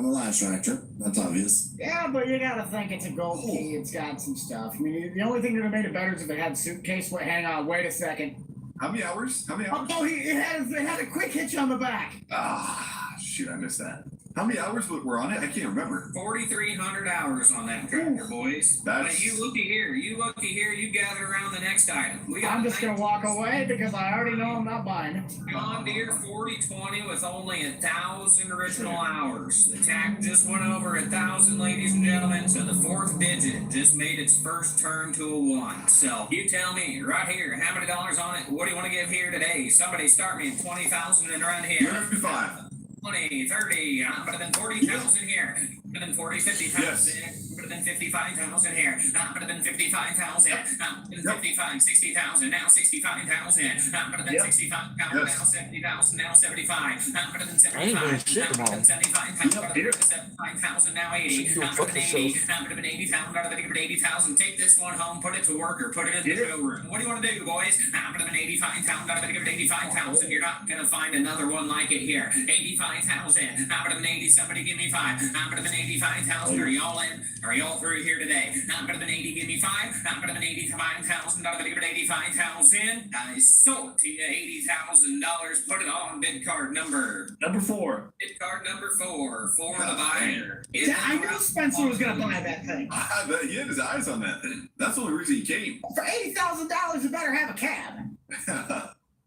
on the last tractor. That's obvious. Yeah, but you gotta think it's a gold key. It's got some stuff. I mean, the only thing that would have made it better is if it had a suitcase. Wait, hang on. Wait a second. How many hours? Oh, it had a quick hitch on the back. Ah, shoot, I missed that. How many hours were on it? I can't remember. 4,300 hours on that tractor, boys. But you looky here. You gather around the next item. I'm just gonna walk away because I already know I'm not buying it. John Deere 4020 with only 1,000 original hours. The tack just went over 1,000, ladies and gentlemen. So the fourth digit just made its first turn to a 1. So you tell me right here, how many dollars on it? What do you want to give here today? Somebody start me at 20,000 and run here. 55. 20, 30, I'm better than 40,000 here. Better than 40, 50,000. Yes. Better than 55,000 here. Better than 55,000. Better than 55, 60,000. Now 65,000. Better than 65,000. Now 70,000. Now 75. Better than 75. Better than 75,000. Better than 75,000. Now 80. Better than 80. Better than 80,000. Better than 80,000. Take this one home. Put it to work or put it in the showroom. What do you want to do, boys? Better than 85,000. Better than 85,000. You're not gonna find another one like it here. 85,000. Better than 80. Somebody give me 5. Better than 85,000. Are y'all in? Are y'all through here today? Better than 80. Give me 5. Better than 85,000. Better than 85,000. I sold to you $80,000. Put it on bid card number 4. Bid card number 4 for the buyer. Yeah, I knew Spencer was gonna buy that thing. I bet he had his eyes on that thing. That's the only reason he came. For $80,000, you better have a cab.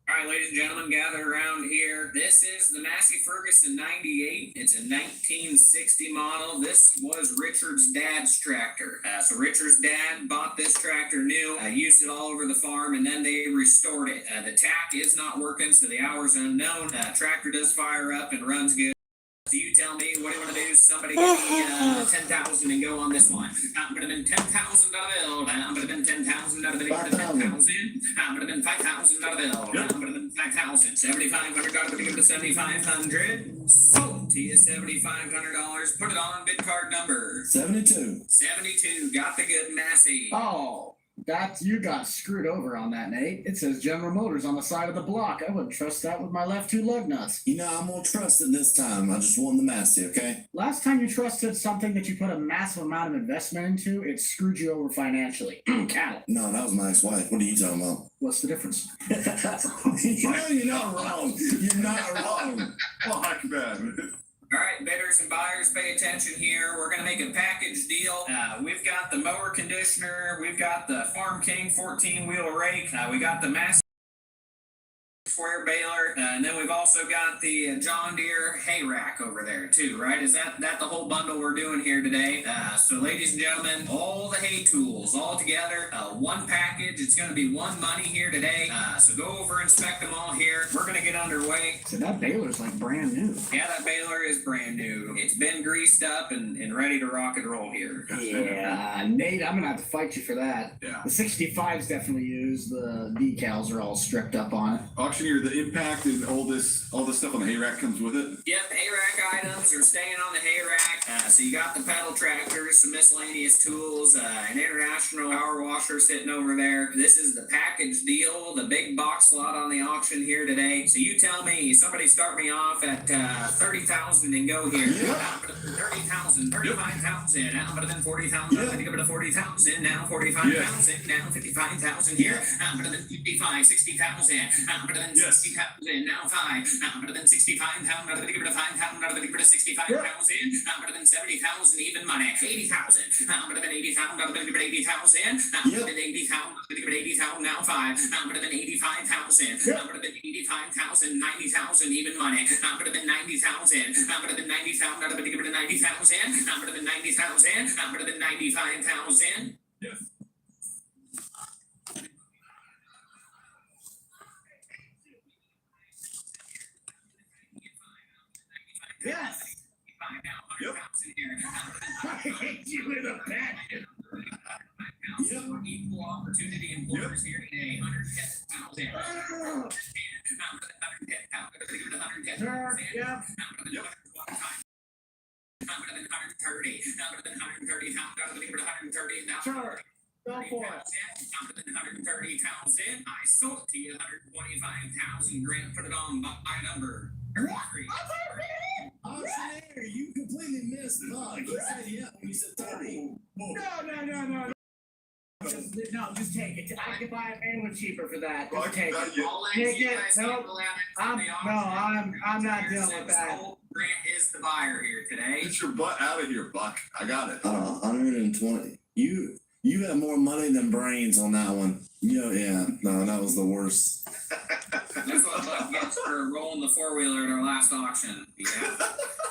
All right, ladies and gentlemen, gather around here. This is the Massey Ferguson 98. It's a 1960 model. This was Richard's dad's tractor. So Richard's dad bought this tractor new, used it all over the farm, and then they restored it. The tack is not working, so the hour's unknown. Tractor does fire up and runs good. So you tell me, what do you want to do? Somebody give me 10,000 and go on this one. I'm going to been $10,000 bill. I'm going to been 10,000 out of the 10,000. I'm going to been 5,000 out of the bill. I'm going to been 5,000. 7,500 out of the 7,500. Sold to you $7,500. Put it on bid card number 72. 72. Got the good Massey. Oh, you got screwed over on that, Nate. It says General Motors on the side of the block. I wouldn't trust that with my left 2 lug nuts. You know, I'm gonna trust it this time. I just won the Massey, okay? Last time you trusted something that you put a massive amount of investment into, it screwed you over financially. Cattle. No, that was my ex-wife. What are you talking about? What's the difference? You know, you're not wrong. You're not wrong. Fuck, man. All right, bidders and buyers, pay attention here. We're going to make a package deal. We've got the mower conditioner. We've got the Farm King 14-wheel rake. We got the Massey square baler, and then we've also got the John Deere hay rack over there too, right? Is that the whole bundle we're doing here today? So ladies and gentlemen, all the hay tools all together, one package. It's going to be one money here today. So go over, inspect them all here. We're going to get underway. So that baler's like brand new. Yeah, that baler is brand new. It's been greased up and ready to rock and roll here. Yeah, Nate, I'm gonna have to fight you for that. Yeah. The 65's definitely used. The decals are all stripped up on it. Auctioneer, the impact and all this stuff on the hay rack comes with it. Yep, hay rack items are staying on the hay rack. So you got the pedal tractors, some miscellaneous tools, an international power washer sitting over there. This is the package deal, the big box lot on the auction here today. So you tell me, somebody start me off at 30,000 and go here. 30,000, 35,000, I'm better than 40,000. I'm going to 40,000, now 45,000, now 55,000 here. I'm better than 55, 60,000. I'm better than 60,000, now 5. I'm better than 65,000. I'm better than 5,000. I'm better than 65,000. I'm better than 70,000, even money. 80,000. I'm better than 80,000. I'm better than 80,000. I'm better than 80,000. I'm better than 80,000, now 5. I'm better than 85,000. I'm better than 85,000, 90,000, even money. I'm better than 90,000. I'm better than 90,000. I'm better than 90,000. I'm better than 90,000. I'm better than 95,000. Yes. Yes. Yep. I hate you with a passion. Equal opportunity employers here today. 110,000. 110,000. Yeah. I'm better than 130. I'm better than 130. I'm better than 130. Sure. Go for it. I'm better than 130,000. I sold it to you 125,000. Grant, put it on by number. Auctioneer, you completely as fuck. He said yeah when you said 30. No. Just take it. I could buy a van with cheaper for that. Well, I Just can take buy it. you. I'll let Take you it. guys Nope. handle that. I'm not dealing with that. Grant is the buyer here today. Get your butt out of here, Buck. I got it. 120. You have more money than brains on that one. Yeah. No, that was the worst. That's what Buck gets for rolling the four-wheeler at our last auction. Yeah.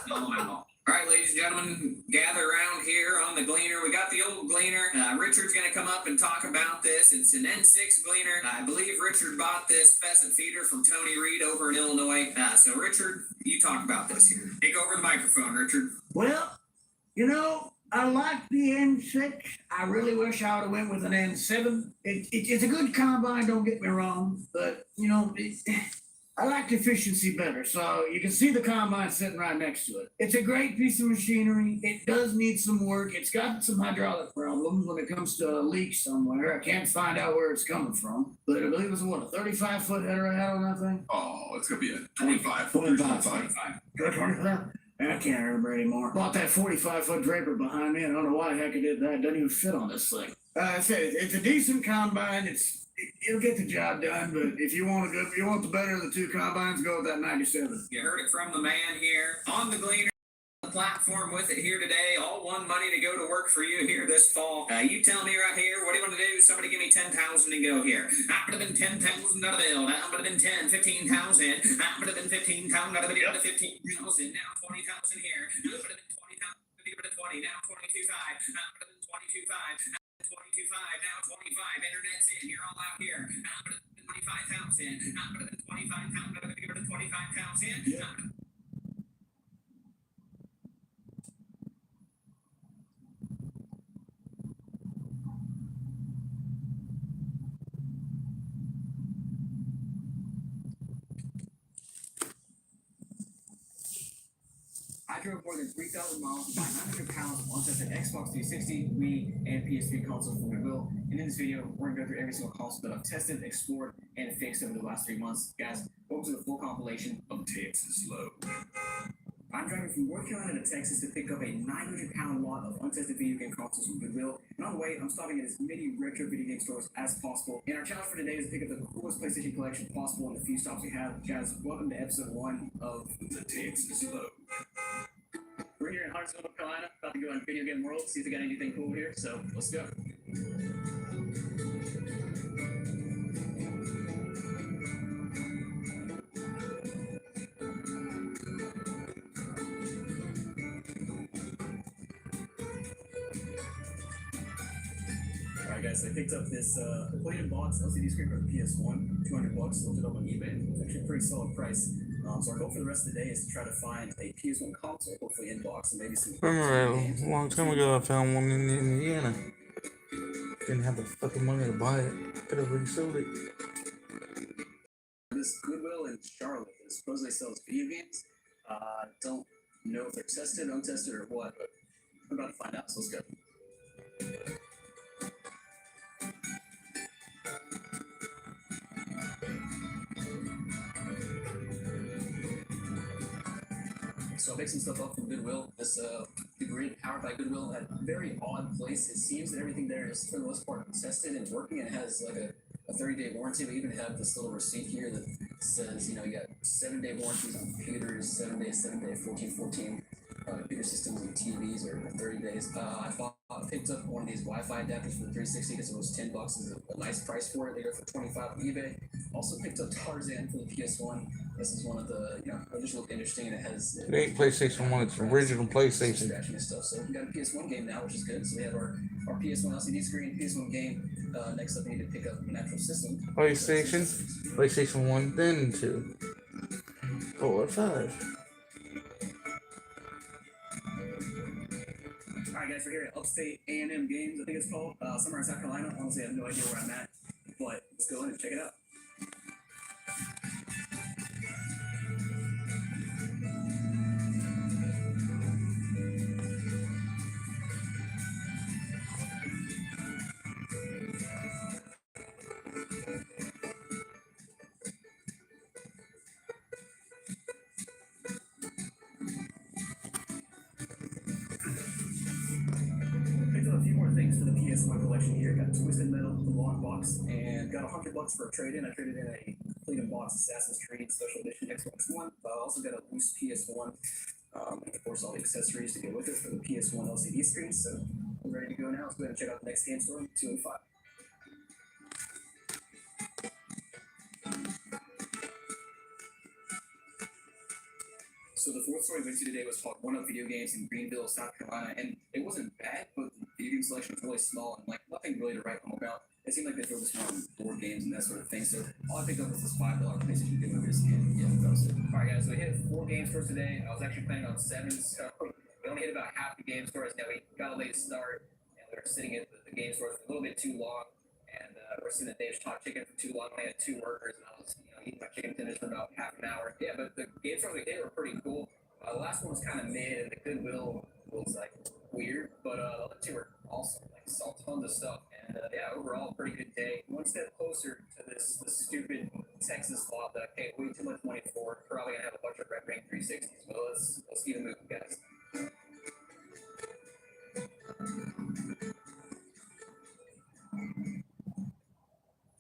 No, I know. All right, ladies and gentlemen, gather around here on the Gleaner. We got the old Gleaner. Richard's going to come up and talk about this. It's an N6 Gleaner. I believe Richard bought this pheasant feeder from Tony Reed over in Illinois. So, Richard, you talk about this here. Take over the microphone, Richard. Well, I like the N6. I really wish I would have went with an N7. It's a good combine, don't get me wrong, but I like the efficiency better. So you can see the combine sitting right next to it. It's a great piece of machinery. It does need some work. It's got some hydraulic problems when it comes to a leak somewhere. I can't find out where it's coming from, but I believe it was a 35-foot header I had on that thing. Oh, it's gonna be a 25. 25. 25. I can't remember anymore. Bought that 45-foot Draper behind me. I don't know why the heck I did that. It doesn't even fit on this thing. I said it's a decent combine. It'll get the job done, but if you want the better of the two combines, go with that 97. You heard it from the man here on the Gleaner. The platform with it here today. All one money to go to work for you here this fall. You tell me right here, what do you want to do? Somebody give me 10,000 to go here. That would have been 10,000 out of the bill. That would have been 10, 15,000. That would have been 15,000 out of the bill. 15,000. Now 20,000 here. That would have been 20,000. That would have been 20. Now 22.5. That would have been 22.5. 22.5, now 25, internet's in, you're all out here. Now put it 25,000, now put it 25,000, now put it 25,000. Yeah. I drove more than 3,000 miles to buy 900 pounds of untested Xbox 360, Wii, and PS3 consoles from Goodwill. And in this video, we're going to go through every single console that I've tested, explored, and fixed over the last 3 months. Guys, welcome to the full compilation of Texas Low. I'm driving from North Carolina to Texas to pick up a 900-pound lot of untested video game consoles from Goodwill. And on the way, I'm stopping at as many retro video game stores as possible. And our challenge for today is to pick up the coolest PlayStation collection possible in the few stops we have. Guys, welcome to episode 1 of the Texas Low. We're here in Huntsville, North Carolina, about to go on Video Game World, see if they got anything cool here, so let's go. Alright guys, I picked up this plated box LCD screen for the PS1, $200, looked it up on eBay. It's actually a pretty solid price. So our goal for the rest of the day is to try to find a PS1 console, hopefully in box, and maybe some. Remember a long time ago I found one in Indiana. Didn't have the fucking money to buy it. Could have resold it. This Goodwill in Charlotte that supposedly sells video games. Don't know if they're tested, untested, or what, but we're about to find out, so let's go. So I picked some stuff up from Goodwill. This grid powered by Goodwill at a very odd place. It seems that everything there is for the most part tested and working, and it has like a 30-day warranty. We even have this little receipt here that says, you got 7-day warranties on computers, 7 days, 14. Computer systems and TVs are 30 days. I picked up one of these Wi-Fi adapters for the 360 because it was $10. Is a nice price for it. They go for $25 on eBay. Also picked up Tarzan for the PS1. This is one of the, it just looked interesting, and it has. It ain't PlayStation 1, it's original PlayStation. Scratching and stuff. So we got a PS1 game now, which is good. So we have our PS1 LCD screen, PS1 game. Next up, we need to pick up an actual system. PlayStation 1, then 2, 4, 5. Alright guys, we're here at Upstate A&M Games, I think it's called, somewhere in South Carolina. Honestly, I have no idea where I'm at, but let's go in and check it out. things for the PS1 collection here. Got Twisted Metal, the long box, and got $100 for a trade-in. I traded in a complete in box Assassin's Creed Special Edition Xbox One. Also got a loose PS1, and of course all the accessories to go with it for the PS1 LCD screen. So we're ready to go now. Let's go ahead and check out the next game store, 2 and 5. So the fourth store we went to today was called One Up Video Games in Greenville, South Carolina, and it wasn't bad, but the video game selection was really small and like nothing really to write home about. It seemed like they focused more on board games and that sort of thing. So all I picked up was this $5 PlayStation Game Movies, and yeah, that was it. All right, guys, so we hit 4 games for today. I was actually planning on 7, so we only hit about half the game stores. Now we got a late start, and we were sitting at the game store for a little bit too long, and we're sitting at Dave's Hot Chicken for too long. I had 2 workers, and I was eating my chicken tenders for about half an hour. Yeah, but the game stores we hit were pretty cool. The last one was kind of mid, and the Goodwill was like weird, but the other 2 were awesome. Like saw tons of stuff, and yeah, overall pretty good day. One step closer to this stupid Texas law that I paid way too much money for. Probably gonna have a bunch of Red Ring 360s, but let's keep it moving, guys.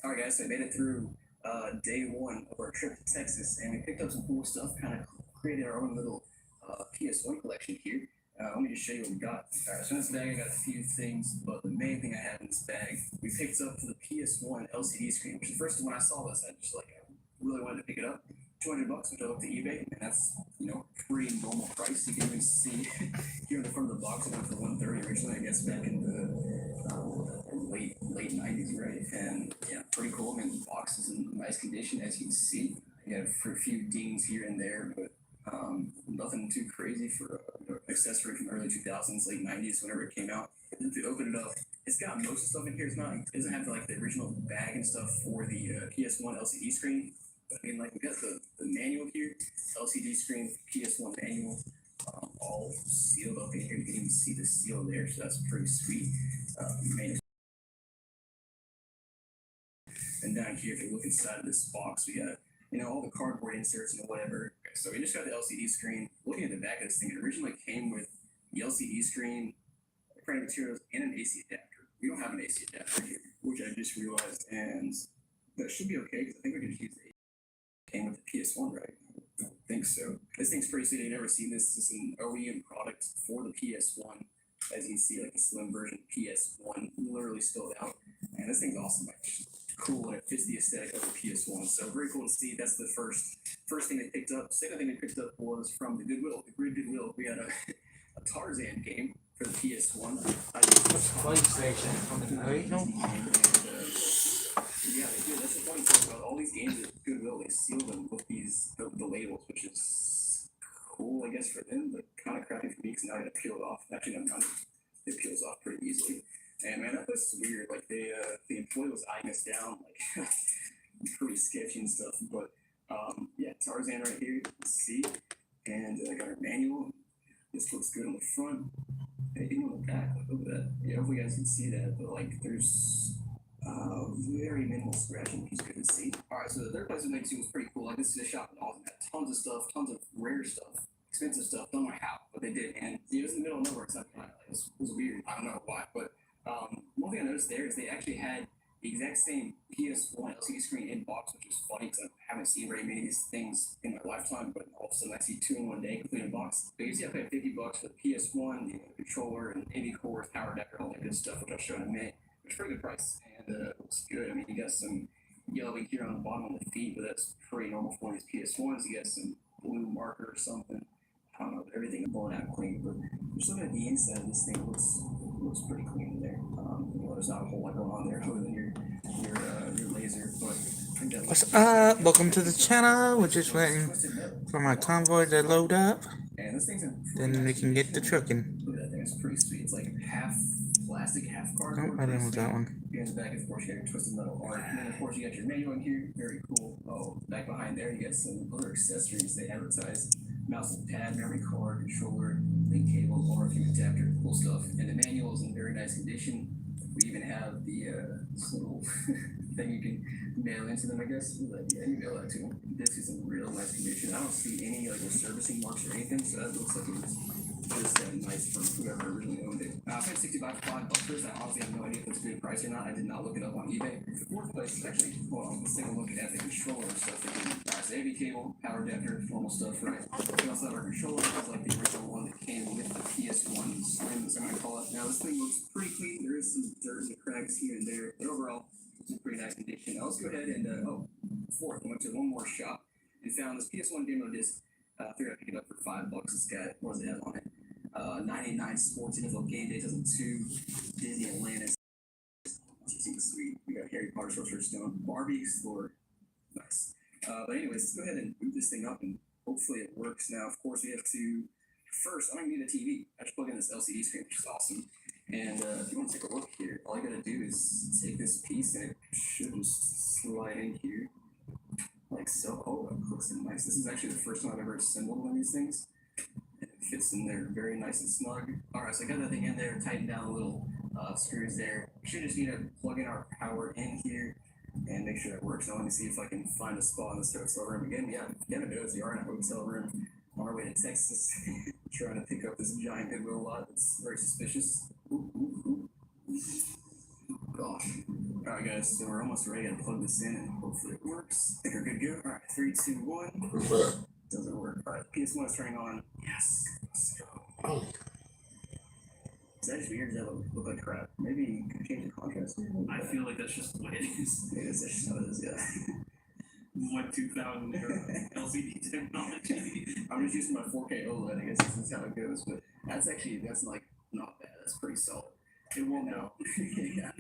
All right, guys, so I made it through day 1 of our trip to Texas, and we picked up some cool stuff. Kind of created our own little PS1 collection here. Let me just show you what we got. Alright, so in this bag I got a few things, but the main thing I have in this bag, we picked up for the PS1 LCD screen, which the first when I saw this, I just like, I really wanted to pick it up. $200, which I looked at eBay, and that's, pretty normal price. You can even see here in the front of the box, it went for $130 originally, I guess, back in the late 90s, right? And yeah, pretty cool. I mean, the box is in nice condition, as you can see. You have for a few dings here and there, but nothing too crazy for an accessory from early 2000s, late 90s, whenever it came out. And if you open it up, it's got most of the stuff in here. It doesn't have like the original bag and stuff for the PS1 LCD screen. But I mean, like we got the manual here, LCD screen, PS1 manual, all sealed up in here. You can even see the seal there, so that's pretty sweet. And down here, if you look inside of this box, we got all the cardboard inserts and whatever. So we just got the LCD screen. Looking at the back of this thing, it originally came with the LCD screen, printed materials, and an AC adapter. We don't have an AC adapter here, which I just realized, and that should be okay because I think we can use the came with the PS1, right? I think so. This thing's pretty sweet. I've never seen this. This is an OEM product for the PS1. As you can see, like a slim version PS1, literally spilled out. And this thing's awesome. Like, cool, and it fits the aesthetic of the PS1. So very cool to see. That's the first thing they picked up. Second thing they picked up was from the Goodwill. The Goodwill. We had a Tarzan game for the PS1. Yeah, they do. That's the funny thing about all these games at Goodwill. They seal them with the labels, which is cool, I guess, for them, but kind of crappy for me because now I gotta peel it off. Actually, no, it peels off pretty easily. And man, that was weird. Like the employee was eyeing us down, like pretty sketchy and stuff. But yeah, Tarzan right here, you can see, and I got our manual. This looks good on the front. And even on the back, like, look at that. Yeah, hopefully you guys can see that. But like, there's very minimal scratching, which is good to see. All right, so the third place we went to was pretty cool. Like this is a shop in Austin, had tons of stuff, tons of rare stuff, expensive stuff. Don't know how, but they did, and it was in the middle of nowhere. Like, it was weird. I don't know why, but one thing I noticed there is they actually had the exact same PS1 LCD screen in box, which is funny because I haven't seen very many of these things in my lifetime. But all of a sudden, I see 2 in one day, complete in box. But you see, I paid $50 for the PS1, the controller, and AV cores, power adapter, all that good stuff, which I'll show in a minute. It's a pretty good price, and it looks good. I mean, you got some yellowing here on the bottom of the feet, but that's pretty normal for one of these PS1s. You got some blue marker or something. I don't know, everything is blown out clean, but just looking at the inside of this thing, looks pretty clean in there. There's not a whole lot going on there other than your laser, but I think that What's up? Welcome to the channel. We're just waiting for my convoy to load up. And this thing's Then we can get the trucking. Look at that thing, it's pretty sweet. It's like half plastic, half Oh, cardboard. I didn't want that one. Here in the back, of course, you got your Twisted Metal art. And then, of course, you got your manual in here. Very cool. Oh, back behind there, you got some other accessories they advertise. Mouse and pad, memory card, controller, link cable, RFU adapter, cool stuff. And the manual is in very nice condition. We even have this little thing you can mail into them, I guess. Yeah, you mail that to them. This is in real nice condition. I don't see any like servicing marks or anything, so that looks like it was just nice for whoever whoever originally owned it. I paid $65 for $5. I honestly have no idea if it's a good price or not. I did not look it up on eBay. The fourth place is actually, hold on, let's take a look at the controller stuff. Alright, so AV cable, power adapter, normal stuff, right? We also have our controller, it's like the original one that came with the PS1 Slim, as I'm gonna call it. Now this thing looks pretty clean. There is some dirt and cracks here and there, but overall, it's in pretty nice condition. Now let's go ahead and, fourth, I went to one more shop and found this PS1 demo disc. I figured I'd pick it up for $5. It's got, what does it have on it? 99 Sports, NFL Game Day 2002, Disney Atlantis. Sweet. We got Harry Potter, Sorcerer's Stone, Barbie Explorer. Nice. But anyways, let's go ahead and boot this thing up and hopefully it works. Now, of course, we have to, first, I don't need a TV. I just plug in this LCD screen, which is awesome. And if you want to take a look here, all you gotta do is take this piece and it should just slide in here. Like so. Oh, it looks nice. This is actually the first time I've ever assembled one of these things. It fits in there very nice and snug. Alright, so I got that thing in there, tightened down the little screws there. We should just need to plug in our power in here and make sure that works. Now let me see if I can find a spot in this hotel room. Again, yeah, you never notice, we are in a hotel room on our way to Texas trying to pick up this giant Goodwill lot. It's very suspicious. Ooh, ooh, ooh. Gosh. Alright guys, so we're almost ready to plug this in and hopefully it works. I think we're good to go. Alright, 3, 2, 1. Doesn't work. Alright, PS1 is turning on. Yes. Let's go. Is that just weird? Does that look like crap? Maybe you could change the contrast. I feel like that's just what it is. Maybe that's just how it is, yeah. What 2000 era LCD technology. I'm just using my 4K OLED, I guess this is how it goes, but that's like not bad. That's pretty solid. It won't know. Yeah.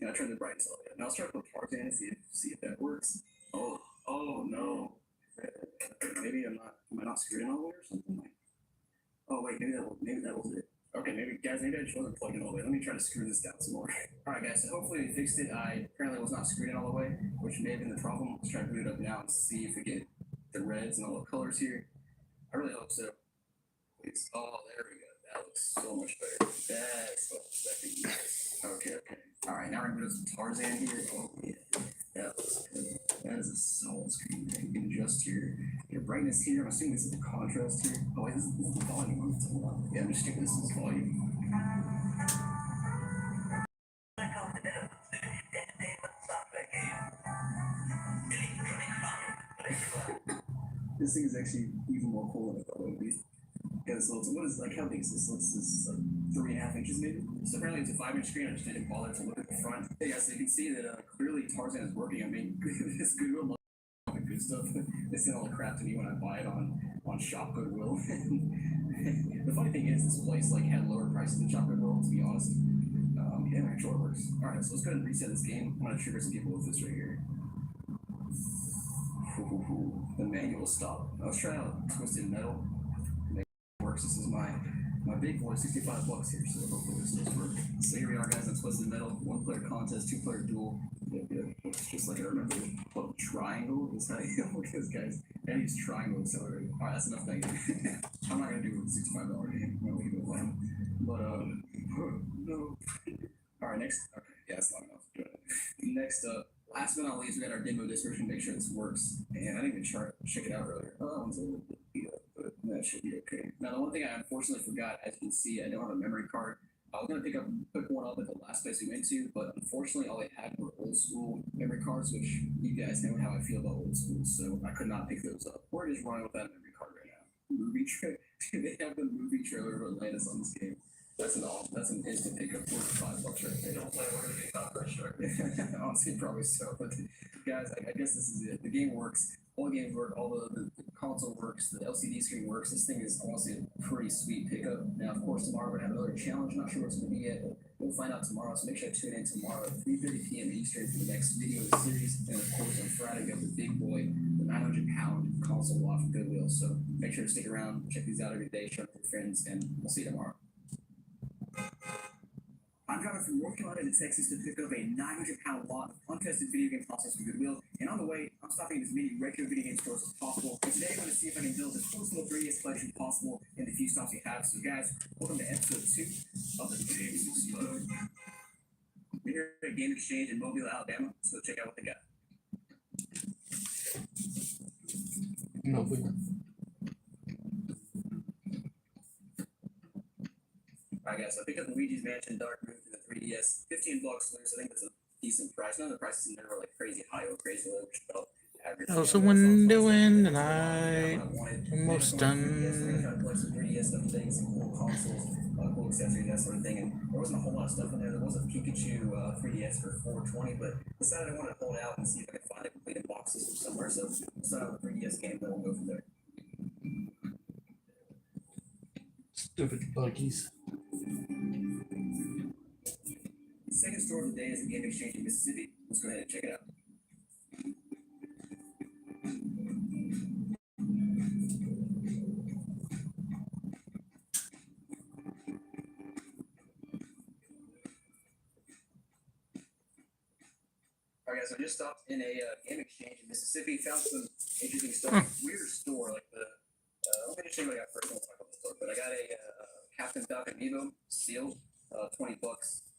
Yeah, I tried the brightness all the way. Now let's try to put Tarzan and see if that works. Oh no. Maybe am I not screwed in all the way or something? Like, oh wait, maybe that was it. Okay, maybe I just wasn't plugged in all the way. Let me try to screw this down some more. Alright guys, so hopefully we fixed it. I apparently was not screwed in all the way, which may have been the problem. Let's try to boot it up now and see if we get the reds and all the colors here. I really hope so. Please. Oh, there we go. That looks so much better. That's what I was expecting. Nice. Okay. Alright, now we're gonna put some Tarzan here. Oh yeah. That looks good. That is a solid screen. You can adjust your brightness here. I'm assuming this is the contrast here. Oh wait, this is the volume. Yeah, I'm just sticking this as volume. This thing is actually even more cool than I thought it would be. Yeah, this little, what is, like, how big is this? This is like 3.5 inches maybe? So apparently it's a 5-inch screen. I just didn't bother to look at the front. Yeah, so you can see that clearly Tarzan is working. I mean, this Goodwill, all the good stuff. They send all the crap to me when I buy it on Shop Goodwill. The funny thing is, this place like had lower prices than Shop Goodwill, to be honest. Yeah, my controller works. Alright, so let's go ahead and reset this game. I'm gonna trigger some people with this right here. The manual stop. Let's try out Twisted Metal. Works. This is my big boy, $65 here, so hopefully this does work. So here we are, guys, on Twisted Metal. 1-player contest, 2-player duel. Yeah. Looks just like I remember. What, triangle is how you look at this, guys. And use triangle accelerator. Alright, that's enough thank you. I'm not gonna do a $65 game. I'm gonna leave it alone. But no. Alright, next. Okay, yeah, that's long enough. Good. Next up, last but not least, we got our demo disc version. Make sure this works. And I didn't even check it out earlier. Oh, that one's a little bit beat up, but that should be okay. Now, the one thing I unfortunately forgot, as you can see, I don't have a memory card. I was gonna pick one up at the last place we went to, but unfortunately, all they had were old school memory cards, which you guys know how I feel about old school, so I could not pick those up. We're just running without a memory card right now. They have the movie trailer of Atlantis on this game. That's an instant pickup for $5 right there. Don't play over the top shark. Honestly, probably so. But guys, I guess this is it. The game works. All the games work. All the console works. The LCD screen works. This thing is honestly a pretty sweet pickup. Now, of course, tomorrow we're gonna have another challenge. Not sure what it's gonna be yet, but we'll find out tomorrow. So make sure to tune in tomorrow at 3:30 p.m. Eastern for the next video of the series. And of course, on Friday we have the big boy, the 900-pound console lot from Goodwill. So make sure to stick around. Check these out every day. Share with your friends, and we'll see you tomorrow. I'm driving from North Carolina to Texas to pick up a 900-pound lot of untested video game consoles from Goodwill. And on the way, I'm stopping at as many retro video game stores as possible. And today I'm going to see if I can build as close to the 3DS collection possible in the few stops we have. So guys, welcome to episode 2 of the Games Explode. We're here at Game Exchange in Mobile, Alabama. So check out what they got. No, we Alright guys, so I picked up Luigi's Mansion Dark Moon for the 3DS. $15 loose. I think that's a decent price. None of the prices in there were like crazy high or crazy low, which felt average. How's Yeah, the but I wind thought doing it was tonight? what I wanted. Almost Maybe I'm going for 3DS, done. trying to collect some 3DS stuff and things, some cool consoles, cool accessories, that sort of thing. And there wasn't a whole lot of stuff in there. There was a Pikachu 3DS for $420, but decided I wanted to hold out and see if I could find a completed box system somewhere. So decided on the 3DS game, then we'll go from there. Stupid buggies. The second store of the day is a game exchange in Mississippi. Let's go ahead and check it out. Alright guys, so I just stopped in a game exchange in Mississippi, found some interesting stuff. Weird store, like the, let me just show you what I got first, we'll talk about the store. But I got a Captain Falcon Evo sealed, $20.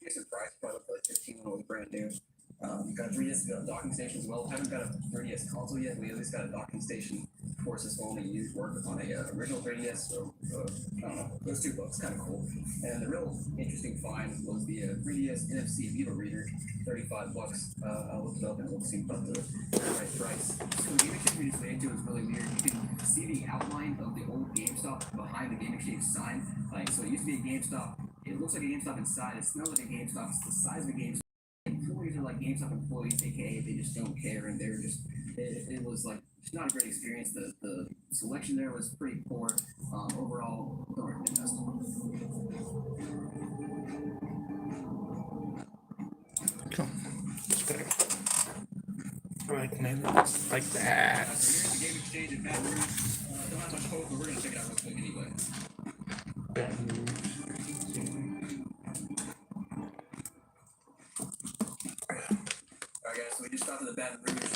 Decent price, probably like 15 when it was brand new. Got a 3DS, got a docking station as well. Haven't got a 3DS console yet. We at least got a docking station. Of course, this will only use work on a original 3DS, so I don't know. Those $2, kind of cool. And the real interesting find was the 3DS NFC Vivo reader, $35. I looked it up and it seemed about the right price. So the game exchange we just made to is really weird. You can see the outline of the old GameStop behind the game exchange sign. Like, so it used to be a GameStop. It looks like a GameStop inside. It smells like a GameStop. It's the size of a GameStop. Employees are like GameStop employees, aka they just don't care, and they're just it was like just not a great experience. The selection there was pretty poor. Overall, don't recommend that store. Like, man, like that. So here's the game exchange in Baton Rouge. Don't have much hope, but we're gonna check it out real quick anyway. Alright guys, so we just stopped at the Baton Rouge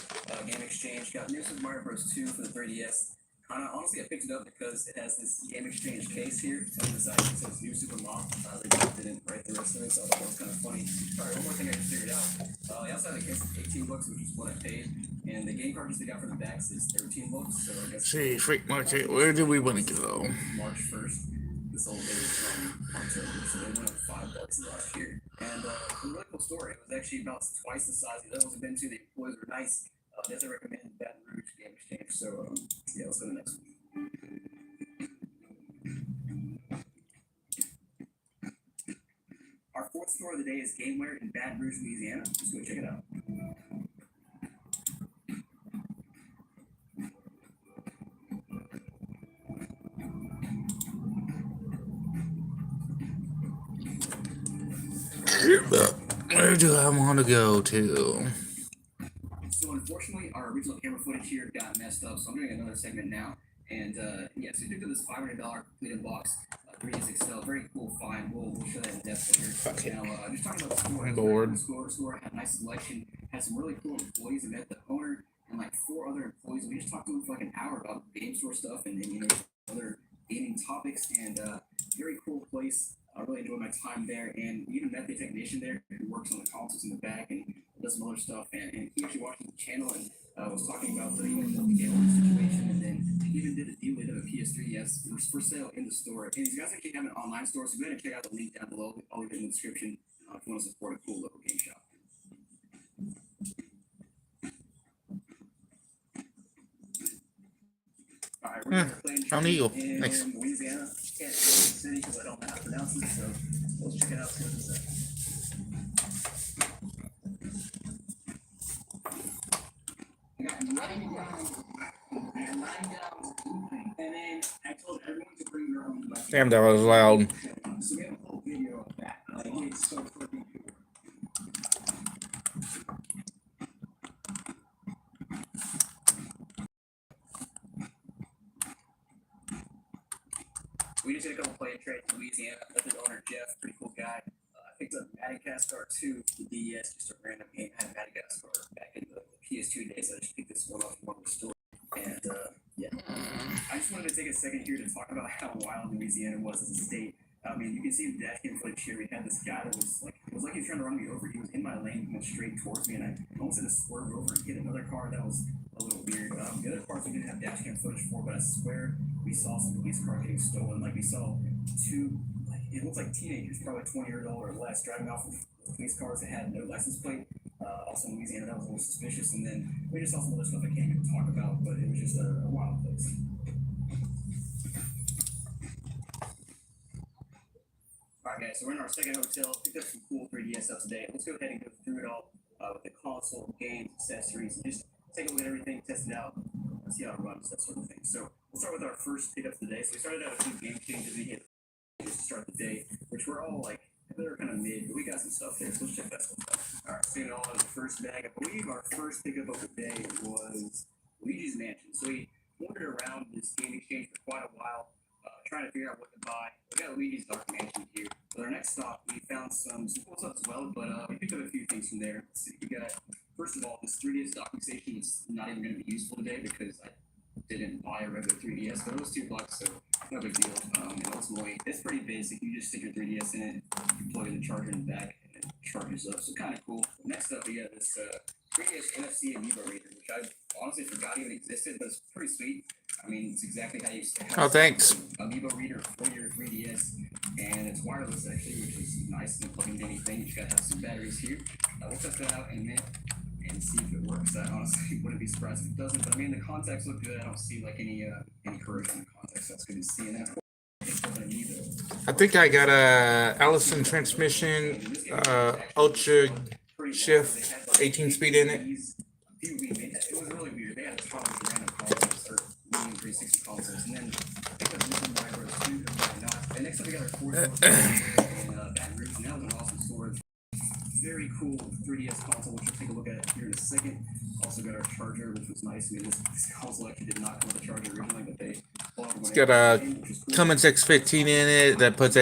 game exchange. Got New Super Mario Bros. 2 for the 3DS. Honestly, I picked it up because it has this game exchange case here. On the side it says New Super Mom. They just didn't write the rest of it, so I thought that was kind of funny. Alright, one more thing I just figured out. They also have a case of $18, which is what I paid. And the game cartridge they got for the backs is $13, so I guess. See, freak market, where do we want to go? March 1st. This old day was from October, so they went up $5 last year. And it was a really cool story. It was actually about twice the size the other ones have been to. The employees were nice. Definitely recommend Baton Rouge Game Exchange. So yeah, let's go to the next one. Our fourth store of the day is GameWare in Baton Rouge, Louisiana. Let's go check it out. Where do I want to go to? So unfortunately, our original camera footage here got messed up, so I'm doing another segment now. And yeah, so we took this $500 completed box, 3DS Excel, very cool find. We'll show that in depth later. Fuck it. Now, just talking about the store, I'm bored. Store had a nice selection, had some really cool employees. I met the owner and like 4 other employees. We just talked to them for like an hour about game store stuff and you know other gaming topics. And very cool place. I really enjoyed my time there, and even met the technician there who works on the consoles in the back and does some other stuff. And he actually watched the channel and was talking about the game situation, and then he even did a deal with a PS3 yes for sale in the store. And these guys actually have an online store, so go ahead and check out the link down below. I'll leave it in the description if you want to support a cool local game shop. Alright, we're gonna play Found Eagle. in Thanks. Louisiana. Can't say the city because I don't know how to pronounce it, so let's check it out. See what it says. I got 90 down. I got 9 down. And then I told everyone to bring their own weapon. Damn, that was loud. So we have a whole video of that. Like, it's so freaking cool. We just did a couple play trades in Louisiana. That's the owner, Jeff, pretty cool guy. I picked up Madagascar 2 for the DS, just a random game. I had Madagascar back in the PS2 days, so I just picked this one up from the store. And yeah, I just wanted to take a second here to talk about how wild Louisiana was as a state. I mean, you can see the dashcam footage here. We had this guy that was like, it was like he was trying to run me over. He was in my lane, went straight towards me, and I almost had to swerve over and hit another car. That was a little weird. The other cars we didn't have dashcam footage for, but I swear we saw some police car getting stolen. Like we saw 2, like it looks like teenagers, probably 20 years old or less, driving off of police cars that had no license plate. Also in Louisiana, that was a little suspicious. And then we just saw some other stuff I can't even talk about, but it was just a wild place. Alright guys, so we're in our second hotel. Picked up some cool 3DS stuff today. Let's go ahead and go through it all with the console, games, accessories, and just take a look at everything, test it out, see how it runs, that sort of thing. So we'll start with our first pickup of the day. So we started out with a few game changes we hit just to start the day, which were all like, they're kind of mid, but we got some stuff there, so let's check that stuff out. Alright, so it all in the first bag. I believe our first pickup of the day was Luigi's Mansion. So we wandered around this game exchange for quite a while, trying to figure out what to buy. We got Luigi's Dark Mansion here. With our next stop, we found some cool stuff as well, but we picked up a few things from there. Let's see, we got, first of all, this 3DS docking station is not even going to be useful today because I didn't buy a regular 3DS, but it was $2, so no big deal. And ultimately, it's pretty basic. You just stick your 3DS in it, you plug in the charger in the back, and it charges up. So kind of cool. Next up, we got this 3DS NFC Amiibo reader, which I honestly forgot even existed, but it's pretty sweet. I mean, it's exactly how you Oh, thanks. Amiibo reader for your 3DS, and it's wireless actually, which is nice. You can plug into anything. You just gotta have some batteries here. We'll test that out in a minute and see if it works. I honestly wouldn't be surprised if it doesn't, but I mean the contacts look good. I don't see like any corrosion in the contacts. That's good to see. And that I think I got a Allison transmission, Ultra Shift, 18-speed in it. It was really weird. They had a ton of random consoles or medium 360 consoles, and then I picked up some micros too. And next up we got our fourth and Baton Rouge, and that was an awesome storage. Very cool 3DS console, which we'll take a look at here in a second. Also got our charger, which was nice. I mean, this console actually did not come with a charger originally, but they It's got a Cummins X15 in it that puts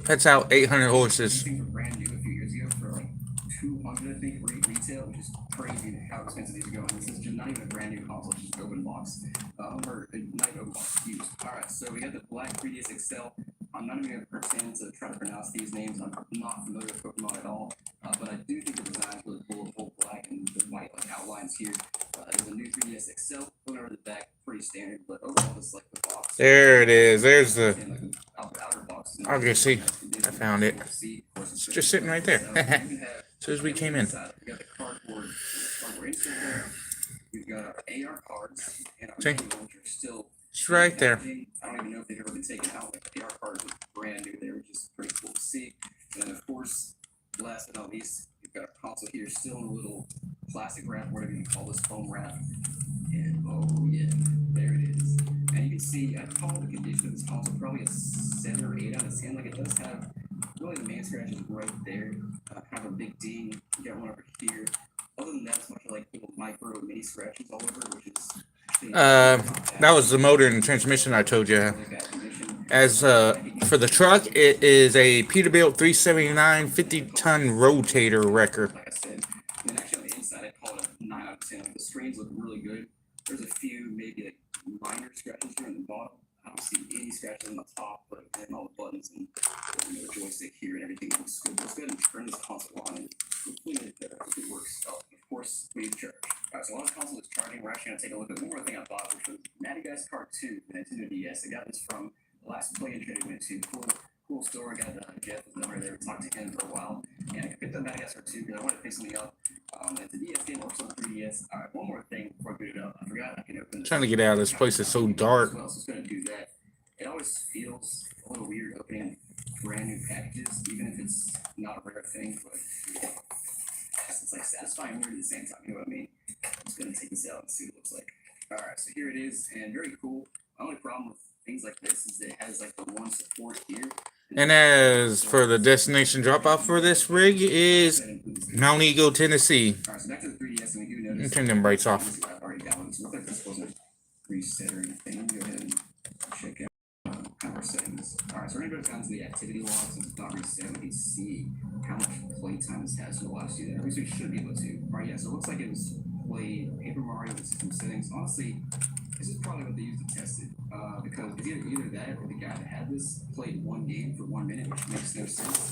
puts out 800 horses. Things were brand new a few years ago for like 200, I think, retail, which is crazy how expensive these are going. This is just not even a brand new console, it's just an open box, or not open box, used. All right, so we got the black 3DS XL. I'm not even going to pretend to try to pronounce these names. I'm not familiar with Pokemon at all, but I do think the design is really cool. The whole black and the white like outlines here. There's a new 3DS XL. Going over the back, pretty standard, but overall, this like the box. There it is. There's the. And, like, outer box. I'll go see. I found it. It's just sitting right there. As soon as we came in. We got the cardboard insert there. We've got our AR cards and our See? manual, which are still. It's right there. I don't even know if they've ever been taken out. Like the AR cards are brand new there, which is pretty cool to see. And then of course, last but not least, we've got our console here still in a little plastic wrap, whatever you call this, foam wrap. And oh yeah, there it is. And you can see, I'd call the condition of this console probably a 7 or 8 out of 10. Like it does have really the main scratch is right there. Kind of a big ding. You got one over here. Other than that, it's much like little micro mini scratches all over, which is. That was the motor and transmission I told you. As for the truck, it is a Peterbilt 379 50-ton rotator wrecker. Like I said, and actually on the inside, I call it a 9 out of 10. The screens look really good. There's a few maybe like minor scratches here in the bottom. I don't see any scratches on the top, but then all the buttons and the joystick here and everything looks good. Let's go ahead and turn this console on and hopefully it works. Oh, of course, we need to charge. Alright, so while this console is charging, we're actually going to take a look at one more thing I bought, which was Natty Guys Kart 2, the Nintendo DS. I got this from the last play-in trade we went to. Cool store. I got Jeff was over there. We talked to him for a while. And I picked up Natty Guys Kart 2 because I wanted to pick something up. It's a DS game, works on the 3DS. Alright, one more thing before I boot it up. I forgot I can open this. Trying to get out of this place. It's so dark. Well, so it's going to do that. It always feels a little weird opening brand new packages, even if it's not a rare thing, but it's like satisfying and weird at the same time, you know what I mean? I'm just gonna take this out and see what it looks like. Alright, so here it is, and very cool. My only problem with things like this is that it has like the one support here. And as for the destination drop-off for this rig is Mount Eagle, Tennessee. Alright, so back to the 3DS, and we do notice. Turn them brights off. I've already got one, so it looks like this wasn't reset or anything. Let me go ahead and check out kind of our settings. Alright, so we're gonna go down to the activity log since it's not reset. We can see how much playtime this has. So we'll allow us to do that. At least we should be able to. Alright, yeah, so it looks like it was played Paper Mario with system settings. Honestly, this is probably what they used to test it. Because it's either that or the guy that had this played one game for 1 minute, which makes no sense.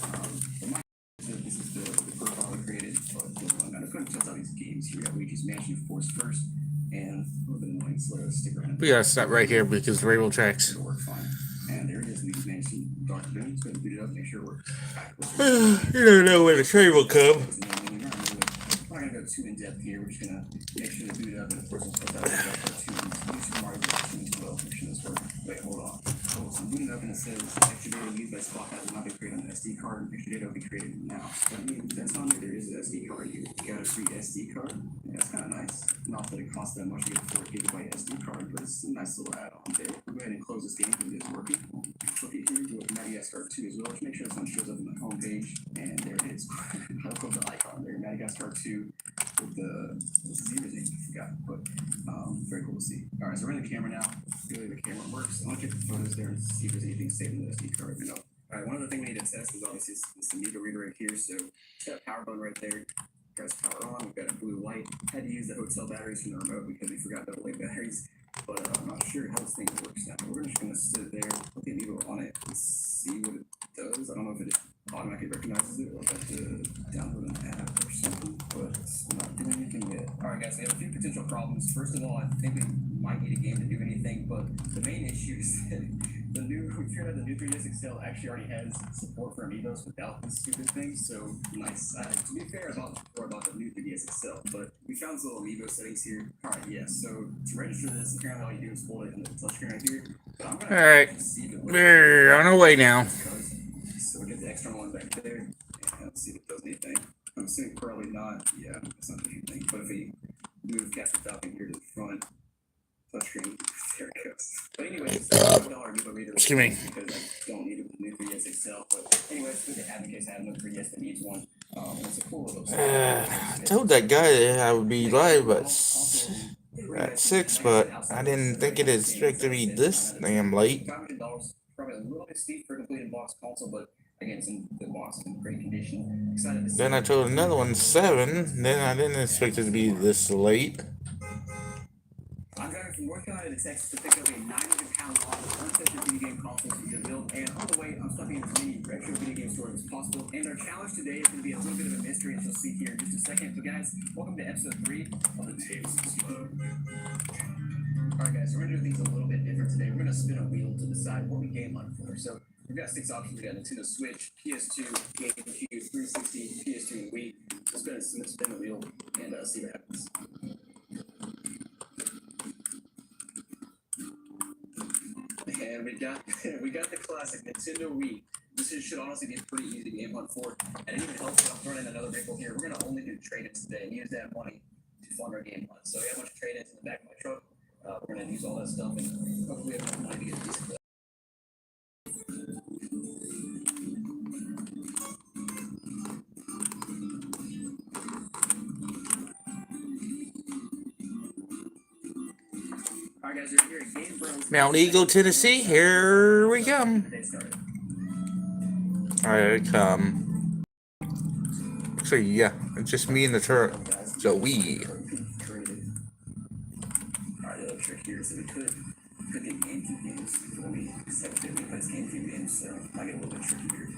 But my this is the profile I created. But I'm gonna test out these games here. We got Luigi's Mansion, of course, first. And a little bit annoying, so let's stick around. We gotta stop right here because the railroad tracks. It'll work fine. And there it is, Luigi's Mansion Dark Moon. up, make sure we're You don't know when the train will come. We're not gonna go too in depth here. We're just gonna make sure to boot up, and of course, we'll put that to Super Mario Bros. 2 as well. Make sure this works. Wait, hold on. So I'm booting up, and it says extra data used by Spot has not been created on the SD card. Extra data will be created now. So that means that's on there. There is an SD card here. You got a free SD card. Yeah, that's kind of nice. Not that it costs that much to get a 4 GB SD card, but it's a nice little add-on there. We'll go ahead and close this game because it's working. Click it here. Go with Madagascar 2 as well. Just make sure this one shows up on the home page. And there it is. I love the icon there. Madagascar 2 with the zebra name. I forgot, but very cool to see. All right, so we're in the camera now. Really, the camera works. I want to check the photos there and see if there's anything saved in the SD card. You know. All right, one other thing we need to test is obviously this Amiga reader right here. So it's got a power button right there. Press power on. We've got a blue light. Had to use the hotel batteries from the remote because we forgot double A batteries. But I'm not sure how this thing works now. We're just gonna sit there, put the Amiibo on it, and see what it does. I don't know if it automatically recognizes it or if I have to download an app or something, but it's not doing anything yet. Alright guys, we have a few potential problems. First of all, I think we might need a game to do anything, but the main issue is that we figured out the new 3DS XL actually already has support for Amiibos without this stupid thing, so nice. To be fair about the new 3DS XL, but we found some little Amiibo settings here. Alright, yes, so to register this, apparently all you do is hold it on the touchscreen right here. But I'm gonna Alright, see if it we're on our way now. So we'll get the external one back there, and see if it does anything. I'm assuming probably not. Yeah, that's not doing anything. But if we move Casper Falcon here to the front, touchscreen, there it goes. But anyways, $1 Amiibo reader. Excuse me. Because I don't need it with the new 3DS XL. But anyways, we can have in case I have another 3DS that needs one. It's a cool little. I told that guy I would be live at 6, but I didn't think it is expected to be this damn late. $500, probably a little bit steep for a completed box console, but again, it's in the box in great condition. Excited to see. Then I told another one 7. Then I didn't expect it to be this late. I'm driving from North Carolina to Texas to pick up a 900-pound log of untested video game consoles we can build, and on the way, I'm stopping in as many retro video game stores as possible. And our challenge today is going to be a little bit of a mystery, as you'll see here in just a second. So, guys, welcome to episode 3 of the Tapes Explode. Alright, guys, so we're going to do things a little bit different today. We're going to spin a wheel to decide what we game hunt for. So, we've got 6 options. We've got Nintendo Switch, PS2, GameCube, 360, PS2, and Wii. We'll spin the wheel and see what happens. And we got the classic Nintendo Wii. This should honestly be a pretty easy game hunt for. And it even helps that I'm throwing in another wrinkle here. We're gonna only do trade-ins today and use that money to fund our game hunt. So we have a bunch of trade-ins in the back of my truck. We're gonna use all that stuff and hopefully we have enough money to get a decent. Alright guys, we're here at Game Bros. Mount Eagle, Tennessee. Here we come. Here I come. So yeah, it's just me and the truck. So we. Alright, the other trick here is that we could get GameCube games before we accept it. We play GameCube games, so it might get a little bit tricky here.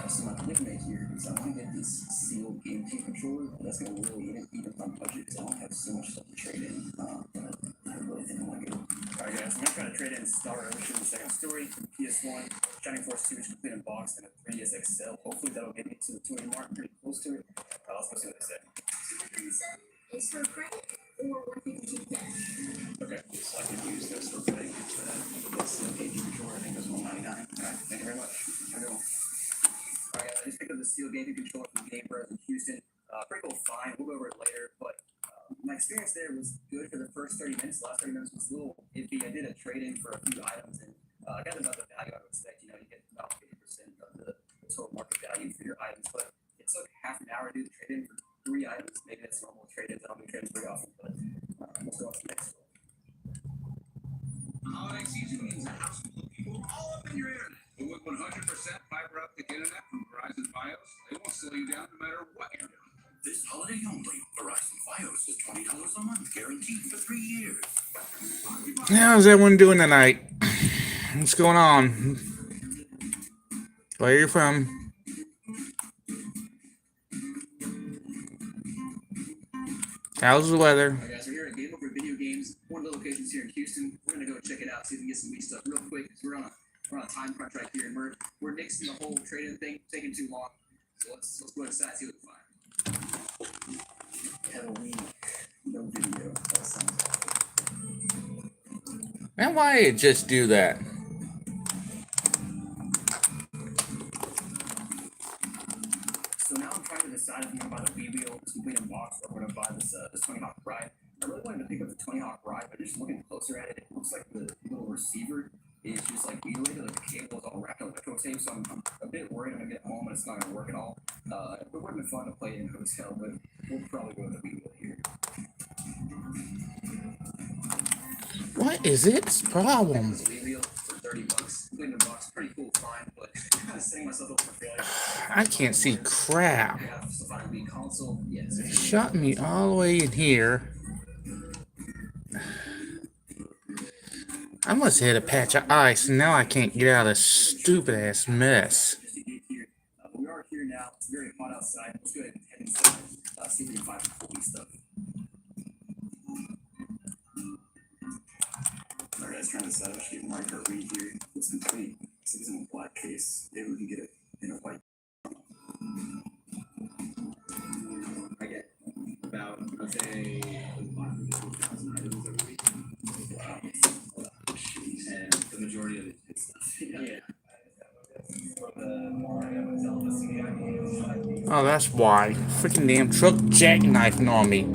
So my predicament here is I want to get this sealed GameCube controller. That's going to really eat up my budget because I don't have so much stuff to trade in. But I really think I want to get it. Alright guys, I'm going to try to trade in Star Ocean, the second story, from PS1, Shining Force 2, which is complete in box, and a 3DS XL. Hopefully that'll get me to the 280 mark, pretty close to it. Let's go see what they say. Is for credit or worth it to cash? Okay, so I can use this for credit. This GameCube controller, I think it was $199. Alright, thank you very much. Have a good one. Alright guys, I just picked up the sealed GameCube controller from Game Bros in Houston. Pretty cool find, we'll go over it later, but my experience there was good for the first 30 minutes. The last 30 minutes was a little iffy. I did a trade-in for a few items and I got about the value I would expect. You know, you get about 50% of the total market value for your items, but it took half an hour to do the trade-in for 3 items. Maybe that's normal trade-ins. I don't do trade-ins very often, but let's go on to the next one. The holiday season means a house full of people all up in your internet. But with 100% fiber optic internet from Verizon Fios, they won't slow you down no matter what you're doing. This holiday only, Verizon Fios is $20 a month, guaranteed for 3 years. How's everyone doing tonight? What's going on? Where are you from? How's the weather? Alright guys, we're here at Game Over Video Games, one of the locations here in Houston. We're gonna go check it out, see if we can get some Wii stuff real quick, because we're on a time crunch right here, and we're nixing the whole trade-in thing, taking too long. So let's go inside, see what we can find. Have a Wii, no video. That sounds awful. And why it just do that? So now I'm trying to decide if I'm gonna buy the Wii wheel, this complete in box, or I'm gonna buy this Tony Hawk Ride. I really wanted to pick up the Tony Hawk Ride, but just looking closer at it, it looks like the little receiver is just like mutilated, like the cable is all wrapped up electro tape. So I'm a bit worried I'm gonna get home and it's not gonna work at all. It would have been fun to play in a hotel, but we'll probably go with the Wii wheel here. What is its problem? This Wii wheel for $30, complete in box, pretty cool find, but kind of setting myself up for failure. I can't see crap. I have to find a Wii console. Yes. Shot me all the way in here. I must hit a patch of ice, and now I can't get out of this stupid ass mess. Just to get here, but we are here now. It's very hot outside. Let's go ahead and head inside. See if we can find some cool stuff. Alright guys, trying to decide if I should get Mario Kart Wii here. It's complete. So it's in a black case. Maybe we can get it in a white. I get about, I'd say, 5,000 items every week. Wow. And the majority of it is stuff. Yeah. Oh, that's why. Freaking damn truck jackknifing on me.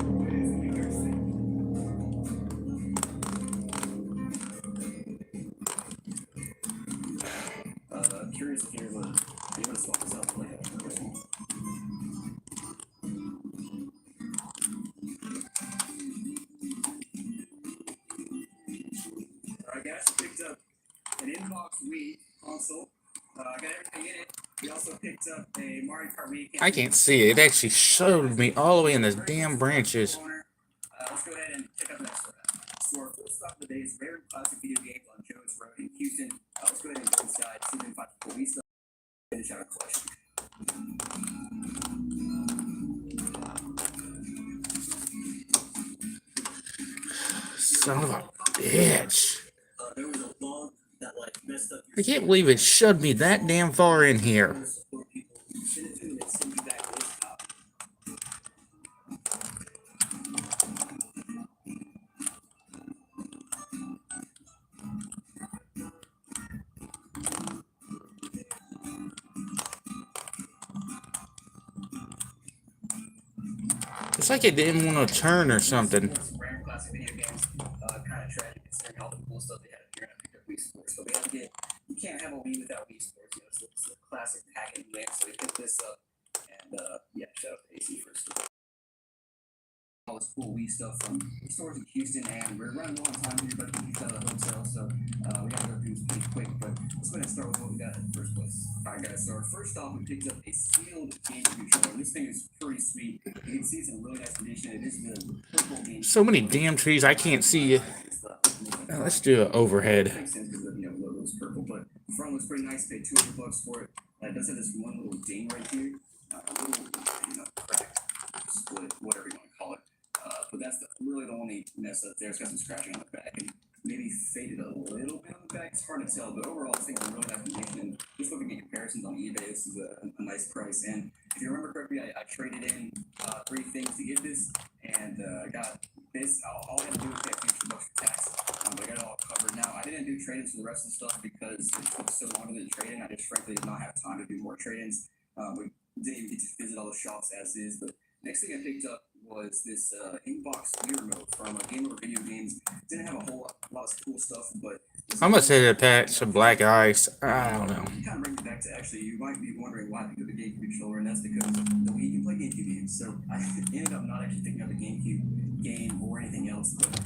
Curious if you're able to swap this out for like a personal. Alright guys, picked up an inbox Wii console. Got everything in it. We also picked up a Mario Kart Wii. I can't see it. It actually showed me all the way in the damn branches. Let's go ahead and check out the next one. So our first stop of the day is Rare and Classic Video Games on Jones Road in Houston. Let's go ahead and go inside, see if we can find some cool Wii stuff, finish out our collection. Son of a bitch. There was a bug that like messed up I can't believe it shoved me that damn far in here. your support people. Send it to me and send you back this copy. It's like it didn't want to turn or something. Some Rare and Classic Video Games, kind of tragic considering all the cool stuff they had here. And I picked up Wii Sports, but we had to get. You can't have a Wii without Wii Sports. You know, it's a classic package win. So we picked this up, and yeah, shout out to AC first. All this cool Wii stuff from the stores in Houston, and we're running low on time here, but we got a hotel, so we gotta go through this pretty quick. But let's go ahead and start with what we got in the first place. Alright guys, so our first off, we picked up a sealed game controller. This thing is pretty sweet. You can see it's in really nice condition. It is the purple game. So many damn trees, I can't see you. Let's do an overhead. Makes sense because the logo's purple, but the front looks pretty nice. Paid $200 for it. It does have this one little ding right here, a little crack, split, whatever you want to call it. But that's really the only mess up there. It's got some scratching on the back and maybe faded a little bit on the back. It's hard to tell, but overall, this thing's in really nice condition. Just looking at comparisons on eBay, this is a nice price. And if you remember correctly, I traded in 3 things to get this, and I got this. All I had to do was pay a few $2 for tax, but I got it all covered. Now, I didn't do trade-ins for the rest of the stuff because it took so long to do the trade-in. I just frankly did not have time to do more trade-ins. We didn't even get to visit all the shops as is, but next thing I picked up was this inbox Wii remote from Game Over Video Games. Didn't have a whole lot of cool stuff, but I must hit a patch of black ice. I don't know. it kind of brings it back to actually, you might be wondering why I picked up the GameCube controller, and that's because the Wii can play GameCube games. So I ended up not actually picking up a GameCube game or anything else, but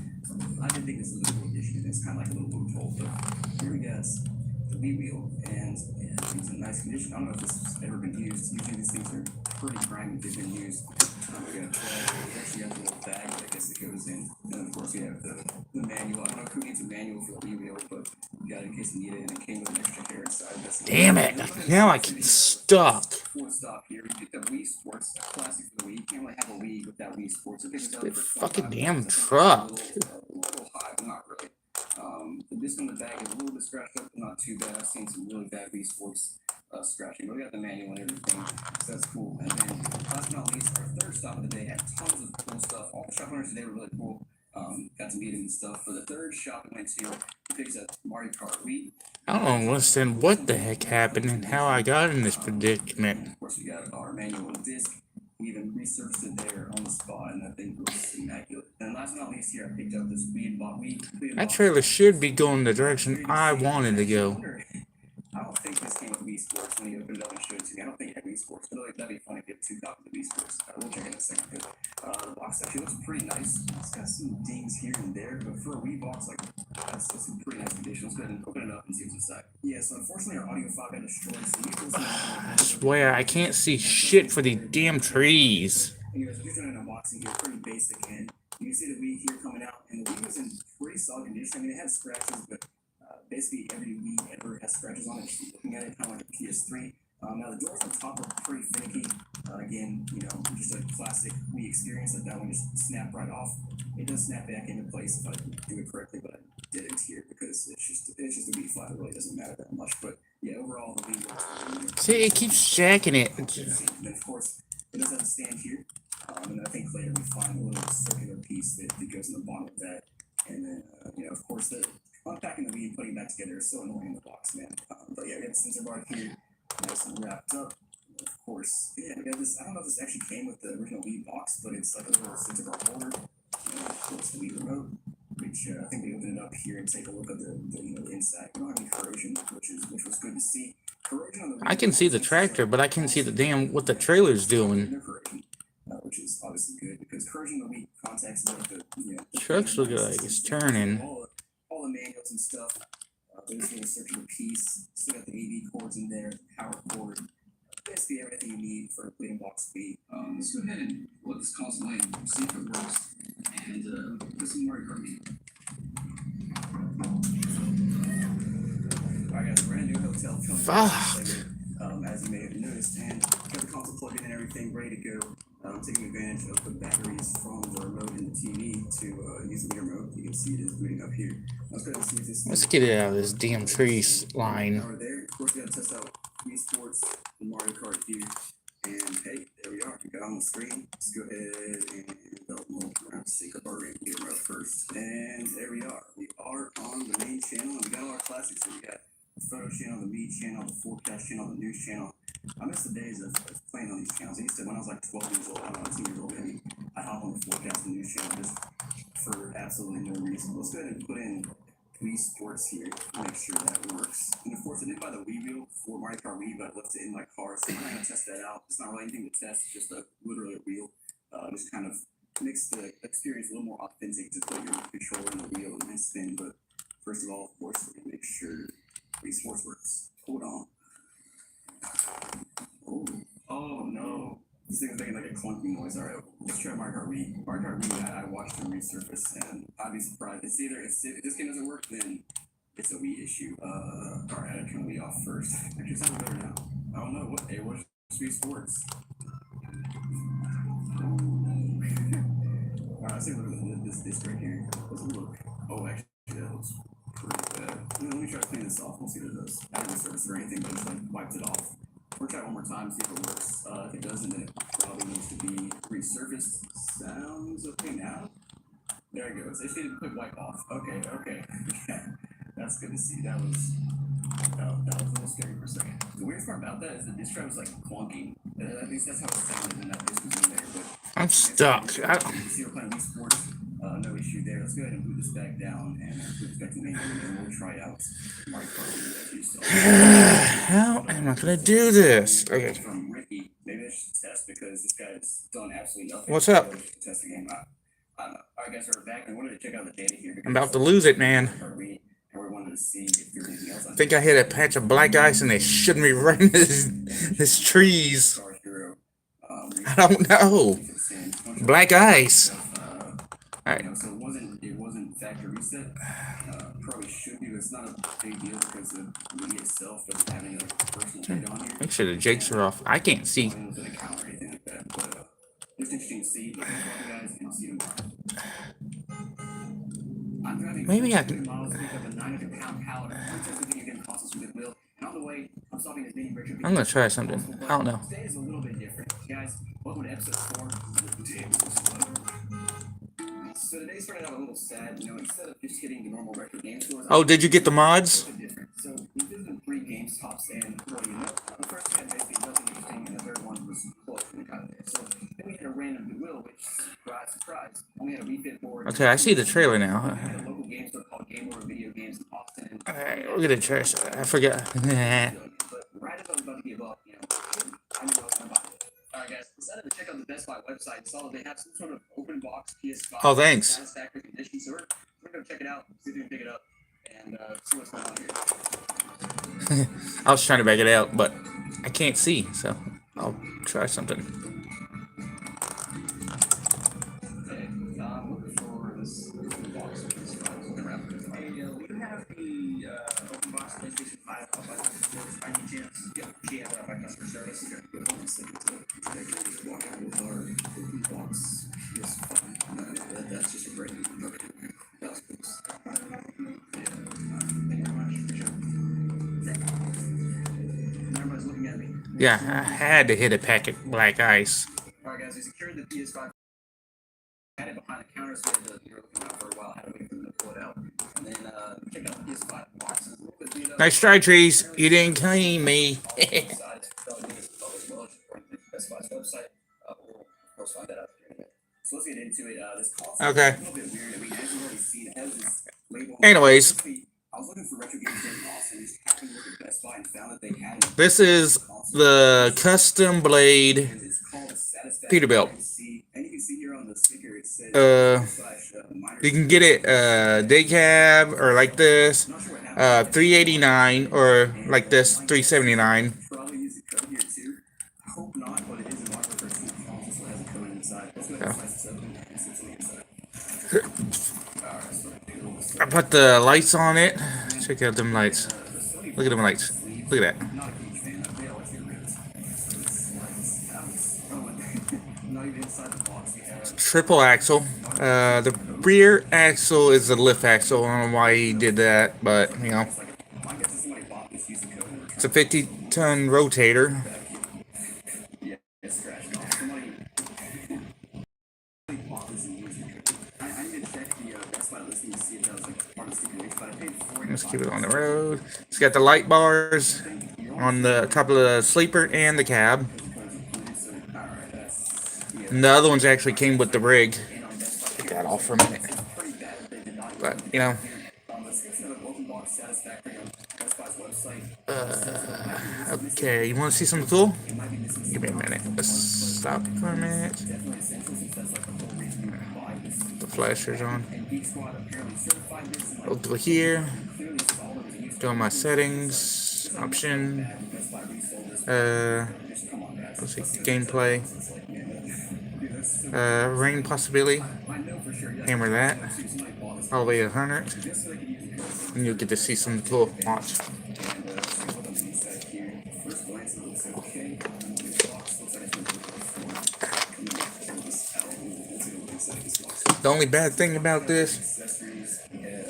I did think this was a cool addition. It's kind of like a little loophole, but here we go. the Wii wheel, and it's in nice condition. I don't know if this has ever been used. Usually these things are pretty grimy if they've been used. We actually have a little bag that I guess it goes in, and then of course we have the manual. I don't know who needs a manual for the Wii wheel, but we got it in case you need it, and it came with an extra hair inside. Damn it! Now I get stuck. Before we stop here, we get the Wii Sports classic for the Wii. You can't really have a Wii without Wii Sports. This fucking damn truck. A little high, but not really. The disc on the bag is a little bit scratched up, but not too bad. I've seen some really bad Wii Sports scratching, but we got the manual and everything, so that's cool. And then, last but not least, our third stop of the day had tons of cool stuff. All the shop owners today were really cool. Got to meet them and stuff. For the third shop we went to, we picked up Mario Kart Wii. I don't understand what the heck happened and how I got in this predicament. Of course, we got our manual disc. We even researched it there on the spot, and I think it was immaculate. And last but not least, here I picked up this Wii. That trailer should be going the direction I wanted to go. I don't think this came with Wii Sports when he opened it up and showed it to me. I don't think it had Wii Sports, but that'd be funny if you had 2 copies of Wii Sports. We'll check in a second. The box actually looks pretty nice. It's got some dings here and there, but for a Wii box, like, that's some pretty nice condition. Let's go ahead and open it up and see what's inside. Yeah, so unfortunately our audio file got destroyed, so we can I swear, I can't see shit for the damn trees. Anyways, we're doing an unboxing here, pretty basic, and you can see the Wii here coming out, and the Wii was in pretty solid condition. I mean, it had scratches, but basically every Wii ever has scratches on it. Just looking at it, kind of like a PS3. Now the doors on top are pretty finicky. Again, you know, just a classic Wii experience that one just snapped right off. It does snap back into place if I do it correctly, but I didn't here because it's just a Wii file. It really doesn't matter that much. But yeah, overall the Wii works. See, it keeps jacking it. And then of course, it does have a stand here. And I think later we find a little circular piece that goes in the bottom of that. And then, you know, of course, the unpacking the Wii and putting it back together is so annoying in the box, man. But yeah, we have the sensor bar here, nice and wrapped up. And of course, yeah, we got this. I don't know if this actually came with the original Wii box, but it's like a little sensor bar holder. And of course, the Wii remote, which I think we open it up here and take a look at the inside. We don't have any corrosion, which was good to see. Corrosion on the Wii I can see the tractor, but I can't see the damn what the trailer's doing. no corrosion, which is obviously good because corrosion on the Wii contacts like the Trucks look like it's turning. all the manuals and stuff. There's a little circular piece. Still got the AV cords in there, the power cord. Basically everything you need for a bleeding box Wii. Let's go ahead and let this console in, see if it works, and put some Mario Kart in. Alright guys, brand new hotel coming. Fuck. As you may have noticed, and got the console plugged in and everything ready to go. Taking advantage of the batteries from the remote and the TV to use the Wii remote. You can see it is booting up here. Let's go ahead and see if this. Let's get it out of this damn tree line. Over there, of course, we gotta test out Wii Sports and Mario Kart here. And hey, there we are. We got it on the screen. Let's go ahead and sync up our Wii remote first. And there we are. We are on the main channel, and we got all our classics. So we got the photo channel, the me channel, the forecast channel, the news channel. I miss the days of playing on these channels. I used to, when I was like 12 years old, I don't know, 2 years old maybe, I hop on the forecast and news channel just for absolutely no reason. Let's go ahead and put in Wii Sports here, make sure that works. And of course, I did buy the Wii wheel for Mario Kart Wii, but I left it in my car, so I'm not gonna test that out. It's not really anything to test, just literally a wheel. Just kind of makes the experience a little more authentic to put your controller in the wheel and spin. But first of all, of course, we're gonna make sure Wii Sports works. Hold on. Oh no. This thing is making like a clunky noise. Alright, let's try Mario Kart Wii. Mario Kart Wii, I watched it resurface, and I'd be surprised. It's either, if this game doesn't work, then it's a Wii issue. Alright, I turn Wii off first. Actually, it sounds better now. I don't know what, it was Wii Sports. Alright, let's take a look at this disc right here. Let's look. Oh, actually, that looks pretty bad. Let me try to clean this off. We'll see what it does. I haven't resurfaced or anything, but just like wiped it off. We'll try it one more time, see if it works. If it doesn't, then it probably needs to be resurfaced. Sounds okay now. There it goes. I just need to quick wipe off. Okay. That's good to see. That was a little scary for a second. The weirdest part about that is the disc drive was like clunky. At least that's how it sounded when that disc was in there. But I'm stuck. see, we're playing Wii Sports. No issue there. Let's go ahead and boot this back down and put this back to the main menu, and we'll try out Mario Kart as you saw. How am I gonna do this? Okay. From Ricky, maybe I should test because this guy's done absolutely nothing. What's up? Test the game. I don't know. Alright guys, we're back and I wanted to check out the data here. I'm about to lose it, man. And we're wanted to see if there's anything else. I think I hit a patch of black ice and they shouldn't be running this trees. Star Hero. I don't know. Black ice. Alright. So it wasn't factory reset. Probably should be, but it's not a big deal because the Wii itself doesn't have any personal data on here. Make sure the jakes are off. I can't see. With an account or anything like that, but it's interesting to see. But you guys can see tomorrow. I'm driving Maybe I can. Models pick up a 900-pound pallet. One test the video game consoles with Will, and on the way, I'm stopping as many retro. I'm gonna try something. I don't know. Today is a little bit different, guys. Welcome to episode 4 of the James. So today started out a little sad, instead of just hitting the normal retro game stores. Oh, did you get the mods? Different. So we visited 3 GameStops, and the first had basically nothing interesting, and the third one was close when we got there. So then we had a random Goodwill, which, surprise, only had a refit board. Okay, I see the trailer now. We had a local game store called Game Over Video Games in Austin. Alright, we're gonna try. I forgot. But right as I was about to give up, I knew I was gonna buy it. Alright guys, decided to check out the Best Buy website and saw that they have some sort of open box PS5. Oh, thanks. Satisfactory condition, so we're gonna check it out, see if we can pick it up, and see what's going on here. I was trying to back it out, but I can't see, so I'll try something. Okay, I'm looking for this open box. Hey, we have the open box PlayStation 5 up by any chance? Yeah, she has it up by customer service. Walk out with our open box PS5. That's just a great one. Okay. That's cool. Thank you very much. Everybody's looking at me. Yeah, I had to hit a pack of black ice. Alright guys, we secured the PS5. Had it behind the counter, so we were looking out for a while. Had to wait for them to pull it out. And then check out the PS5 boxes. A little bit beat up. Nice try, trees. You didn't claim me. Best Buy's website. We'll of course find that out here in a minute. So let's get into it. This console Okay. is a little bit weird. I mean, as you've already seen, it has this label. Anyways. I was looking for retro games in Austin. Just happened to look at Best Buy and found that they had it. This is the custom blade It's called a Satisfactory Peterbilt. and you can see here on the sticker it says You can get it day cab or like this, $389 or like this, $379. probably use the code here too. I hope not, but it is a marker for two consoles, so it has a code inside. Let's go ahead and slice this open and see what's on the inside. Alright, so I put the lights on it. Check out them lights. Look at them lights. Look at that. not a huge fan of. They always get ripped. Not even inside the box. We have Triple axle. The rear axle is a lift axle. I don't know why he did that, but you know, my guess is somebody bought this using code. it's a 50-ton rotator. Yeah, it's scratched off. Somebody bought this and used it. I need to check the Best Buy listing to see if that was like part of the stipulation, but I paid $40. Let's keep it on the road. It's got the light bars on the top of the sleeper and the cab. And the other ones actually came with the rig. Take that off for a minute. But, you know. Okay, you want to see something cool? Give me a minute. Let's stop for a minute. The flasher's on. Go to here. Go on my settings. Option. Let's see. Gameplay. Rain possibility. Hammer that. All the way to 100. And you'll get to see some cool. Watch. The only bad thing about this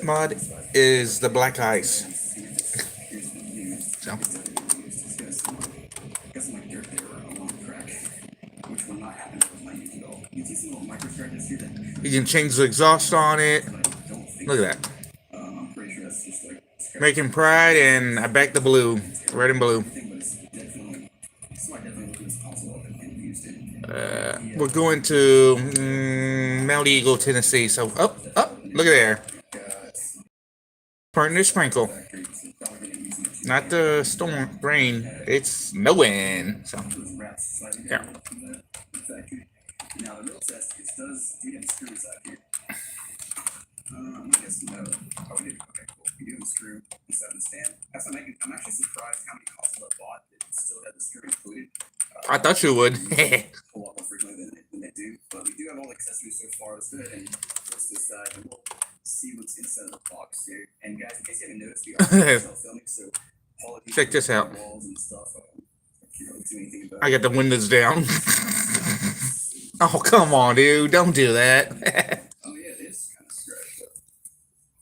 mod is the black ice. So. You can change the exhaust on it. Look at that. Making Pride, and I back the blue. Red and blue. We're going to Mount Eagle, Tennessee. So, look at there. Partner sprinkle. Not the storm, rain. It's snowing. So, yeah. Now the real test, it does, we have screws out here. I guess no. Oh, we did. Okay, cool. you do have a screw inside the stand. That's what I'm actually surprised how many consoles I bought that still have the screw included. I thought you would. A whole lot more frequently than they do. But we do have all the accessories so far. Let's go ahead and twist this side and we'll see what's inside of the box here. And guys, in case you haven't noticed, we are filming, so apologies Check this for the out. walls and stuff. I can't really do anything about I got the windows down. Oh, come on, dude. Don't do that. Oh yeah, it is kind of scratched up.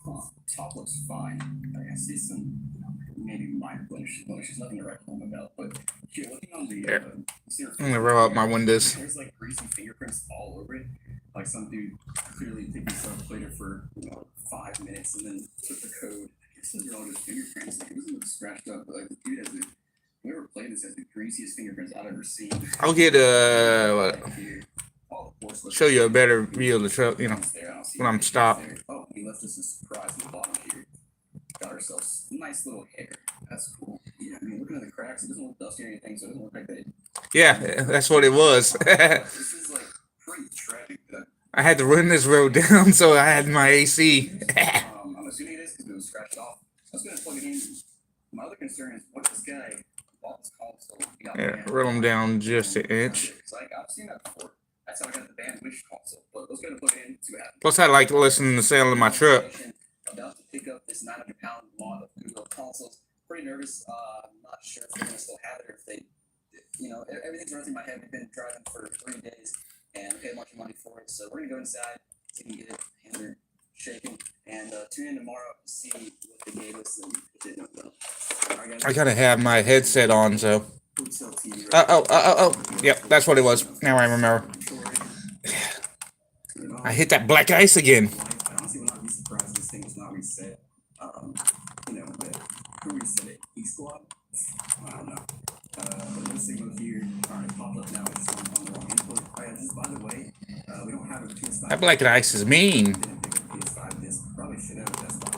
Huh. Top looks fine. I see some maybe minor blemishes, nothing to write home about. But here, looking on the I'm gonna roll up my windows. there's like greasy fingerprints all over it. Like some dude clearly picked himself played it for 5 minutes and then took the code. I guess those are all just fingerprints. Like, it doesn't look scratched up, but like the dude has the whoever played this has the greasiest fingerprints I've ever seen. I'll get Right here. Oh, of course, show you a better view of the truck, you know, there, I don't see when I'm any stopped. there. Oh, he left us a surprise in the bottom here. Got ourselves a nice little hair. That's cool. Yeah, I mean, looking at the cracks, it doesn't look dusty or anything, so it doesn't look like they. Yeah, that's what it was. This is like pretty tragic. I had to run this road down, so I had my AC. I'm assuming it is because it was scratched off. I was gonna plug it in. My other concern is what this guy bought this console. He got Yeah, banned. roll them down just an inch. Because I've seen that before. That's how I got the banned Wish console. But let's go ahead and plug it in to have. Plus, I like to listen to the sound of my truck. About to pick up this 900-pound lot of Google consoles. Pretty nervous. I'm not sure if they're gonna still have it or if they, everything's running through my head. We've been driving for 3 days and paid a bunch of money for it. So we're gonna go inside, see if we can get it hammered, shaken, and tune in tomorrow to see what they gave us and if they don't know. All right, guys. I gotta have my headset on, so. Hotel TV right Oh. Yep, that's what it was. Now I remember. I hit that black ice again. I honestly would not be surprised if this thing was not reset. But who reset it? E-Squad? I don't know. But this signal here, already popped up now. It's on the wrong input. Oh yeah, just by the way, we don't have a PS5. That black ice is mean. Didn't pick up PS5 disc. Probably should have. That's fine.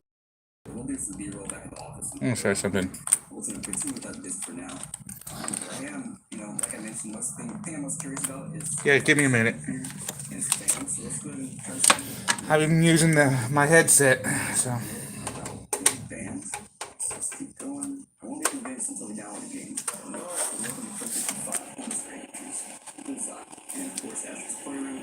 We'll do some B-roll back at the office. I'm gonna try something. We'll continue with that disc for now. But I am, like I mentioned, the thing I'm most curious about is. Yeah, give me a minute. Is fans. So let's go ahead and try something. I've been using my headset, so. Bands. So let's keep going. I won't be convinced until we download the game. Welcome to Perfect 5 Home Strangers. Design. And of course, Asher's Playroom.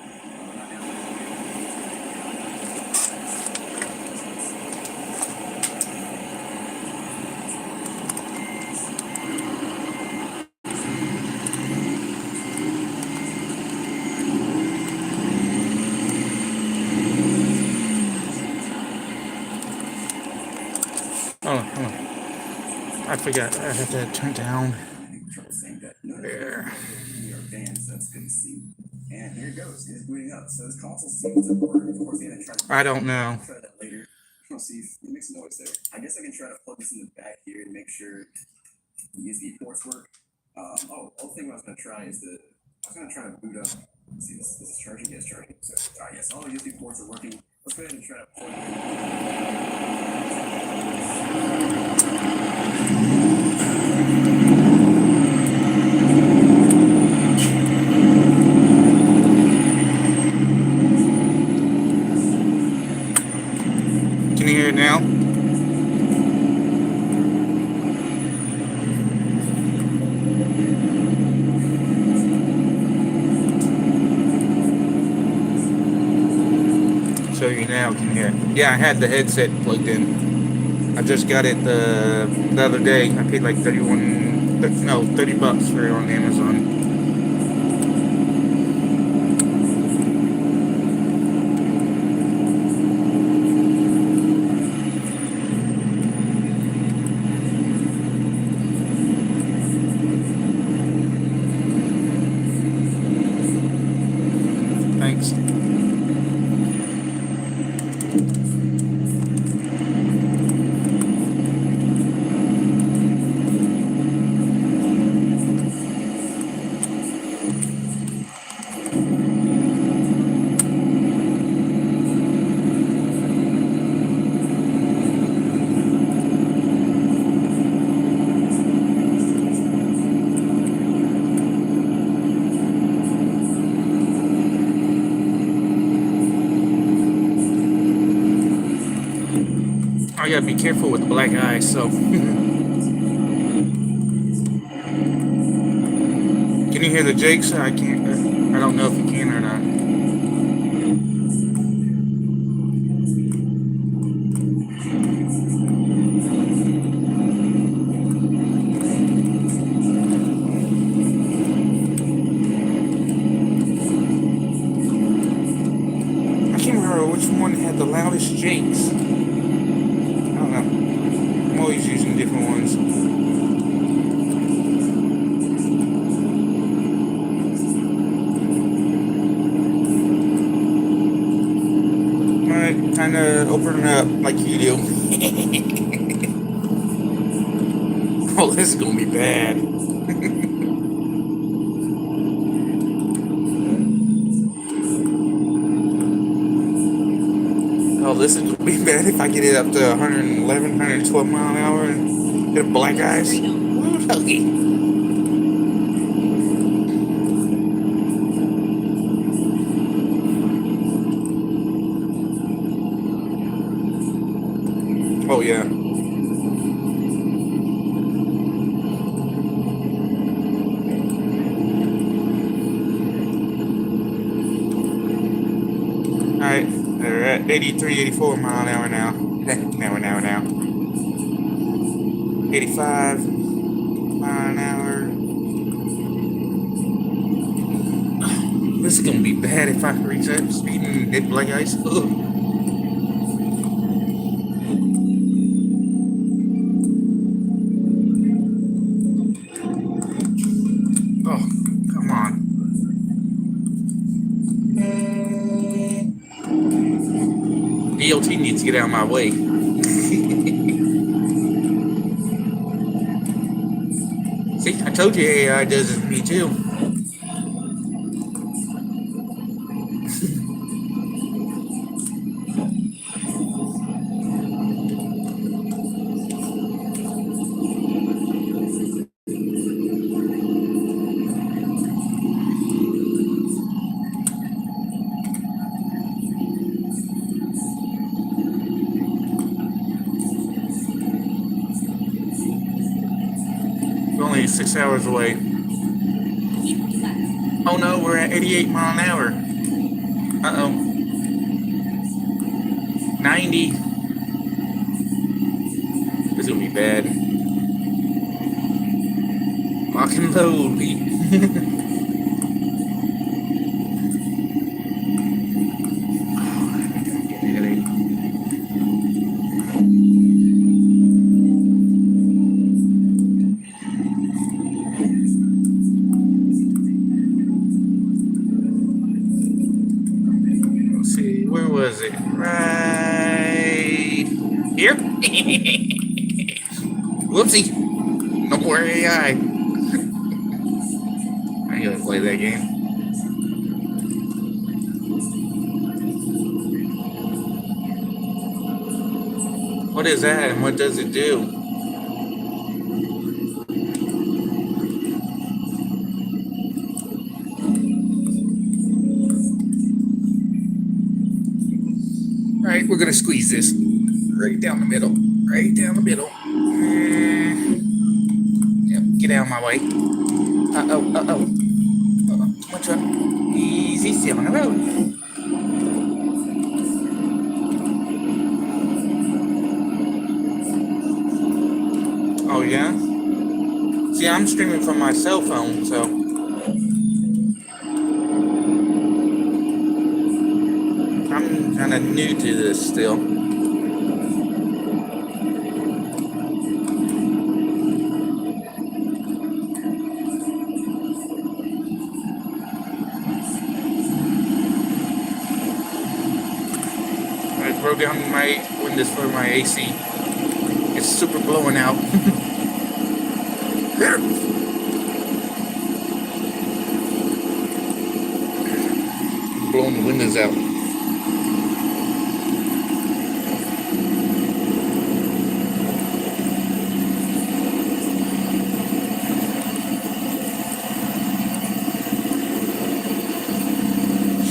Not Hold on. I forgot. I have to turn down. trouble saying that. No, There. we are fans. That's good to see. And here it goes. It's booting up. So this console seems to work. Of course, yeah, try to. I don't know. I'll try that later. I'll see if it makes a noise there. I guess I can try to plug this in the back here to make sure the USB ports work. Other thing I was gonna try is I was gonna try to boot up. Let's see, this is charging. Yes, charging. So, alright, yes, all the USB ports are working. Let's go ahead and try to plug it in. Can you hear it now? So you now can hear it. Yeah, I had the headset plugged in. I just got it the other day. I paid like $30 for it on Amazon. Thanks. gotta be careful with the black eyes, so. Can you hear the jakes? I can't. I don't know if you can or not. I can't remember which one had the loudest jakes. I don't know. I'm always using different ones. Alright, time to open it up like you do. Oh, this is gonna be bad. Oh, this is gonna be bad if I get it up to 111, 112 mile an hour and get black eyes. Ooh, okay. Oh yeah. Alright, they're at 83, 84 mile an hour now. now. 85 mile an hour. This is gonna be bad if I reach that speed and hit black ice. Ugh. Oh, come on. DOT needs to get out of my way. See, I told you AI does it to me too. We're only 6 hours away. Oh no, we're at 88 mile an hour. Uh-oh. 90. This is gonna be bad. Lock and load, Pete. Let's see, where was it? Right here? Whoopsie. No more AI. I ain't gonna play that game. What is that and what does it do? Alright, we're gonna squeeze this right down the middle. Right down the middle. Yep, get out of my way. Uh-oh. Come on, truck. Easy, stay on the road. Oh, yeah? See, I'm streaming from my cell phone, so. I'm kind of new to this still. I throw down my windows for my AC. It's super blowing out. Blowing the windows out.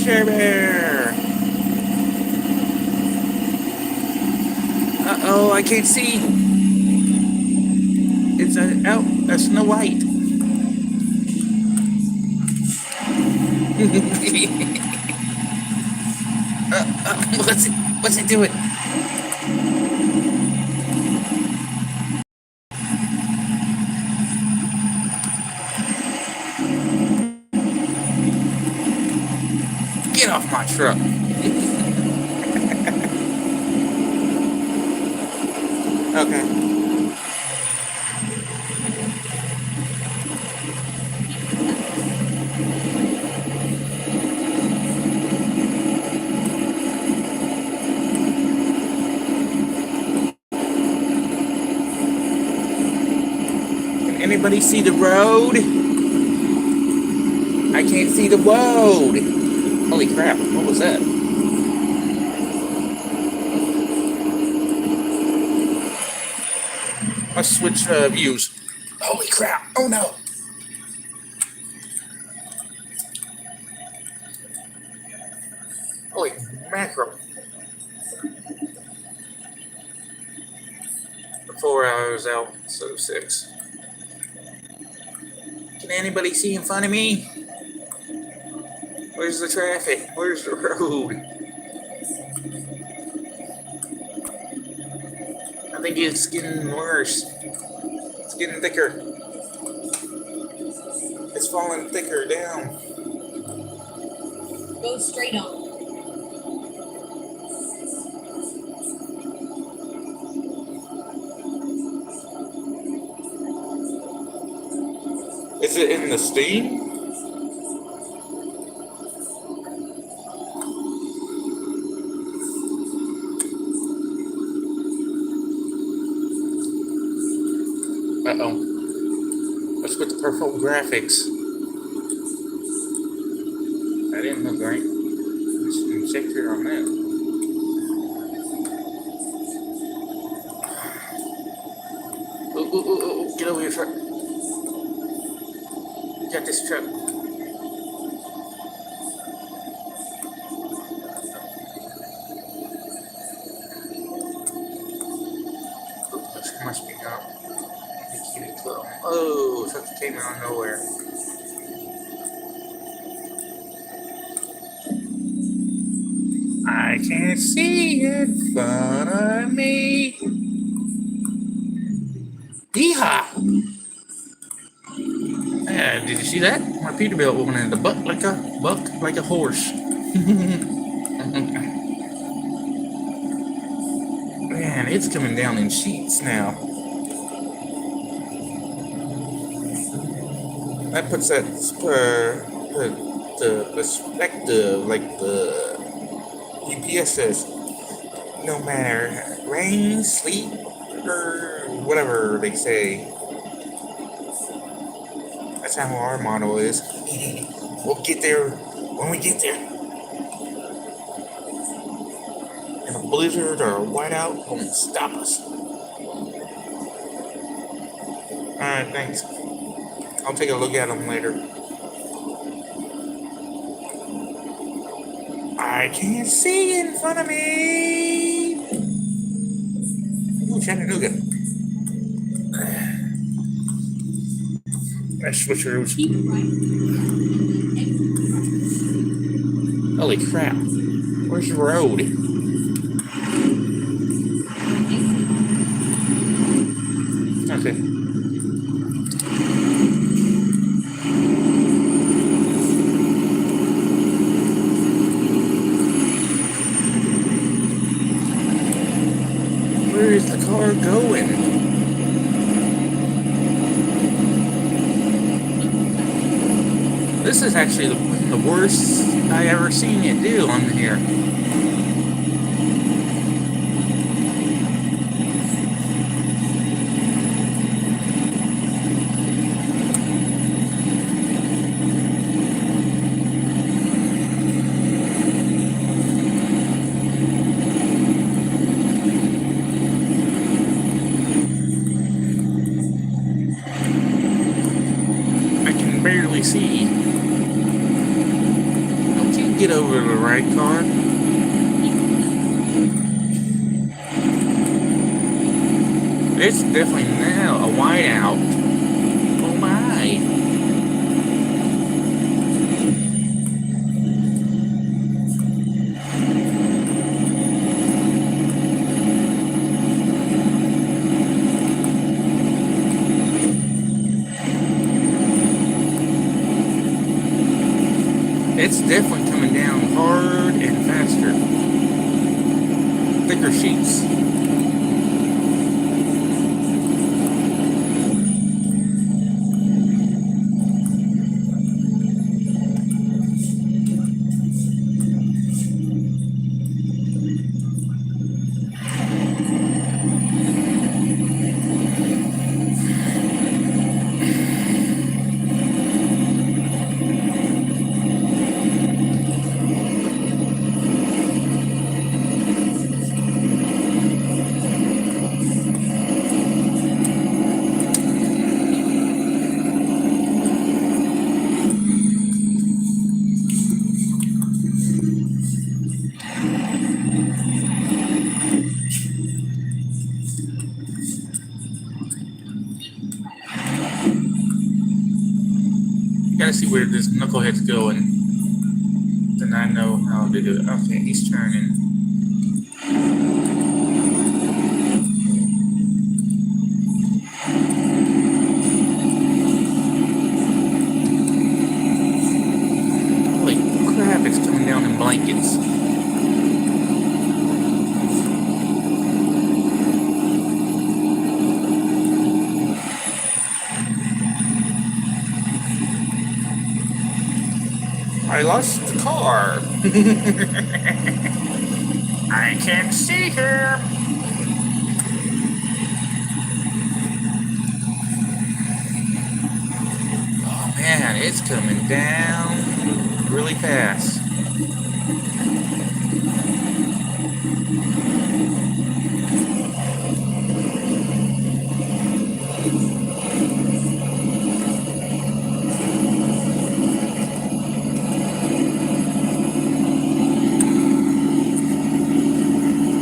Share Bear. Uh-oh. Oh, I can't see. It's a Snow White. What's it doing? Get off my truck. Okay. Can anybody see the road? I can't see the road. Holy crap, what was that? Let's switch views. Holy crap, oh no. Holy mackerel. 4 hours out, so 6. Can anybody see in front of me? Where's the traffic? Where's the road? I think it's getting worse. It's getting thicker. It's falling thicker down. Go straight on. Is it in the steam? Uh-oh. What's with the purple graphics? That didn't look right. Let's check here on that. Ooh, get over your truck. Get this truck. This must be out. Oh, truck came out of nowhere. I can't see in front of me. Yeehaw! Yeah, did you see that? My Peterbilt went in the buck like a horse. Man, it's coming down in sheets now. That puts that the perspective, like the GPS says, no matter rain, sleet, or whatever they say. That's how our motto is. We'll get there when we get there. And a blizzard or a whiteout won't stop us. Alright, thanks. I'll take a look at them later. I can't see in front of me. Ooh, Chattanooga. Let's switch routes. Holy crap. Where's the road? Okay. Where is the car going? This is actually the worst I ever seen it do on here. I can barely see. Get over to the right car. It's definitely now a whiteout. Oh my. It's definitely coming down hard and faster. Thicker sheets. Gotta see where this knucklehead's going. Then I know how to do it. Okay, he's turning. Holy crap, it's coming down in blankets. I lost the car. I can't see her. Oh man, it's coming down really fast.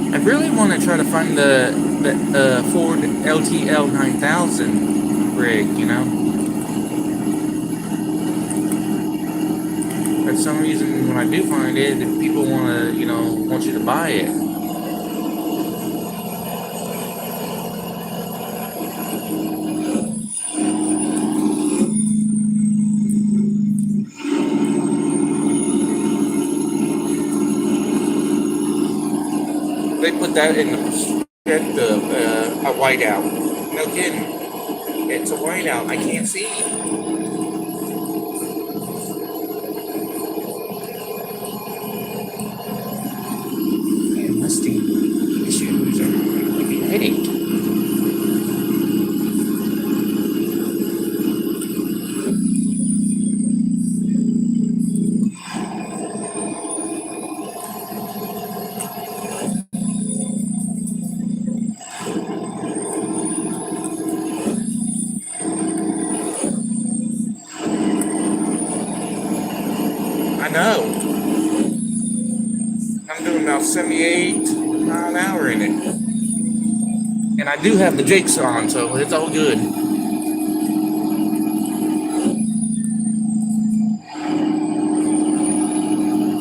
I really want to try to find the Ford LTL 9000 rig, you know. For some reason, when I do find it, if people want to, want you to buy it. They put that in the perspective, a whiteout. No kidding. It's a whiteout. I can't see. Man, musty issues are like a headache. I know. I'm doing about 78 mile an hour in it. And I do have the Jakes on, so it's all good.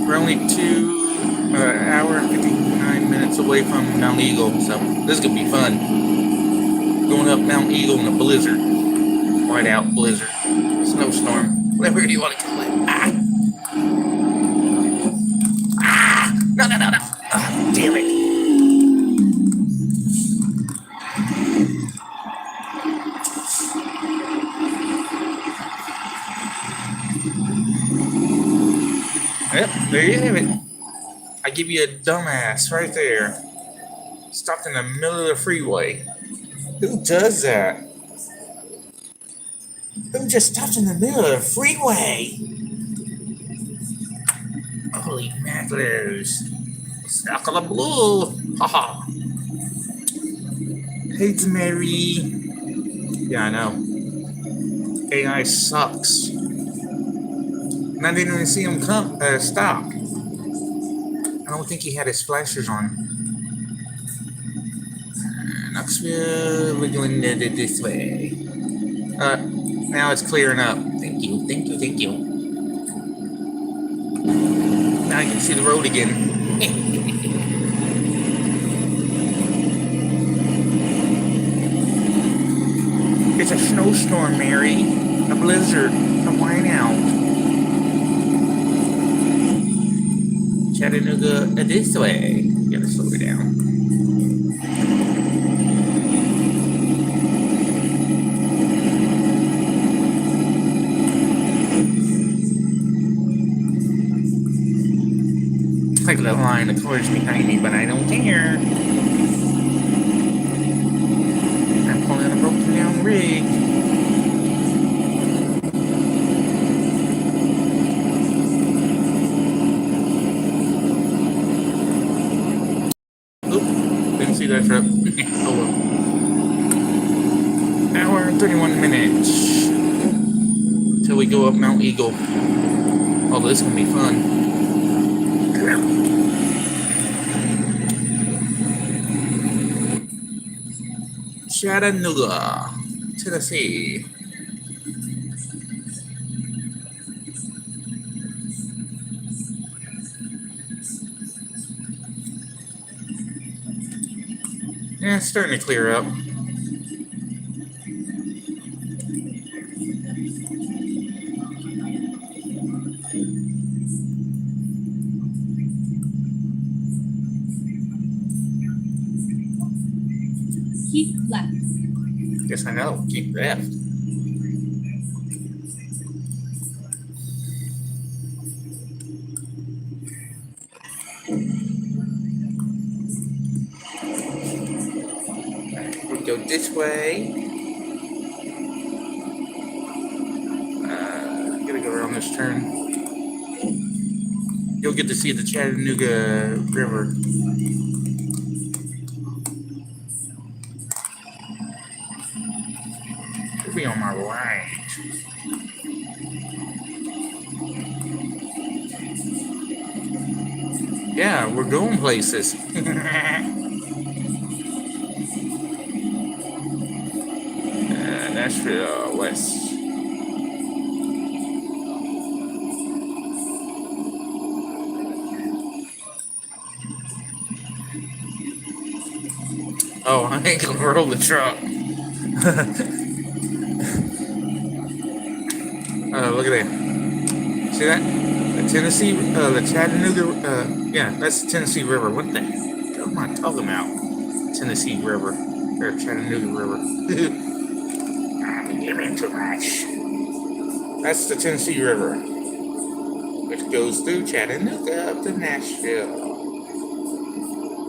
We're only 2 hour and 59 minutes away from Mount Eagle, so this is going to be fun. Going up Mount Eagle in a blizzard. Whiteout blizzard. Snowstorm. Whatever you want to call it. No. Ah, damn it. Yep, there you have it. I give you a dumbass right there. Stopped in the middle of the freeway. Who does that? Who just stopped in the middle of the freeway? Holy macros. Stuck on the blue. Haha. Hey, Mary. Yeah, I know. AI sucks. And I didn't even see him stop. I don't think he had his flashers on. Knoxville, we're going this way. Now it's clearing up. Thank you, thank you, thank you. Now I can see the road again. It's a snowstorm, Mary. A blizzard. A whiteout. Chattanooga this way. Gotta slow it down. Like the line of cars behind me, but I don't care. I'm pulling a broken down rig. Oop, didn't see that truck. Oh well. Hour and 31 minutes till we go up Mount Eagle. Oh, this is gonna be fun. Chattanooga, Tennessee. Yeah, it's starting to clear up. Keep left. Guess I know. Keep left. We go this way. Gotta go around this turn. You'll get to see the Chattanooga River. Be on my right. Yeah, we're going places. Nashville West. Oh, I ain't gonna roll the truck. Look at that. See that? The Tennessee, the Chattanooga, yeah, that's the Tennessee River. What the hell am I talking about? Tennessee River, or Chattanooga River. I'm giving too much. That's the Tennessee River, which goes through Chattanooga up to Nashville.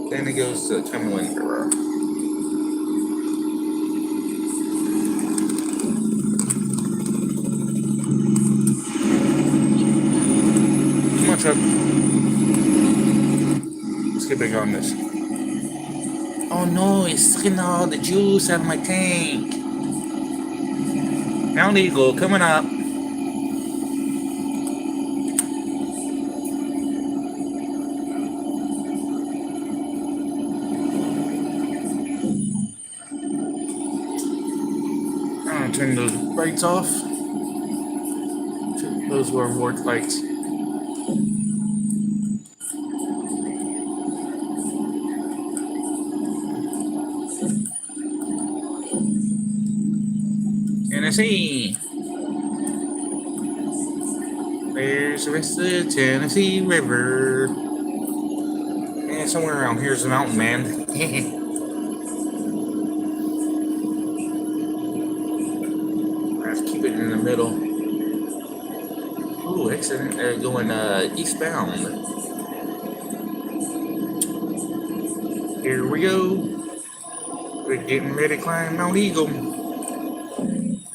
Then it goes to the Cumberland River. Let's get big on this. Oh no, it's sucking all the juice out of my tank. Mount Eagle coming up. I'm gonna turn those lights off. Those were work lights. Tennessee. There's the rest of the Tennessee River. And somewhere around here's the mountain, man. Let's keep it in the middle. Ooh, excellent. They're going eastbound. Here we go. We're getting ready to climb Mount Eagle.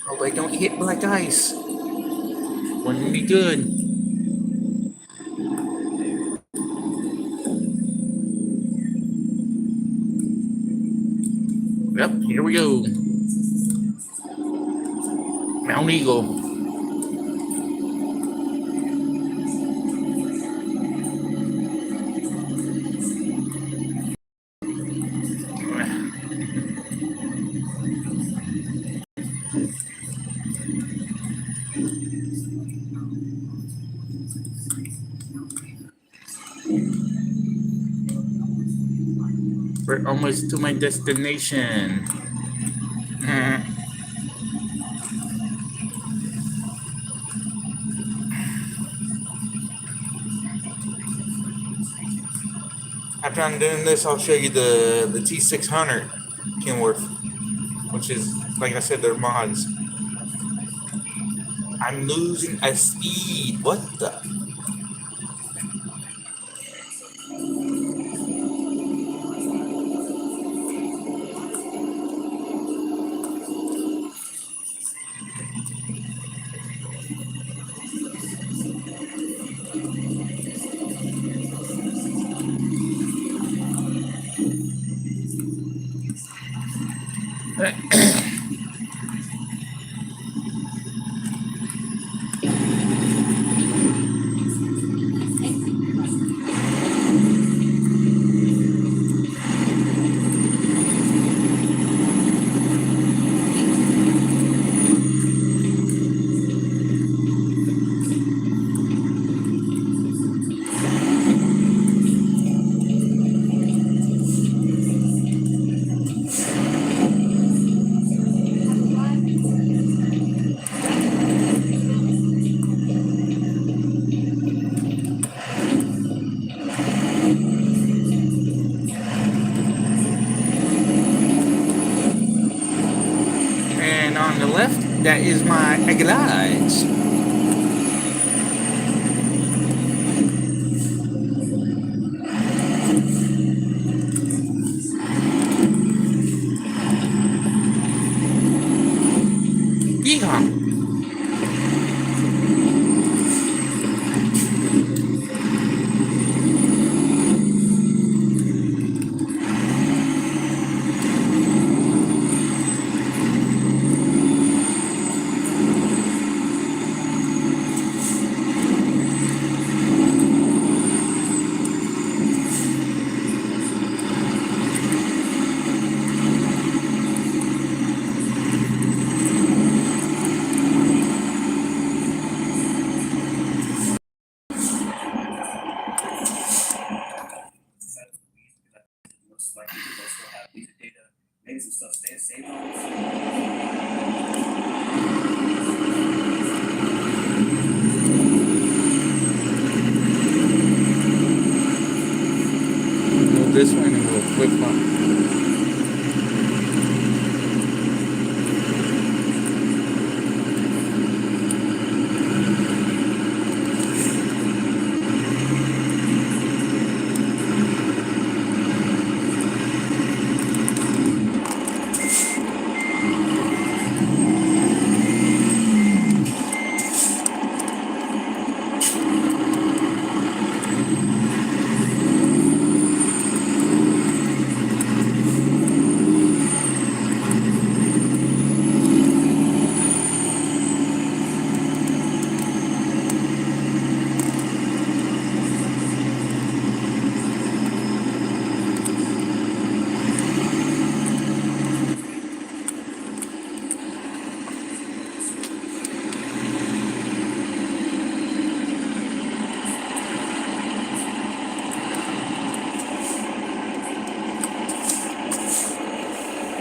Hope I don't hit black ice. Wouldn't be good. Yep, here we go. Mount Eagle. We're almost to my destination. After I'm doing this, I'll show you the T600 Kenworth, which is, like I said, they're mods. I'm losing a speed. What the? And on the left, that is my garage. Yeehaw! Most likely they'll still have user data, maybe some stuff saved on. Move this one and we'll flip one.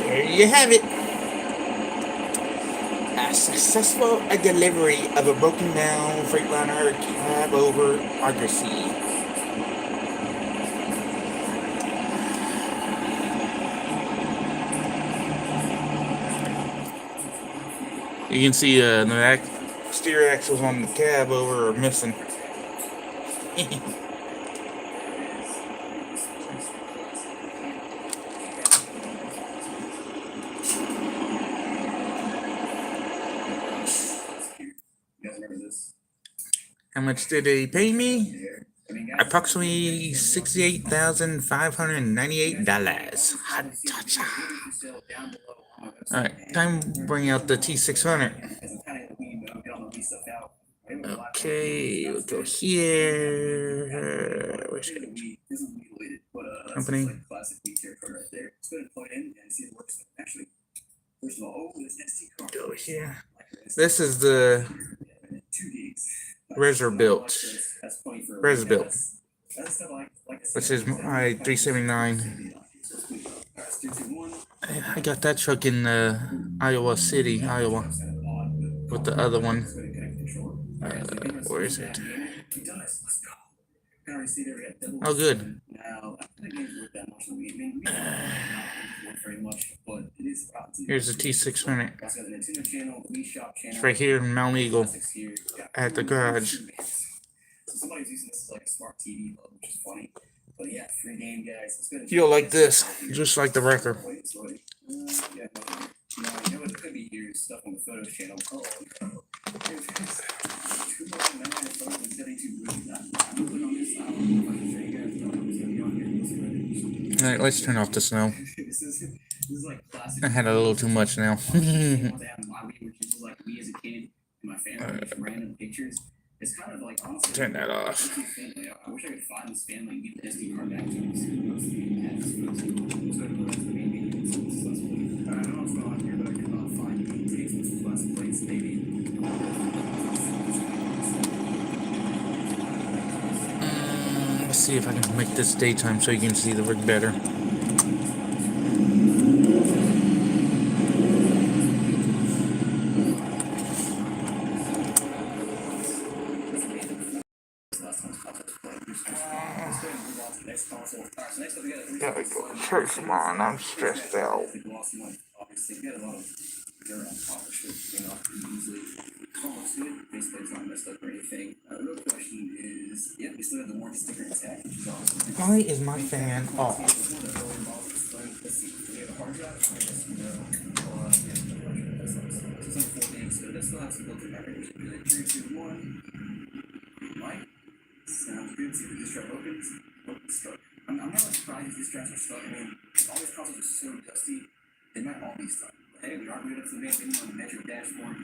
There you have it. A successful delivery of a broken down Freightliner cab over Argosy. You can see the steer axles on the cab over are missing. You guys remember this? How much did they pay me? Here. I mean, guys, Approximately $68,598. Alright, time to bring out the T600. Okay, we'll go here. Where's it? Company. Go here. This is the Reserbuilt. Reserbuilt. That's stuff I like Which is my 379. I got that truck in Iowa City, Iowa, with the other one. Where is it? Oh, good. Here's the T600. It's right here in Mount Eagle at the garage. Somebody's using this as like a smart TV, which is funny. But yeah, free game, guys. You'll like this, just like the wrecker. Yeah, you know what it could be here is stuff on the photos channel. Oh, here's 209 photos and 72 movies. I'm moving on this. I don't know if I can show you guys. I don't know if it's gonna be on here. Alright, let's turn off the snow. This is like classic. I had a little too much now. Which is like me as a kid and my family, just random pictures. It's kind of like honestly. Turn that off. I wish I could find this family and get the SD card back to them. So that's the main meeting. I don't know what's going on here, but I could not find any takes with last place, maybe. Let's see if I can make this daytime so you can see the rig better. There we go. Church tomorrow, and I'm stressed out. Why is my fan off? Sounds good. See if this truck opens. Oh, it's stuck. I'm not surprised if these tracks are stuck. I mean, all these consoles are so dusty, they might all be stuck. But hey, we are good up to the main menu on the Metro dashboard.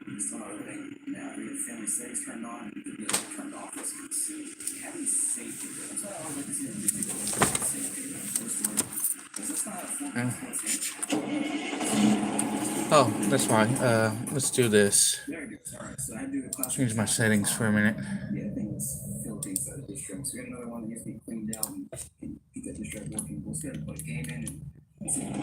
It's not opening. Now we have family settings turned on, the wheels are turned off. Let's go see. Having safety. That's what I always like to see on YouTube. Safety. First word. Because it's not a full Oh, that's why. Let's do this. There we go. Alright, so I do a class. Change my settings for a minute. Yeah, I think it's filthy inside the distro. So we got another one that needs to be cleaned out and keep that distro working. We'll just go ahead and put a game in and see what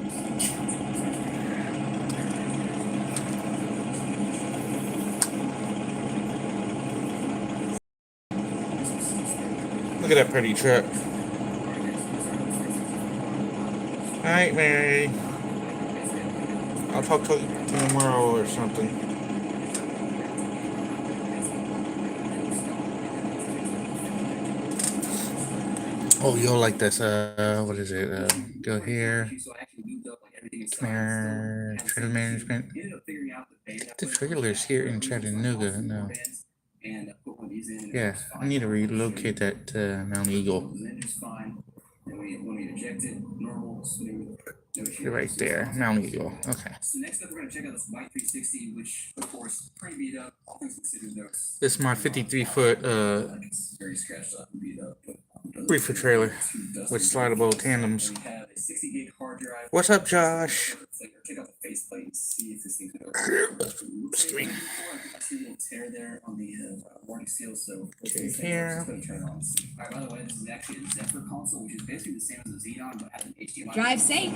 Look at that pretty truck. Alright, Mary. I'll talk to you tomorrow or something. Oh, you'll like this. What is it? Go here. Trailer management. The trailer's here in Chattanooga. No. Yeah, I need to relocate that to Mount Eagle. Right there, Mount Eagle. Okay. So next up, we're gonna check out this white 360, which of course pretty beat up. All things considered, though. This is my 53-foot It's very scratched up and beat up. reefer trailer with slidable tandems. We have a 60 gig hard drive. What's up, Josh? Check out the faceplate and see if this thing's gonna Screen. I see a little tear there on the warning seal, so Okay, here. turn it on. Alright, by the way, this is actually a Zephyr console, which is basically the same as a Xenon, but has an HDMI. Drive safe.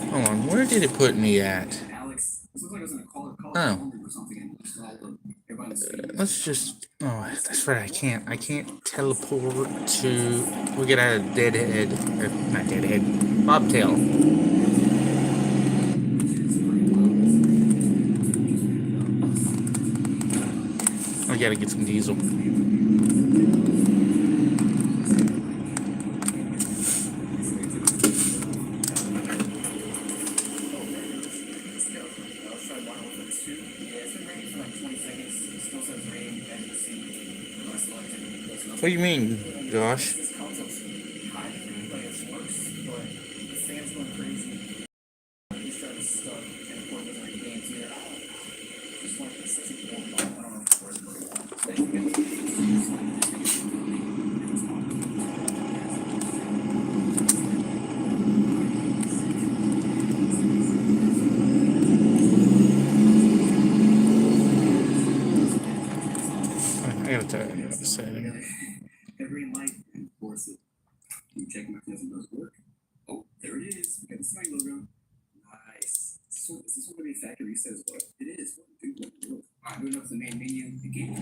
Hold on, where did it put me at? Alex, this looks like it was in a color Oh. or something, and just all the everybody in the city. Let's just. Oh, that's right. I can't teleport to. We get out of Deadhead. Not Deadhead. Bobtail. I gotta get some diesel. What do you mean, Josh? fans going crazy. He's trying to start and of course doesn't have any games either. Just like the 60-point ball. I don't know where it's I gotta tell you what to say. green light, and of course it. You check mechanism does work. Oh, there it is. We got the swing logo. Nice. So is this one gonna be a factory reset as well? It is. What do we do? Alright, moving up to the main menu. The game.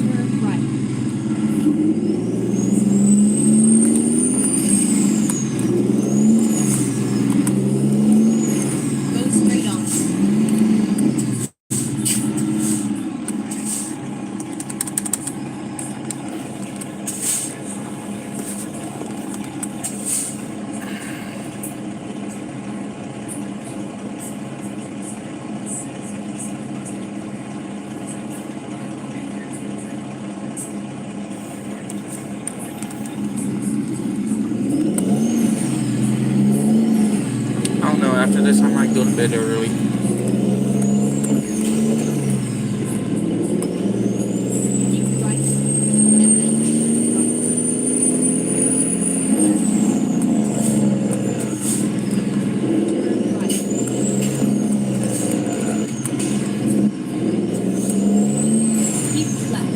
Turn right. Go straight on. I don't know. After this, I might go to bed early. Keep right. And then turn right. Keep left.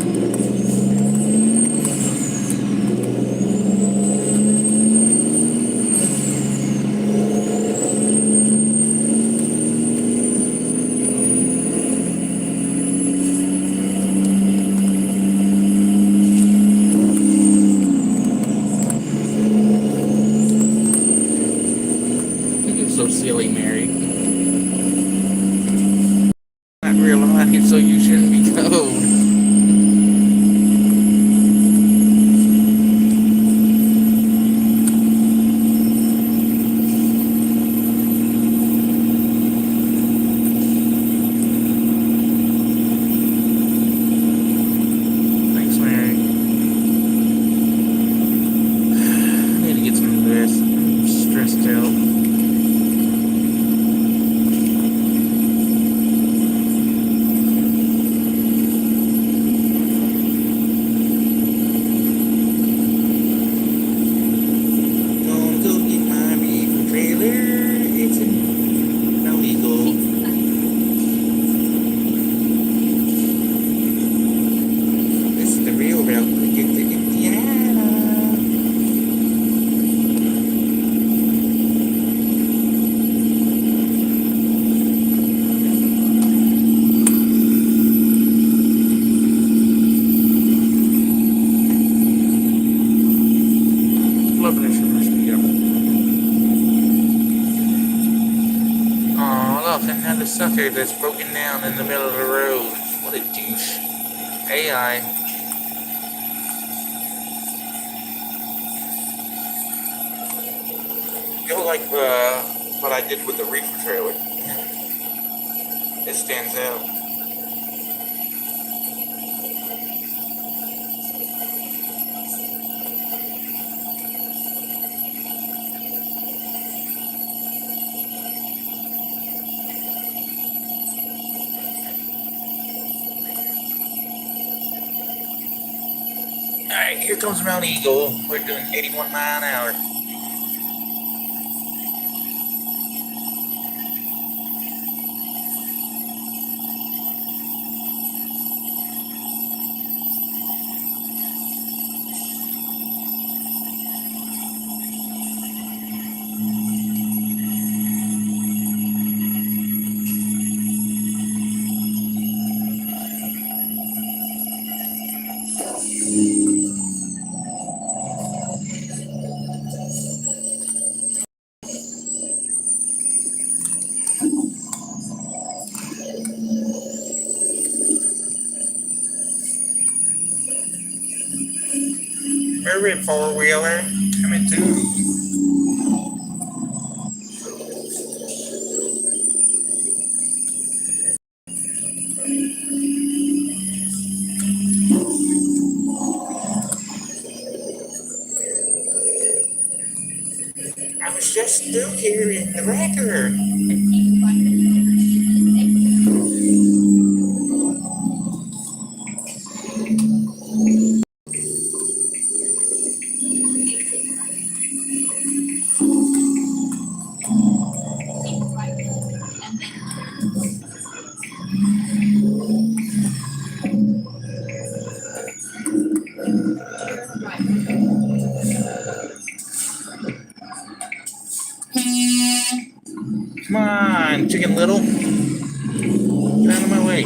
You're so silly, Mary. Not real life, so you shouldn't be told. Thanks, Mary. I need to get some rest. I'm stressed out. Gonna go get my beef trailer. It's illegal. Keep left. This is the real route to get to Indiana. Love this yep. Aw, look, another sucker that's broken down in the middle of the road. What a douche. AI. Feel like what I did with the reefer trailer. It stands out. Alright, here comes Mount Eagle. We're doing 81 miles an hour. Hurry, four-wheeler. Coming through. I was just still here in the wrecker. Come on, Chicken Little. Get out of my way.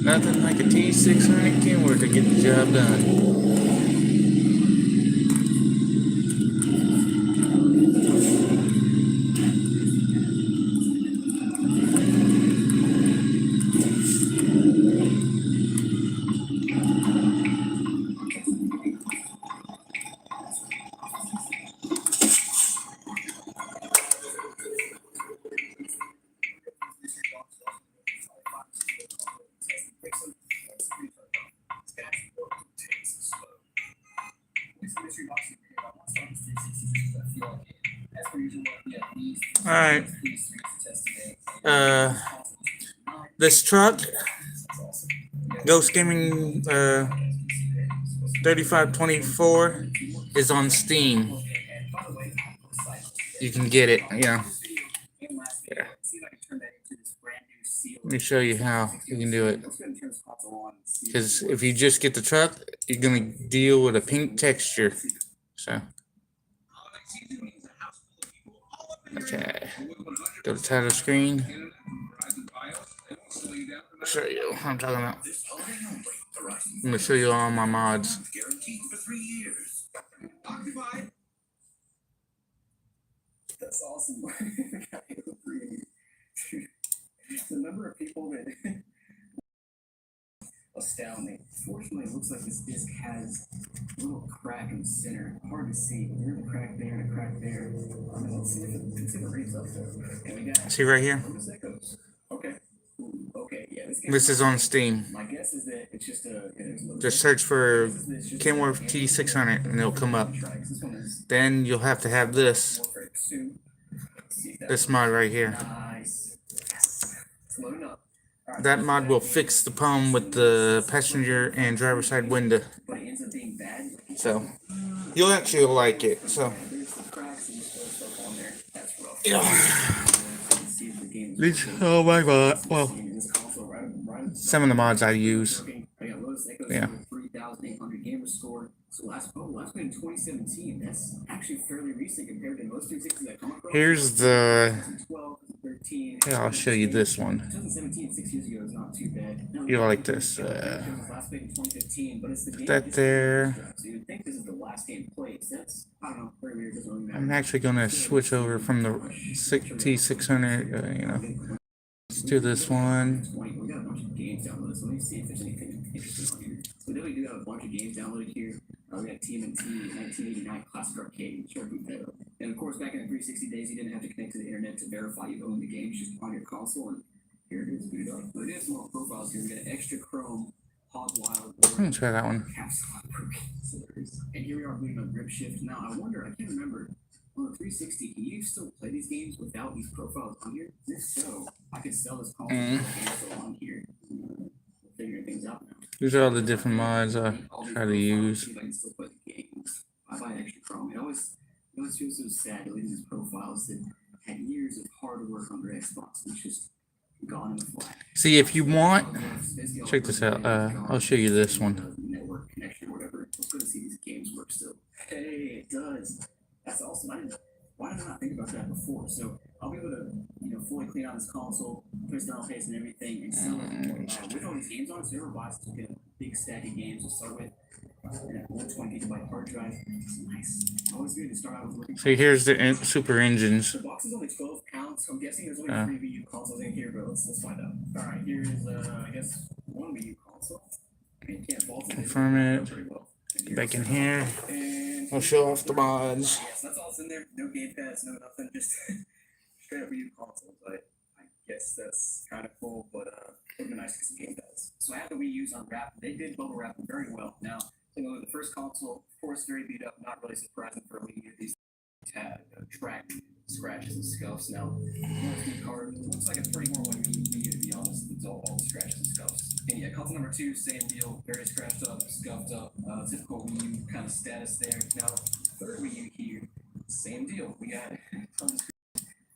Nothing like a T600 Kenworth to get the job done. All right. This truck, Ghost Gaming 3524, is on Steam. You can get it, yeah. Let me show you how you can do it. Because if you just get the truck, you're going to deal with a pink texture. So, okay. Go to title screen. I'll show you what I'm talking about. I'm going to show you all my mods. That's awesome. The number of people that astounding. Fortunately, it looks like this disc has a little crack in the center. Hard to see, but there's a crack there and a crack there. Let's see if it reads up there. And we got. See right here? Where that goes? Okay. Okay. Yeah. This is on Steam. My guess is that it's just a. Just search for Kenworth T600 and it'll come up. Then you'll have to have this. This mod right here. Nice. Yes. It's loading up. That mod will fix the problem with the passenger and driver side window. So you'll actually like it. So yeah. Oh my god. Well, some of the mods I use. Yeah. Here's the 2015. Yeah, I'll show you this one. 2017, 6 years ago, is not too bad. No, You like this? last played in 2015, but it's the game That there. So you'd think this is the last game played. That's, I don't know, very weird. Doesn't really matter. I'm actually gonna switch over from the T600. You know, let's do this one. We got a bunch of games downloaded, so let me see if there's anything interesting on here. So then we do have a bunch of games downloaded here. We got TMNT 1989 Classic Arcade. Sure, boot that up. And of course, back in the 360 days, you didn't have to connect to the internet to verify you own the game, just on your console. And here it is, booted up. But it is more profiles here. We got Extra Chrome, Hog Wild, I'm gonna try that one. Caps Lock Pro Games. And here we are booting up Grip Shift. Now, I wonder, I can't remember. On the 360, can you still play these games without these profiles on here? If so, I could sell this console and still on here. We're figuring things out now. These are all the different mods I try to use. See if I can still play the games. I buy Extra Chrome. It always feels so sad to leave these profiles that had years of hard work on their Xbox and it's just gone in the flash. See, if you want, check this out. I'll show you this one. Network connection or whatever. Let's go to see these games work still. Hey, it does. That's awesome. Why did I not think about that before? So I'll be able to, fully clean out this console, put its down paste and everything, and sell it with all these games on it. So every box to get a big stack of games to start with. And a 120 gigabyte hard drive. It's nice. Always good to start out with looking. So here's the super engines. The box is only 12 pounds, so I'm guessing there's only 3 Wii U consoles in here, but let's find out. Alright, here is I guess one Wii U console. I mean, can't fault it. Confirm it. Pretty well. Back in here. And I'll show off the mods. yes, that's all that's in there. No gamepads, no nothing, just straight up Wii U console. But I guess that's kind of cool, but it would be nice to get some gamepads. So I have the Wii U's unwrapped. They did bubble wrap them very well. Now, the first console, of course, very beat up, not really surprising for a Wii U. These track scratches and scuffs. Now, SD card looks like a pretty more one Wii U, to be honest. It's all the scratches and scuffs. And yeah, console number 2, same deal, very scratched up, scuffed up, typical Wii U kind of status there. Now, third Wii U here, same deal. We got tons of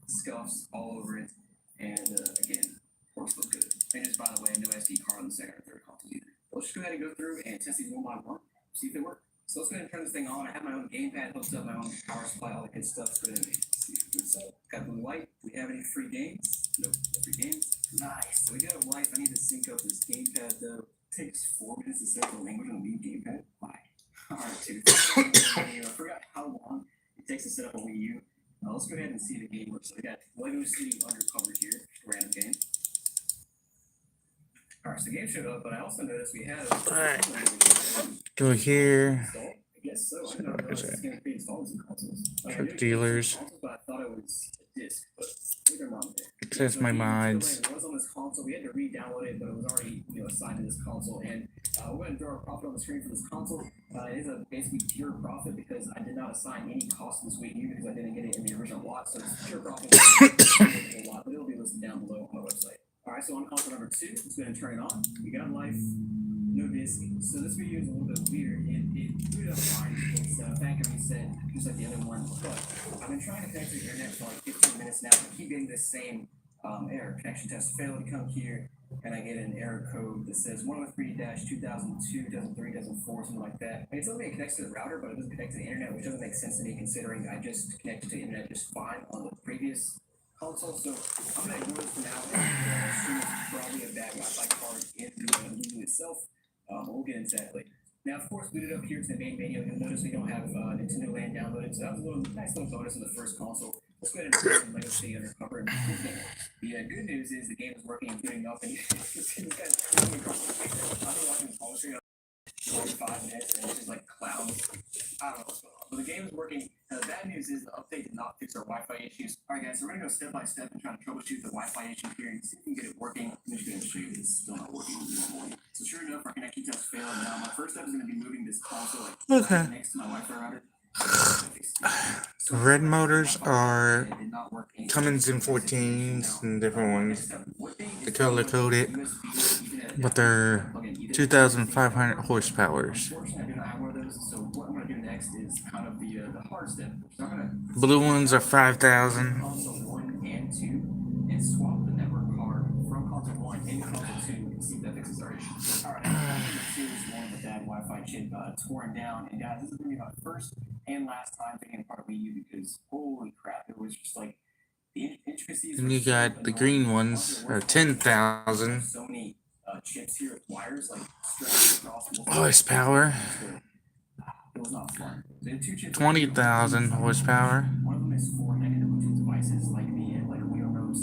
scuffs all over it, and again, of course, look good. And just by the way, no SD card on the second or third console either. Let's just go ahead and go through and test these one by one, see if they work. So let's go ahead and turn this thing on. I have my own gamepad hooked up, my own power supply, all that good stuff. Let's go ahead and see if it boots up. Got blue light. Do we have any free games? Nope, no free games. Nice. So we do have life. I need to sync up this gamepad though. It takes 4 minutes to set up the language on the Wii gamepad. Why? Alright, dude. I forgot how long it takes to set up a Wii U. Let's go ahead and see the game works. So we got Lego City Undercover here, just a random game. Alright, so the game showed up, but I also noticed we had Go here. I guess so. I didn't realize this game pre-installed some consoles. Truck dealers. But I thought it was a disc, but maybe I'm wrong there. Access my mods. It was on this console. We had to re-download it, but it was already assigned to this console. And we're going to draw a profit on the screen for this console. It is a basically pure profit because I did not assign any cost to this Wii U because I didn't get it in the original lot. So it's pure profit. But it'll be listed down below on my website. Alright, so on console number 2, let's go ahead and turn it on. We got life, no disc. So this video is a little bit weird. It booted up fine. It's factory reset, just like the other one. But I've been trying to connect to the internet for like 15 minutes now. I keep getting this same error. Connection test failed. To come here, and I get an error code that says 103-2002, 2003, 2004, something like that. And it's only connects to the router, but it doesn't connect to the internet, which doesn't make sense to me considering I just connected to the internet just fine on the previous console. So I'm gonna ignore this for now. Assume it's probably a bad Wi-Fi card in the Wii U itself. We'll get into that later. Now, of course, booted up here to the main menu. You'll notice we don't have Nintendo Land downloaded, so that was a nice little bonus in the first console. Let's go ahead and put some Lego City Undercover. And the good news is the game is working and booting up, and you can see this guy's coming across the picture. I've been watching the home stream for 5 minutes, and it's just like clowns. I don't know what's going on. But the game is working. The bad news is the update did not fix our Wi-Fi issues. Alright guys, so we're going to go step by step and try to troubleshoot the Wi-Fi issue here and see if we can get it working. I'm just going to show you it's still not working normally. So sure enough, our connection test failed. Now my first step is going to be moving this console right next to my Wi-Fi router. The red motors are Cummins and 14s and different ones. The color coded, but they're 2,500 horsepower. Blue ones are 5,000. Console 1 and 2 and swap the network card from console 1 into console 2 and see if that fixes our issue. Alright, console 2 is one with a bad Wi-Fi chip torn down. And guys, this is going to be my first and last time taking apart Wii U because holy crap, it was just like The intricacies. And are you so got the green annoying. ones Also, are worse, 10,000 so many chips here with wires like stretched across multiple horsepower, it was not fun. They had two chips. 20,000 horsepower. One of them is for negative Bluetooth devices like the wheel ropes,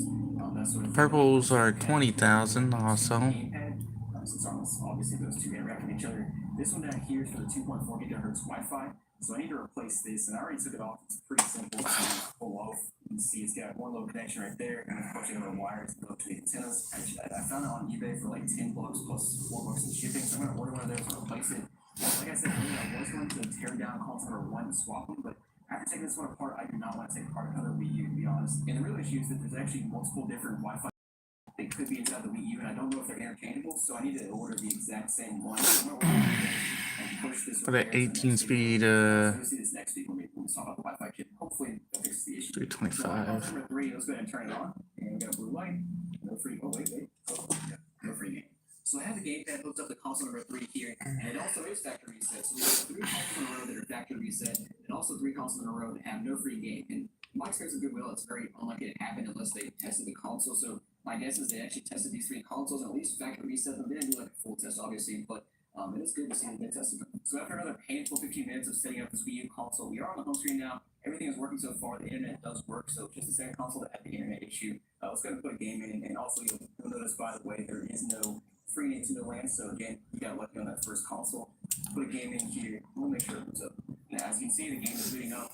that sort of thing. Purples are 20,000 also. Gamepad, since obviously those two interact with each other. This one down here is for the 2.4 gigahertz Wi-Fi. So I need to replace this, and I already took it off. It's pretty simple to pull off. You can see it's got one little connection right there, and a bunch of other wires that go to the antennas. I found it on eBay for like $10 plus $4 in shipping. So I'm gonna order one of those and replace it. Like I said earlier, I was going to tear down console number 1 and swap them, but after taking this one apart, I do not want to take apart another Wii U, to be honest. And the real issue is that there's actually multiple different Wi-Fi that could be inside the Wii U, and I don't know if they're interchangeable, so I need to order the exact same one. So I'm gonna order it and push this For the over there to 18 next week. speed, So we'll see this next week when we talk about the Wi-Fi chip. Hopefully that fixes the issue. 325. So number 3, let's go ahead and turn it on. And we got a blue light. No free. Oh wait. Oh, yeah. No free game. So I have the gamepad hooked up to console number 3 here, and it also is factory reset. So we have 3 consoles in a row that are factory reset, and also 3 consoles in a row that have no free game. And in my experience with Goodwill, it's very unlikely to happen unless they tested the console. So my guess is they actually tested these 3 consoles and at least factory reset them. They didn't do like a full test, obviously, but it is good to see that they tested them. So after another painful 15 minutes of setting up this Wii U console, we are on the home screen now. Everything is working so far. The internet does work. So just the second console that had the internet issue. Let's go ahead and put a game in, and also you'll notice, by the way, there is no free Nintendo Land. So again, you got lucky on that first console. Put a game in here. We'll make sure it comes up. Now, as you can see, the game is booting up.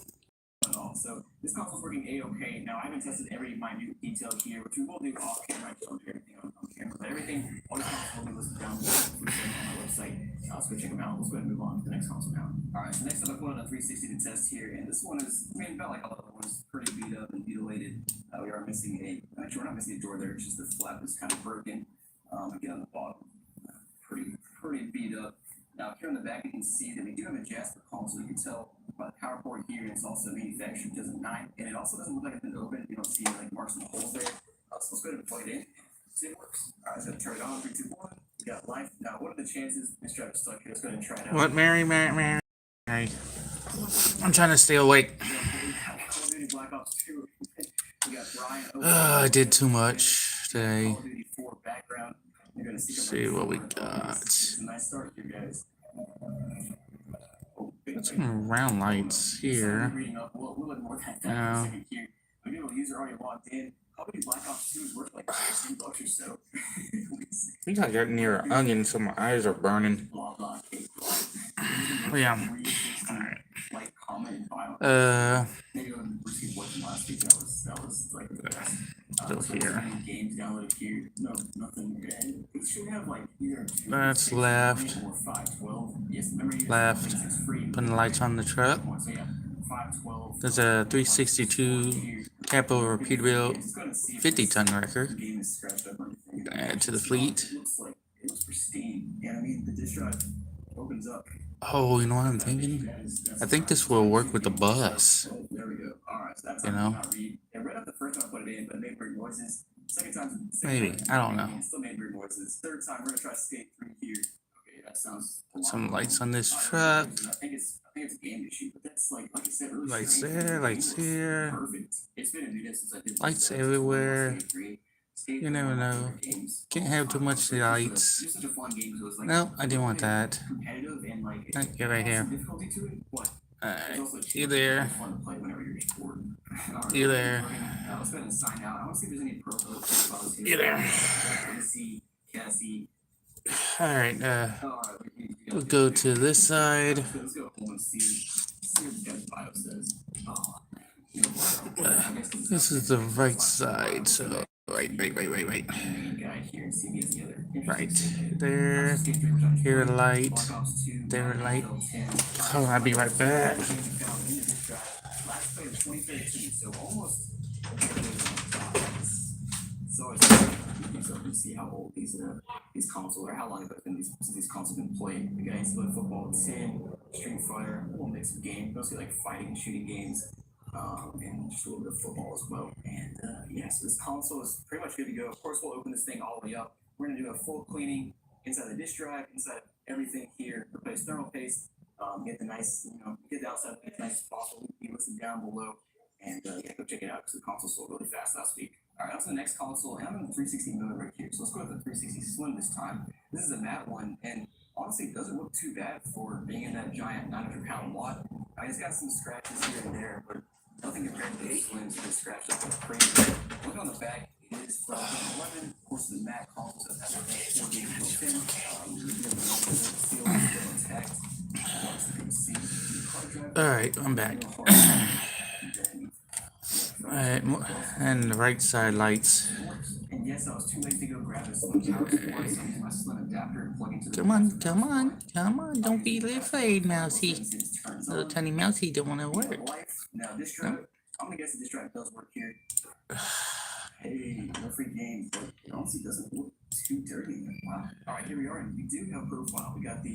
So this console's working a-okay. Now I haven't tested every minute detail here, which we will do off camera. I just don't do everything on camera, but everything, all these consoles will be listed down below on my website. So go check them out. Let's go ahead and move on to the next console now. Alright, so next up I put on a 360 to test here, and this one is, I mean, about like all the other ones, pretty beat up and mutilated. We are missing actually we're not missing a door there, it's just the flap is kind of broken. Again on the bottom, pretty beat up. Now here on the back you can see that we do have a Jasper console. You can tell by the power port here, and it's also manufactured 2009, and it also doesn't look like it's been opened. You don't see like marks and holes there. So let's go ahead and plug it in. See if it works. Alright, so turn it on. 3, 2, 1. We got life. Now, what are the chances this drive is stuck here? Let's go ahead and try it out. What, Mary? I'm trying to stay awake. Call of Duty Black Ops 2. We got Brian. I did too much today. Call of Duty 4 background. You're gonna See what we got. It's a nice start here, guys. Some round lights here. Yeah. Video user already logged in. Call of Duty Black Ops 2 is worth like $16 or so. I think I got near an onion, so my eyes are burning. Yeah. Alright. Like, comment, and file. Maybe when Bruce watching last week, that was like the best. Still here. Games downloaded here. No, nothing. It should have like either That's left. or 512. Yes, remember Left. it's free. Putting the lights on the truck. So yeah, 512. There's a 362 Capo Repeatable 50-ton wrecker. Game is scratched up or anything. Add to the fleet. It looks like it was pristine. Yeah, I mean the disk drive opens up. Oh, you know what I'm thinking? I think this will work with the bus. Oh, there we go. Alright, so that's You how know? not read. It read up the first time I put it in, but it made weird noises. Second time, Maybe. I don't know. it still made weird noises. Third time, we're gonna try to skate through here. Okay, that sounds. Put some lights on this truck. I think it's a game issue, but that's like I said, really Lights strange. there, lights It looks here. Perfect. It's been a new day since I did. Lights this, everywhere. Skate You never one of my know. favorite games. Can't have too much lights. Just such a fun game. It was like No, I didn't want that. competitive and like Get right here. difficulty to it. What? Alright, you there. Fun to play whenever you're just bored. Alright, You there. let's go ahead and sign out. I want to see if there's any profiles here. You there. See, Cassie. Alright, Alright, we'll go to this side. Let's go home and see what this guy's bio says. Oh, you know what? I guess This is the right side, so right. main guy here and see if he has any other Right interesting there. Here a light. Black Ops 2, There a light. Battlefield 10. Oh, I'll be right back. Last play of 2013, so almost. So you can see how old these consoles are, how long these consoles been played. The guys play football 10, Street Fighter, a little mix of games, mostly like fighting and shooting games, and just a little bit of football as well. And yeah, so this console is pretty much good to go. Of course, we'll open this thing all the way up. We're gonna do a full cleaning inside the disk drive, inside everything here, replace thermal paste, get the nice, get the outside as nice as possible. Be listed down below. And yeah, go check it out because the console sold really fast last week. All right, on to the next console, and I'm in the 360 mode right here. So let's go with the 360 Slim this time. This is a matte one, and honestly, it doesn't look too bad for being in that giant 900-pound lot. I mean, it's got some scratches here and there, but nothing compared to the Slims that scratched up like crazy. Look on the back, it is from 11. Of course, the matte console has a 4-game built-in. Seal is still intact. As you can see, the card drive. All right, I'm back. All right, and the right side lights. And yes, I was too late to go grab a Slim power supply, so I'm using my Slim adapter and plug into the Come on, come on, come on! Don't be afraid, Mousy. Little tiny Mousy don't want to work. Now this drive, I'm gonna guess that this drive does work here. Hey, no free games, but it honestly doesn't look too dirty. Wow. All right, here we are, and we do have a profile. We got the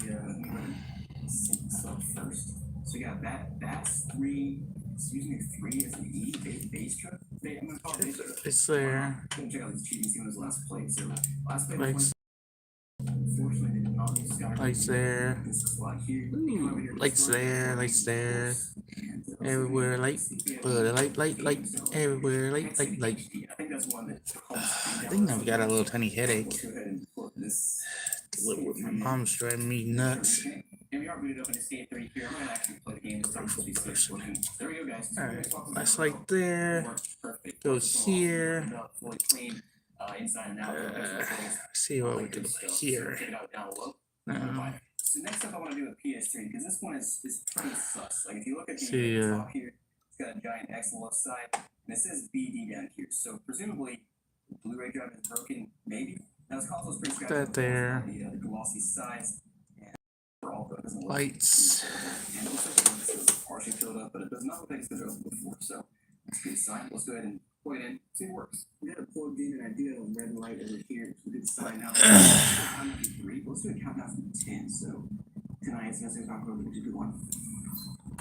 syncs up first. So we got Bass 3. Excuse me, 3 as an E base truck. I'm gonna call it base truck. It's there. Go check out this cheat and see when his last plate. So last plate Lights, unfortunately did not use Sky. lights there. This slot here. Ooh, lights there, lights there. Everywhere, light, light, everywhere, light. I think that's one that I think I've got a little tiny headache. Let's go ahead and put this. My mom's driving me nuts. And we are booted up in Escape 3 here. I'm gonna actually play the game this time. So there we go, guys. Alright, that's like there. Perfect. Goes here. Fully clean, inside and out. See what we can play here. Check it out down below. Um, So next up, I want to do a PS3 because this one is pretty sus. Like if you look at See, the top here, it's got a giant X on the left side, and it says BD down here. So presumably, the Blu-ray drive is broken. Maybe. Now this console's pretty scratchy. That there. The glossy sides. And for all those, doesn't look Lights. and it looks like it's partially filled up, but it does not look like it's been opened before. So that's a good sign. Let's go ahead and plug it in. See if it works. We got it plugged in, and I do have a red light over here. So we did sign out. Let's do a countdown from 10. So tonight it's gonna say talk about a good one.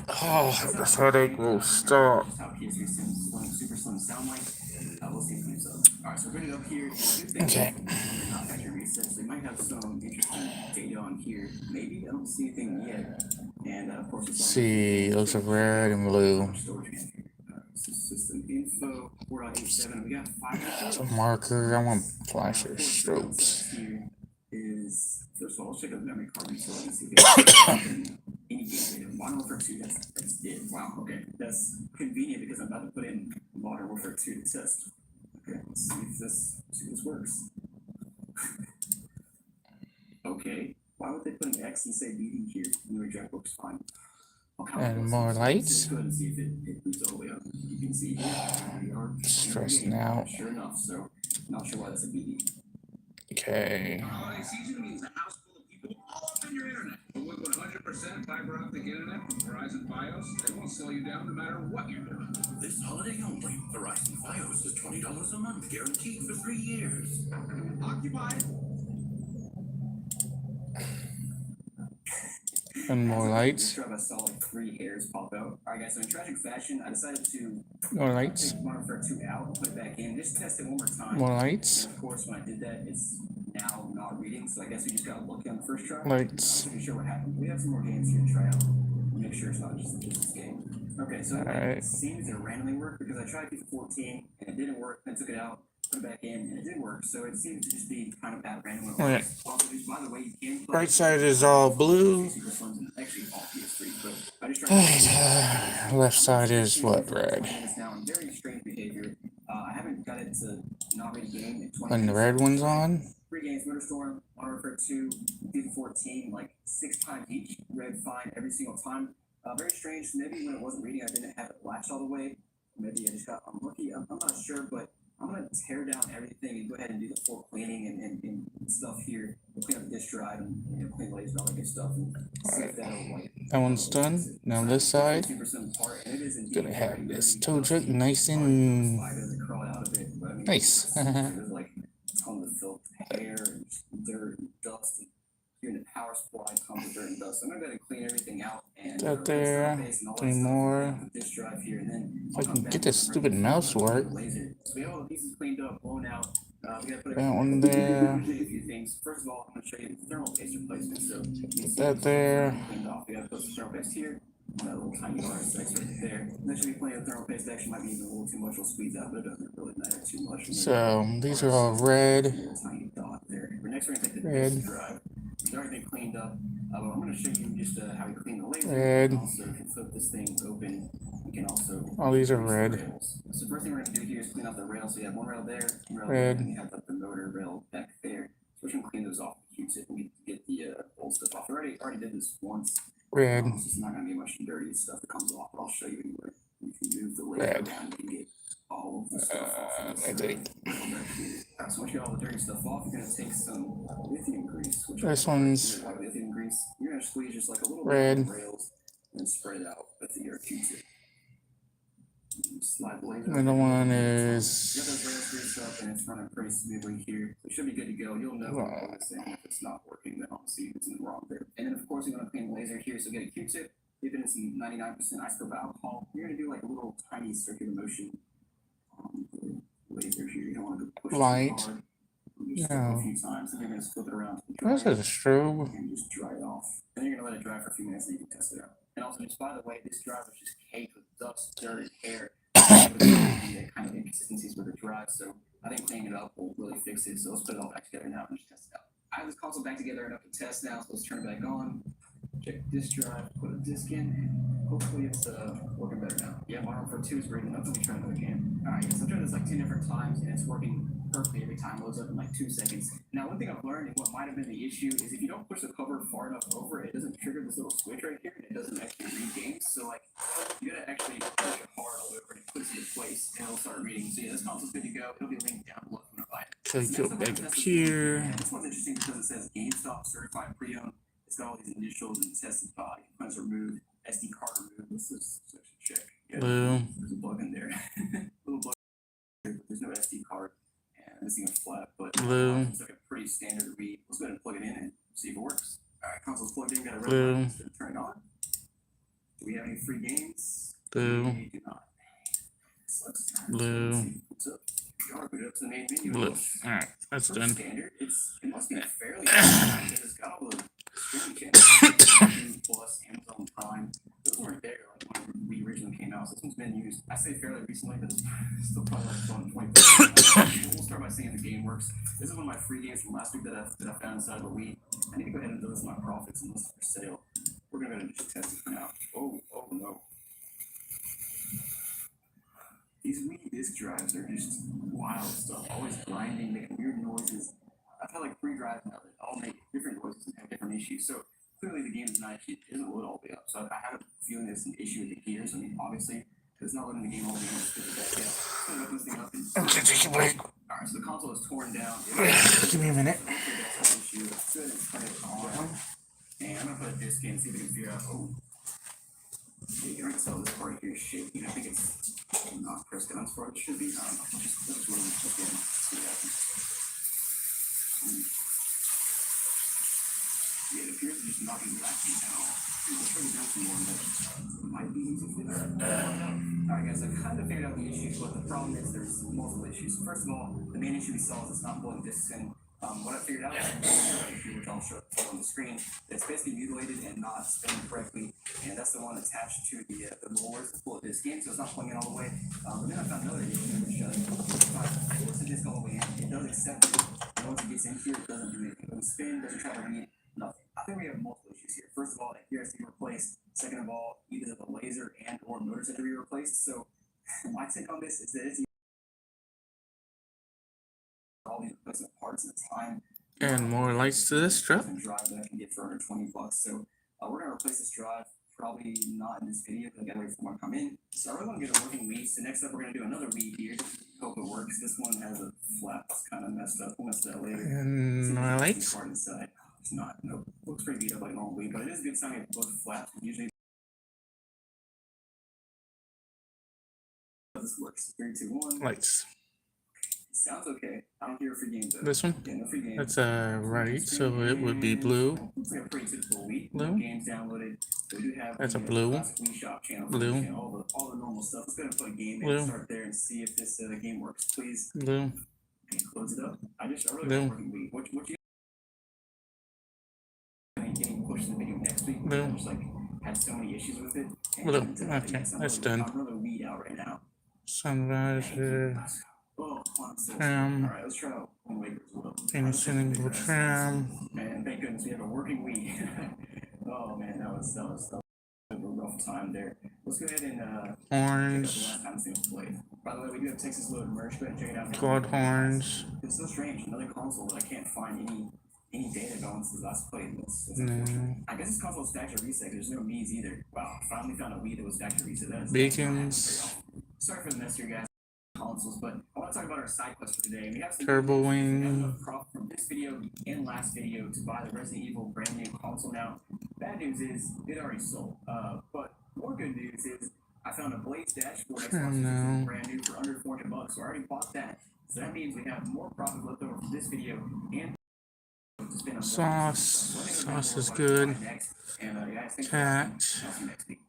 Oh, this headache will stop. Just how PS3 Slim, super slim sound like. We'll see if it comes up. Alright, so we're gonna go up here. Okay. Not factory resets. They might have some interesting data on here. Maybe I don't see anything yet. And of course, it's See, those are red and blue. storage manager. So system info 4.87. We got 5. It's a marker. I want flasher strobes. Here is first of all, let's check out the memory card so I can see if any game data. Modern Warfare 2, that's it. Wow, okay. That's convenient because I'm about to put in Modern Warfare 2 to test. Okay, let's see if this works. Okay. Why would they put an X and say BD here? New reject works fine. And more lights. Let's go ahead and see if it boots all the way up. You can see here we are. Stressing out. Sure enough, so not sure why that's a BD. Okay. Holiday season means a house full of people all up in your internet. But with 100% fiber optic internet from Verizon Fios, they won't slow you down no matter what you're doing. This holiday only, Verizon Fios is $20 a month, guaranteed for 3 years. Occupied. And more lights. I saw like 3 hairs pop out. Alright guys, so in tragic fashion, I decided to More lights. take Modern Warfare 2 out and put it back in. Just test it one more time. More lights. And of course, when I did that, it's now not reading, so I guess we just got lucky on the first try. Lights. I'm not sure what happened. We have some more games here to try out. Make sure it's not just this game. Okay, so it seems to randomly work because I tried FIFA 14 and it didn't work. Then took it out, put it back in, and it did work. So it seems to just be kind of at random. Oh, yeah. Also, just by the way, you can play Right side is all blue. actually all PS3, but I just tried. Left side is what, red? It's now in very strange behavior. I haven't got it to not read a game in 20 When the minutes. red one's on. 3 games, Motorstorm, Modern Warfare 2, FIFA 14, like 6 times each. Read fine every single time. Very strange. Maybe when it wasn't reading, I didn't have it latched all the way. Maybe I just got unlucky. I'm not sure, but I'm gonna tear down everything and go ahead and do the full cleaning and stuff here. We'll clean up the disk drive and clean lasers and all that good stuff. And see if that'll like. That one's done. Now this side. 2% apart, and it is indeed Gonna have very, this very tow truck nice Slide and doesn't crawl out of it, but I mean, nice. there's like tons of filth, hair, and dirt, and dust, and here in the power supply, tons of dirt and dust. So I'm gonna go ahead and clean everything out and Out there. Three more. This drive here, and then If I can get this stupid mouse to work. laser. So we have all the pieces cleaned up, blown out. We gotta put That one there. a few things. First of all, I'm gonna show you the thermal paste replacement. So you can see That there. cleaned off. We gotta put some thermal paste here. That little tiny RSX right there. There should be plenty of thermal paste. Actually, might be even a little too much. We'll squeeze out, but it doesn't really matter too much. So these are all red. Tiny dot there. But next, we're gonna take the Red. disk drive. It's already been cleaned up. But I'm gonna show you just how you clean the laser. Red. And also, if you flip this thing open, you can also. All these are fix the red. rails. So first thing we're gonna do here is clean up the rails. So you have one rail there, one rail Red. there, and you have the motor rail back there. So we're gonna clean those off with Q-tip and get the old stuff off. I already did this once. Red. So it's not gonna be much dirty stuff that comes off, but I'll show you anyway. You can move the laser Red. around, you can get all of the stuff off. I think So once you get all the dirty stuff off, you're gonna take some lithium grease. Which this one's like lithium grease. You're gonna squeeze just like a little red. bit of the rails and spread it out with your Q-tip. Slide the laser. Middle one You got is those rails greased up and it's running pretty smoothly here. It should be good to go. You'll know when it's in. If it's not working, then obviously there's something wrong there. And then of course you're gonna clean the laser here. So get a Q-tip, dip it in some 99% isopropyl alcohol. You're gonna do like a little tiny circular motion on the laser here. You don't want to push Light. too hard. Just flip No. a few times, and you're gonna flip it around and dry this is a it, strobe. and just dry it off. Then you're gonna let it dry for a few minutes, and you can test it out. And also, just by the way, this drive is just caked with dust, dirt, and hair. The kind of inconsistencies with the drive, so I think cleaning it up will really fix it. So let's put it all back together now and just test it out. I have this console back together enough to test now, so let's turn it back on. Check this drive, put a disk in, and hopefully it's working better now. Yeah, 1.42 is great enough. Let me try another game. Alright, yes, I've tried this like 10 different times, and it's working perfectly every time. Loads up in like 2 seconds. Now, one thing I've learned and what might have been the issue is if you don't push the cover far enough over, it doesn't trigger this little switch right here, and it doesn't actually read games. So like, you gotta actually push it hard all over, and it puts it in place, and it'll start reading. So yeah, this console's good to go. It'll be linked down below if you want to buy it. So you Next go up, we're back gonna up test this here. one. This one's interesting because it says GameStop certified pre-owned. It's got all these initials and tested by components removed, SD card removed. This is section check. Yeah, Blue. there's a bug in there. Little bug there, but there's no SD card and missing a flap, but Blue. it's like a pretty standard read. Let's go ahead and plug it in and see if it works. Alright, console's plugged in, got a red Blue. light. Let's go ahead and turn it on. Do we have any free games? Blue. We do not. So let's Blue. see what's up. We are good up to the main menu. Blue. Alright, that's For done. standard, it must be fairly standard because it's got all the streaming channels, plus Amazon Prime. Those weren't there like when we originally came out. So this one's been used, I say fairly recently, but it's still probably like 20. We'll start by seeing if the game works. This is one of my free games from last week that I found inside of a Wii. I need to go ahead and list my profits and list for sale. We're gonna go ahead and just test it for now. Oh no. These Wii disc drives are just wild stuff, always grinding, making weird noises. I've had like 3 drives now that all make different noises and have different issues. So clearly the game is not actually, it doesn't load all the way up. So I have a feeling there's an issue with the gears. I mean, obviously, because it's not loading the game all the way up, spit it back out. So open this thing up and Okay, take a break. alright, so the console is torn down. Give me a minute. Hopefully that's an issue. Let's go ahead and turn it on. And I'm gonna put a disc in, see if we can figure out. Oh, you can already tell this part here is shaking. I think it's not pressed down as far as it should be. I don't know. Let's roll this again. See what happens. Yeah, it appears to just not be lacking at all. Let's try to down some more, but it might be easy to figure out. Alright guys, I kind of figured out the issue, but the problem is there's multiple issues. First of all, the main issue we saw is it's not pulling discs in. What I figured out is which I'll show on the screen. It's basically mutilated and not spinning correctly, and that's the one attached to the rollers to pull a disc in, so it's not pulling in all the way. But then I found another issue, which if I force the disc all the way in, it does accept it. And once it gets in here, it doesn't do anything. It doesn't spin, doesn't try to read, nothing. I think we have multiple issues here. First of all, the gear has to be replaced. Second of all, either the laser and or motors have to be replaced. So my take on this is that it's all these replacement parts at the time. And more lights to this truck. Drive that I can get for under $20. So we're gonna replace this drive. Probably not in this video because I gotta wait for one to come in. So I really want to get a working Wii. So next up, we're gonna do another Wii here. Hope it works. This one has a flap that's kind of messed up. We'll mess that later. And more lights. Part inside. It's not. Nope. Looks pretty beat up like normal Wii, but it is a good sign if both flaps. Usually this works. 3, 2, 1. Lights. Sounds okay. I don't hear free games though. This one? Yeah, no free games. That's right, so it would be blue. Looks like a pretty typical Wii. Blue. Games downloaded. So we do have That's a the, blue. classic Wii Shop channel. Blue. And all the normal stuff. Let's go ahead and put a game in Blue. and start there and see if this game works, please. Blue. And close it up. I really Blue. want working Wii. What you getting pushed in the video next week? Blue. Just like had so many issues with it. Well, And, okay, yes, that's I'm done. another weed out right now. Sunrise, Oh, console. trim, Alright, let's try out Wind Waker as well. finishing the trim, Man, thank goodness we have a working weed. Oh man, that was a rough time there. Let's go ahead and check out the horns, last time this thing was played. By the way, we do have Texas Load merch. Go ahead and check it out. quad horns. It's so strange. Another console that I can't find any data going since last played. It's No. unfortunate. I guess this console is stacked to reset. There's no Mii's either. Wow, finally found a Wii that was stacked to reset. That's Beacons. Sorry for the mess here, guys. Consoles, but I want to talk about our side quest for today. We have some Turbo we have Wing. enough profit from this video and last video to buy the Resident Evil brand new console now. Bad news is it already sold. But more good news is I found a Blaze dashboard Xbox 360 brand new for under $400. So I already bought that. So that means we have more profit left over from this video and to spend on Sauce is good. And guys, thanks for Cat. watching. I'll see you next week.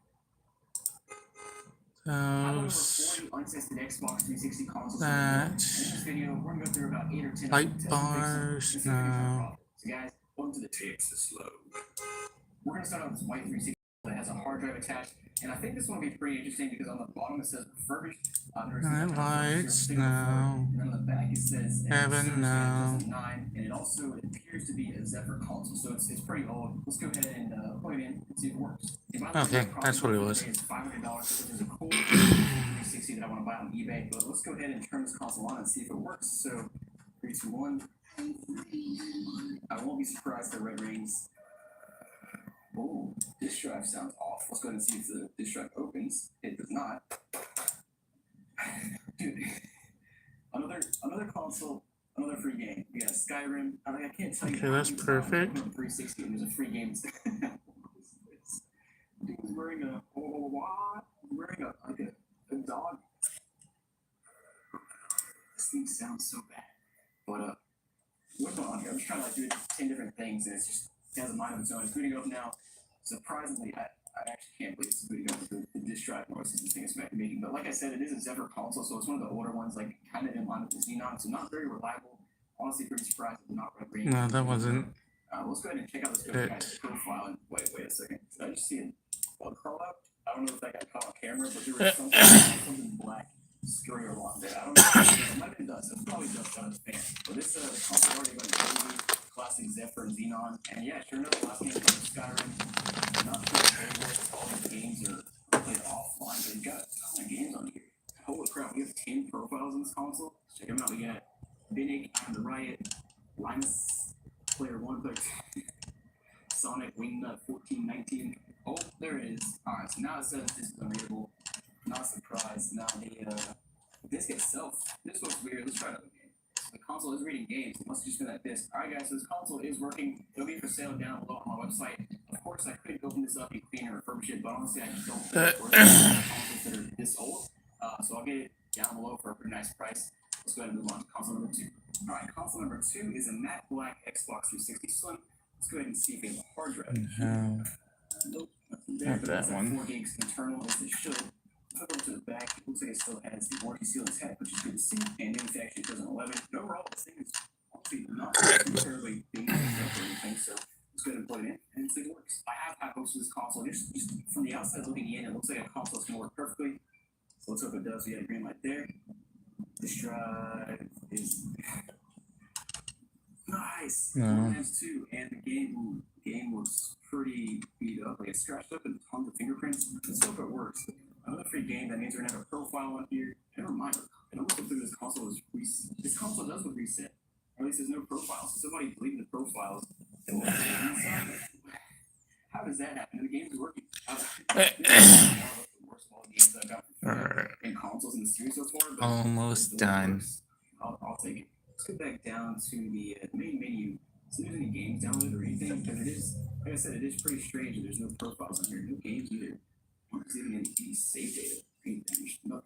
I have over Those. 40 untested Xbox 360 consoles. That. In this video, we're gonna go through about 8 or 10 Light of them, test bars, and see if we can find a no. problem. So guys, welcome to the Texas Load. We're gonna start out with this white 360 that has a hard drive attached, and I think this one will be pretty interesting because on the bottom it says refurbished. Night lights, no. And then on the back it says Heaven, no. 2009, and it also appears to be a Zephyr console, so it's pretty old. Let's go ahead and plug it in and see if it works. And by the way, Okay, the that's what it product was. today is $500 because there's a cool 360 that I want to buy on eBay. But let's go ahead and turn this console on and see if it works. So 3, 2, 1. I won't be surprised if the red rings. Oh, disk drive sounds off. Let's go ahead and see if the disk drive opens. It does not. Dude, another console, another free game. We got Skyrim. I can't tell you. Okay, that's perfect. 360 and there's a free game. Dude was wearing a what? Wearing a dog. This thing sounds so bad. But what's going on here? I'm just trying to do 10 different things and it has a mind of its own. It's booting up now. Surprisingly, I actually can't believe it's booting up with the disk drive noises this thing is making. But like I said, it is a Zephyr console, so it's one of the older ones, like kind of in line with the Xenon, so not very reliable. Honestly, pretty surprised it's not red ring. No, that wasn't Let's go ahead and check out this guy's profile. And wait a second. Did I just see a bug crawl up? I don't know if that got caught on camera, but there was something black scurry along there. I don't know. It might have been dust. It's probably dust out of the fan. But this console already went crazy. Classic Zephyr and Xenon. And yeah, sure enough, the last game was Skyrim. Not sure if all these games are played offline, but you've got a ton of games on here. Holy crap, we have 10 profiles in this console. Check them out. We got Binnick and the Riot, Linus, Player 1, Player 2, Sonic, Wingnut 1419. Oh, there it is. Alright, so now it says this is unreadable. Not surprised. Now the disc itself. This looks weird. Let's try another game. The console is reading games. It must have just been that disc. Alright guys, so this console is working. It'll be for sale down below on my website. Of course, I could open this up and clean and refurbish it, but honestly, I just don't think it's worth it. Consoles that are this old. So I'll get it down below for a pretty nice price. Let's go ahead and move on to console number 2. Alright, console number 2 is a matte black Xbox 360 Slim. Let's go ahead and see if we have a hard drive. no. Nope, nothing there. Not But that it's at one. 4 gigs internal as it should. Flip over to the back. It looks like it still has the warranty seal intact, which is good to see. And manufactured 2011. And overall, this thing is honestly not terribly big or anything. So let's go ahead and plug it in, and this thing works. I have high hopes for this console. Just from the outside looking in, it looks like a console that's gonna work perfectly. So let's hope it does. We got a green light there. This drive is nice. No. Has 2, and the game looks pretty beat up. Like it's scratched up and tons of fingerprints. Let's hope it works. Another free game. That means we're gonna have a profile on here. Never mind. It almost looks like this console is reset. This console does look reset. Or at least there's no profile. So somebody deleted the profiles. And how does that happen? The game's working. This is one of the worst ball games I've got in consoles in the series so far. But Almost done. I'll take it. Let's go back down to the main menu. So there's any games downloaded or anything, because it is, like I said, it is pretty strange that there's no profiles on here, no games either. There's even any save data, anything, nothing.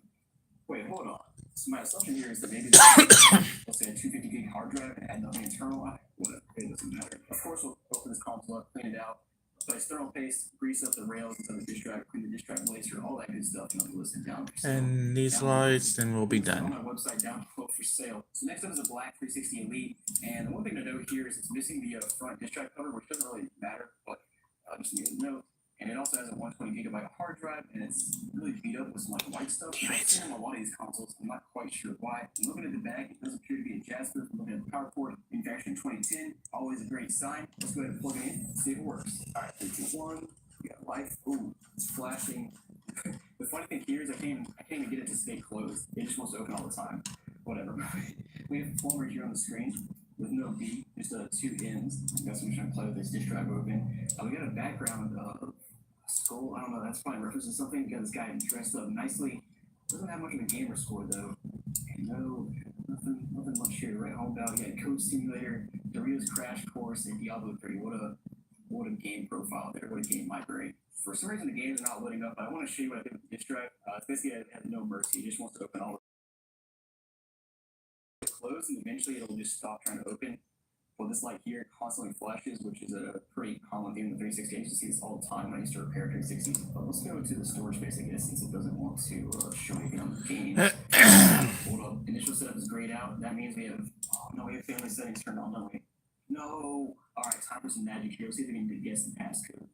Wait, hold on. So my assumption here is that maybe let's say a 250 gig hard drive and had nothing internal. Whatever, it doesn't matter. Of course, we'll open this console up, clean it out, apply thermal paste, grease up the rails of the disk drive, clean the disk drive laser, all that good stuff. You know, list it down. And these lights, then we'll be On done. my website down below for sale. So next up is a black 360 Elite, and the one thing to note here is it's missing the front disk drive cover, which doesn't really matter, but just need to note. And it also has a 120 gigabyte hard drive, and it's really beat up with some like white stuff. I've seen on a lot of these consoles. I'm not quite sure why. I'm looking at the back. It does appear to be a Jasper. I'm looking at the power port, manufactured in 2010. Always a great sign. Let's go ahead and plug it in and see if it works. All right, 3, 2, 1. We got life. Ooh, it's flashing. The funny thing here is I can't even get it to stay closed. It just wants to open all the time. Whatever. We have Plumber here on the screen with no B, just 2 N's. That's what I'm trying to play with this disk drive open. We got a background of skull. I don't know. That's probably referencing something. We got this guy dressed up nicely. Doesn't have much of a gamer score though. And nothing much here to write home about. We got Code Simulator, Doritos Crash Course, and Diablo 3. What a game profile there. What a game library. For some reason, the games are not loading up. I want to show you what I did with the disk drive. It's basically, it has no mercy. It just wants to open all the close, and eventually it'll just stop trying to open. Well, this light here constantly flashes, which is a pretty common thing in the 360. I used to see this all the time when I used to repair 360. But let's go to the storage space, I guess, since it doesn't want to show anything on the games. Hold up. Initial setup is grayed out. That means we have, we have family settings turned on, don't we? No. All right, time for some magic here. Let's see if we can guess the passcode.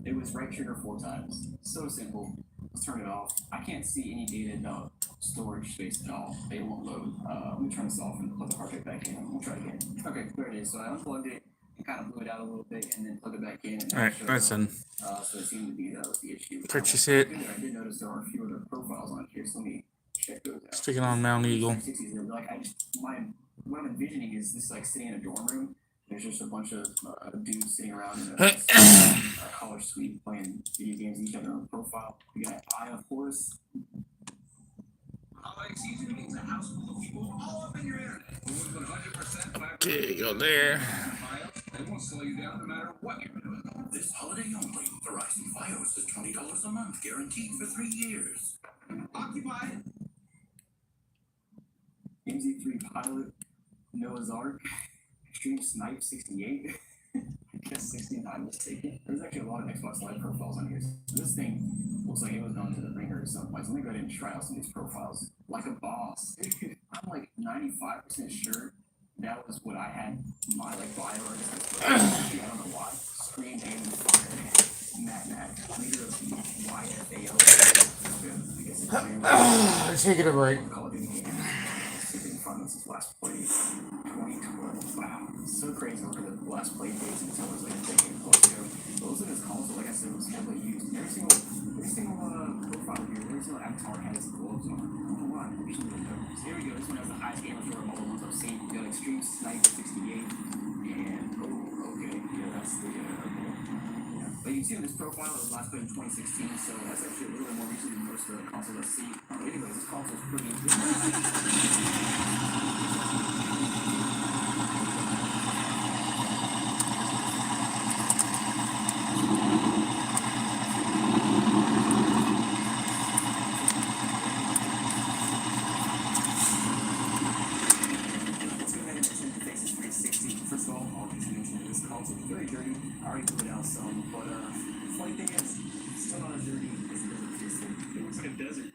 It was right trigger 4 times. So simple. Let's turn it off. I can't see any data about storage space at all. They won't load. Let me turn this off and plug the hard drive back in. We'll try it again. Okay, there it is. So I unplugged it and kind of blew it out a little bit and then plugged it back in. All right, that's done. So it seemed to be that was the issue. Purchase it. I did notice there are a few other profiles on here, so let me check those out. Stick it on Mount Eagle. Like what I'm envisioning is this like sitting in a dorm room. There's just a bunch of dudes sitting around in a college suite playing video games, each have their own profile. We got Eye of Horus. Holiday season means a house full of people all up in your internet. With 100% fiber. Okay, go there. They won't slow you down no matter what you're doing. This holiday only, Verizon Fios is $20 a month, guaranteed for 3 years. Occupied. MZ3 Pilot, Noah's Ark, Extreme Snipe 68. I guess 69 I'm mistaken. There's actually a lot of Xbox Live profiles on here. So this thing looks like it was done to the ringer or something. Let me go ahead and try out some of these profiles. Like a boss. I'm like 95% sure that was what I had in my like bio or I don't know why. Scream, aim, and fire. Matt, leader of the YFAO. I guess it's Taking a break. Call of Duty game. Since last play 2012. Wow, so crazy. Look at the last play days until it was like a decade plus ago. Those in this console, like I said, was heavily used. Every single profile here, every single avatar has gloves on. I don't know why. So here we go. This one has the highest gamer score of all the ones I've seen. We got Extreme Snipe 68, and okay, yeah, that's the yeah. But you can see on this profile, it was last played in 2016, so that's actually a little bit more recent than most of the consoles I see. Anyways, this console's pretty good. First of all, I'll just mention this console is very dirty. I already blew it out some, but the funny thing is, it's still not as dirty as it does exist. It looks like a desert.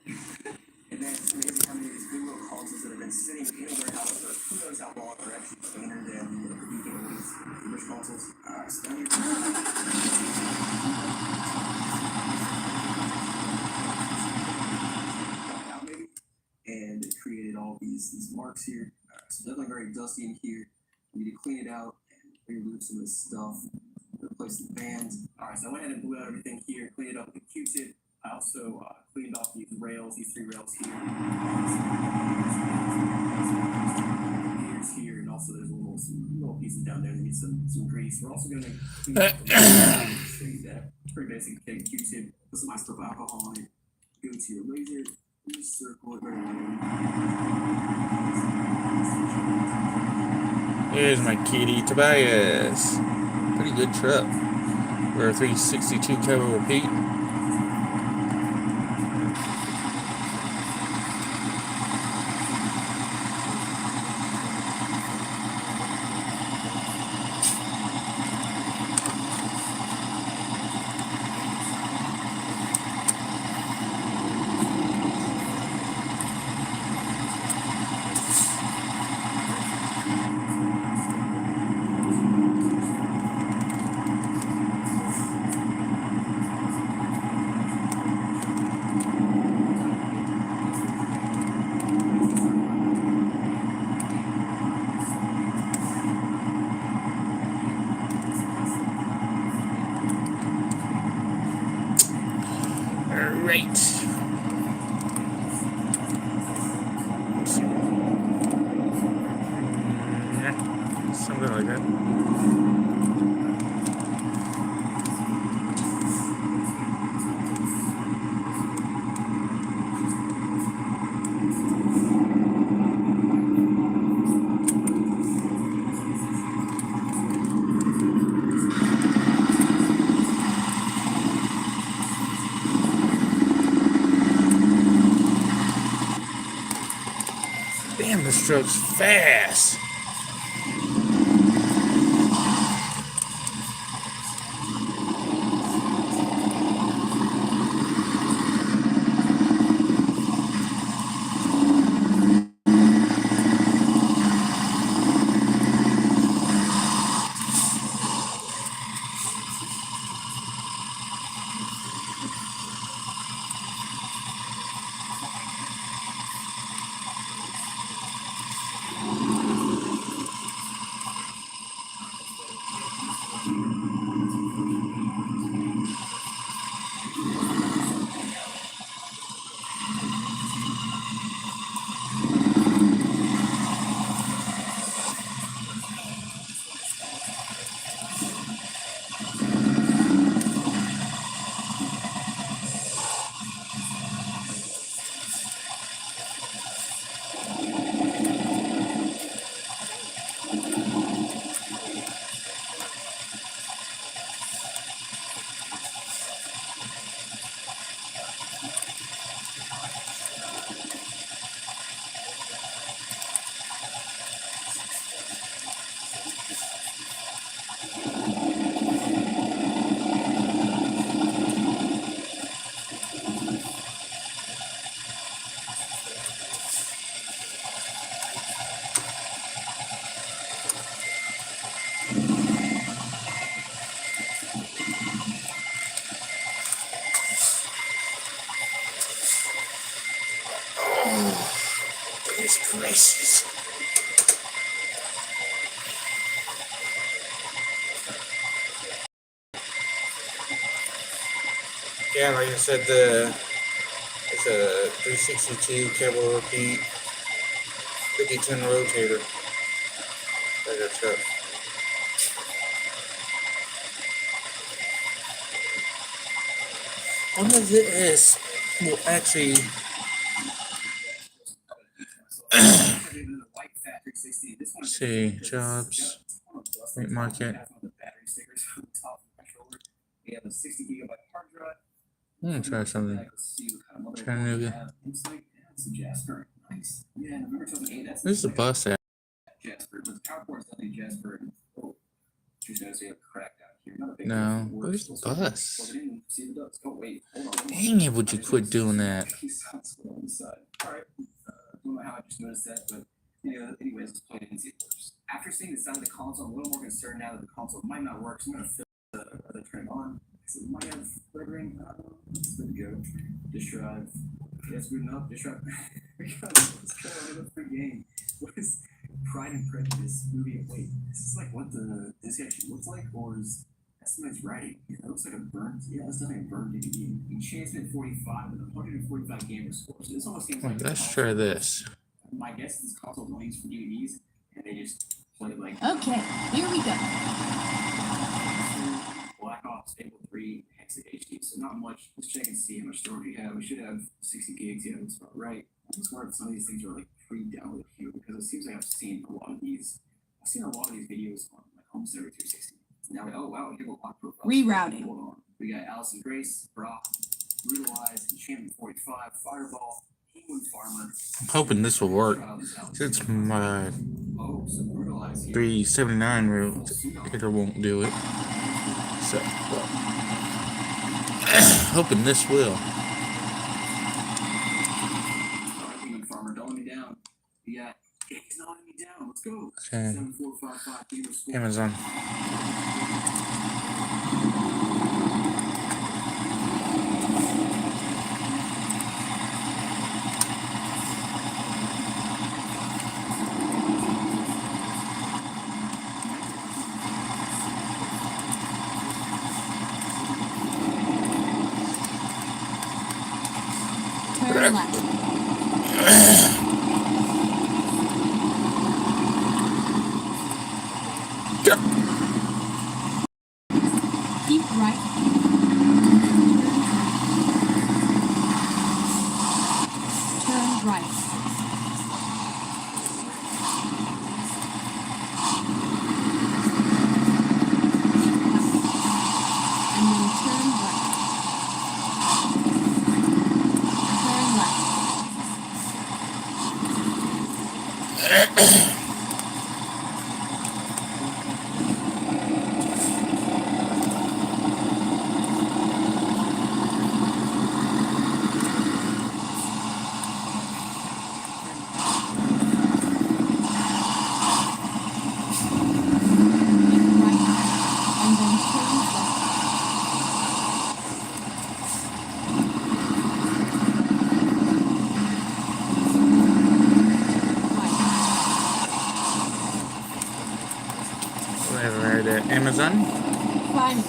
And then it's amazing how many of these good little consoles that have been sitting in a warehouse for who knows how long are actually cleaner than the rich consoles. Alright, so down here. And it created all these marks here. Alright, so definitely very dusty in here. We need to clean it out and remove some of this stuff, replace the bands. Alright, so I went ahead and blew out everything here, cleaned it up with a Q-tip. I also cleaned off these rails, these 3 rails here. Here, and also there's some little pieces down there that need some grease. We're also going to clean up show you that. It's pretty basic. Take a Q-tip, put some isopropyl alcohol on it, go to your laser, just circle it very Here's my kitty Tobias. Pretty good truck. We're a 362 cover repeat. like that. Damn, this truck's fast. Goodness gracious. Yeah, like I said, it's a 362 cable repeat 50-ton rotator. Like a truck. I wonder if this will actually see jobs, wait market. We have a 60 gigabyte hard drive. I'm gonna try something. Chattanooga. It's like, that's a Jasper. Nice. Yeah, November 2008. That's Where's the bus at? Jasper. But the PowerPoint's only Jasper. Oh, just noticed we have cracked out here. Not a big No, deal. where's the bus? Plug it in, see the ducks. Oh, wait. Hold on. Dang it, would you quit doing that? On the side. All right. Don't know how I just noticed that, but anyways, let's plug it in and see if it works. After seeing the side of the console, I'm a little more concerned now that the console might not work, so I'm going to fill the turn on. So it might have flickering. It's good to go. Disk drive. Yeah, it's good enough. Disk drive. Let's try another free game. What is Pride and Prejudice movie? Wait, is this like what the disc actually looks like, or is that somebody's writing? Yeah, that looks like a burned. Yeah, that's definitely a burned DVD. Enchantment 45 with a 145 gamer score. So this almost seems like. Let's try this. My guess is this console is only used for DVDs, and they just play like. Okay, here we go. Black Ops Fable 3 Hexa HD, so not much. Let's check and see how much storage we have. We should have 60 gigs. Yeah, that's about right. I'm just wondering if some of these things are like pre-downloaded here because it seems like I've seen a lot of these. I've seen a lot of these videos on like Home Server 360. Now, oh wow, we have a lot of profiles. Rerouting. Hold on. We got Allison Grace, Brock, Brutalize, Enchantment 45, Fireball, Penguin Farmer. I'm hoping this will work. Since my Oh, so Brutalize here. 379 rotator won't do it. So, well, hoping this will. Penguin Farmer, don't let me down. We got, he's not letting me down. Let's go. Okay. 7455 gamer score. Amazon. Turn left. And then turn left. Whatever, the Amazon. Finally,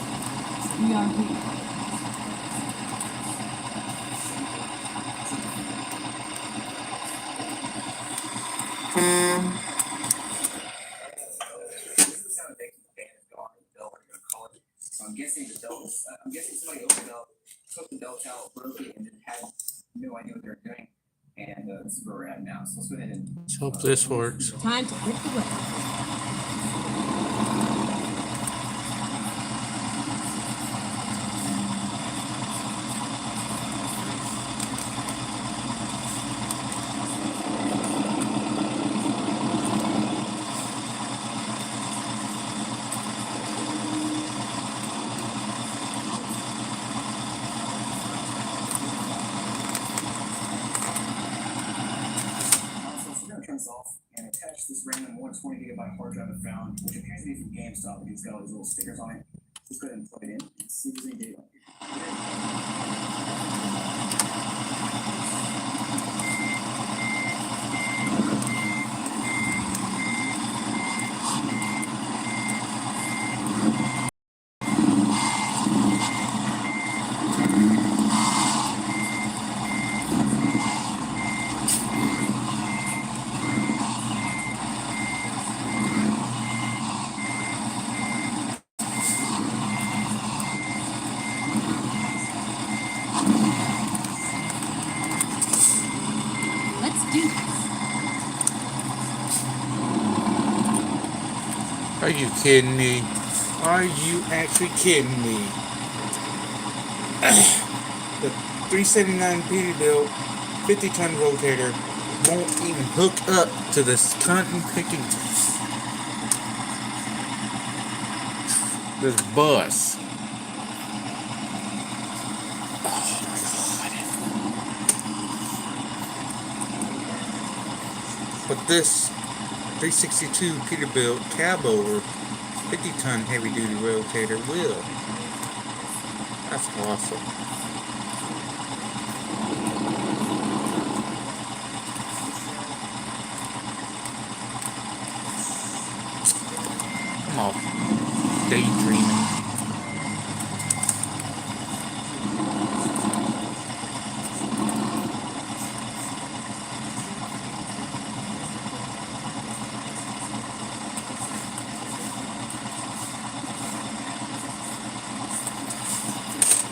we are here. This is the sound of making the band is gone, the bell, whatever you call it. So I'm guessing the bell was, I'm guessing somebody opened up, took the bell out, broke it, and then had no idea what they were doing. And this is where we're at now. So let's go ahead and. Let's hope this works. Time to hit the road. So we're gonna turn this off and attach this random 120 gigabyte hard drive I found, which appears to be from GameStop, and it's got all these little stickers on it. Let's go ahead and plug it in and see if there's any data on here. Let's do this. Are you kidding me? Are you actually kidding me? The 379 Peterbilt 50-ton rotator won't even hook up to this cotton picking this bus. But this 362 Peterbilt cab over 50-ton heavy-duty rotator will. That's awesome. I'm off daydreaming.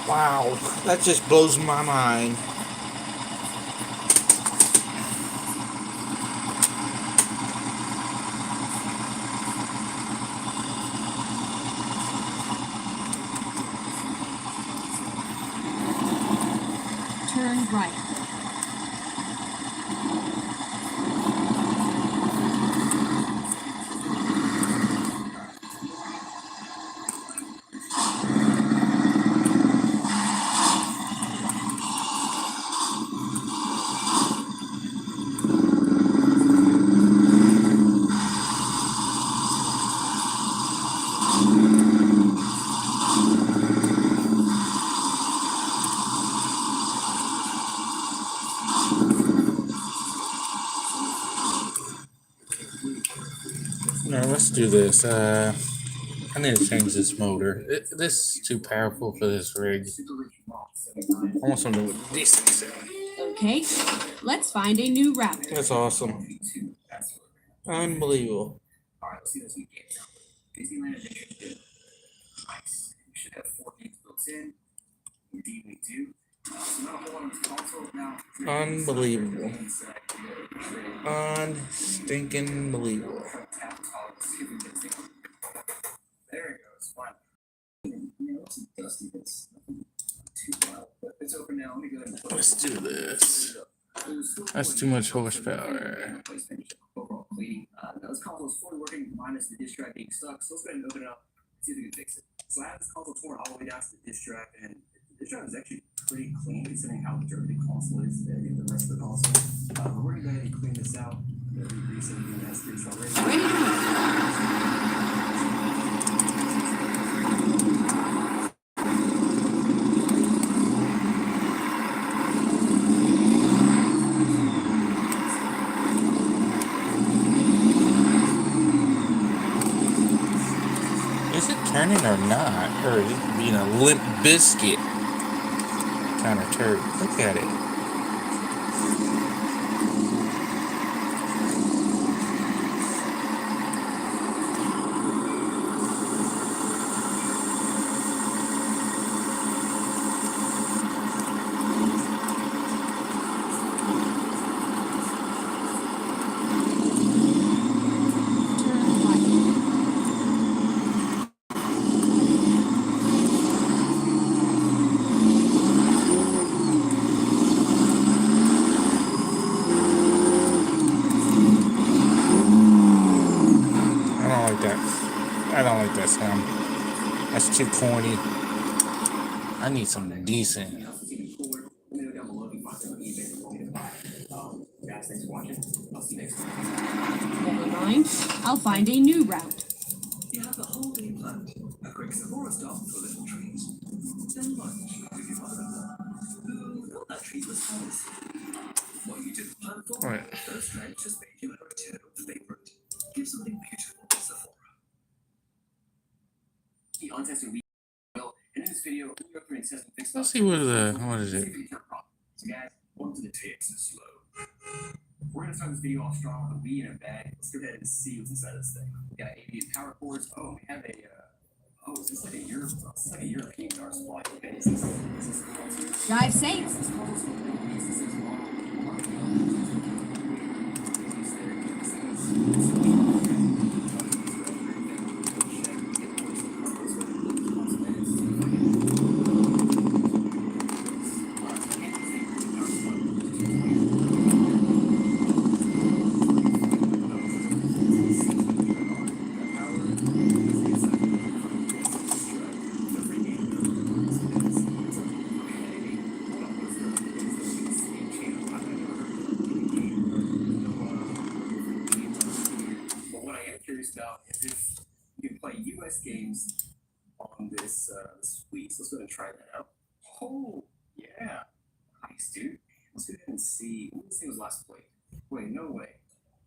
Wow, that just blows my mind. Turn right. No, let's do this. I need to change this motor. This is too powerful for this rig. I want something with decent sound. Okay, let's find a new router. That's awesome. Unbelievable. All right, let's see this in GameStop. Disneyland Adventure 2. Nice. You should have 4 games built in. Indeed, we do. So not a whole lot on this console now. Unbelievable. Unstinking believable. There it goes. Fine. You know, it's dusty. It's nothing too wild, but it's open now. Let me go ahead and Let's do this. That's too much horsepower. Overall clean. this console is fully working minus the disk drive being stuck, so let's go ahead and open it up and see if we can fix it. So I have this console torn all the way down to the disk drive, and the disk drive is actually pretty clean considering how dirty the console is and the rest of the console. But we're gonna go ahead and clean this out. Re-grease everything that has grease already. Is it turning or not? Or is it being a limp biscuit kind of turd? Look at it. I don't like that sound. That's too corny. I need something decent. Anything else that's even cooler, let me know down below if you find something on eBay that you want me to buy. Guys, thanks for watching. I'll see you next time. Never mind. I'll find a new route. You have the whole day planned. A quick Sephora stop for little treats. Then lunch with your mother-in-law, who thought that treat was hers. What you didn't plan for, Right. those strengths just made you an eternal favorite. Give something beautiful to Sephora. The untested week will, and in this video, we'll go through and test and fix Let's see what is See it? if we can turn a problem. So guys, welcome to the Texas Slow. We're gonna start this video off strong with a Wii in a bag. Let's go ahead and see what's inside this thing. We got AV power cords. Oh, we have a is this like a Europe? This is like a European power supply. Okay, is this Drive safe. About is if you can play US games on this Wii. So let's go ahead and try that out. Oh, yeah. Nice, dude. Let's go ahead and see when this thing was last played. Wait, no way.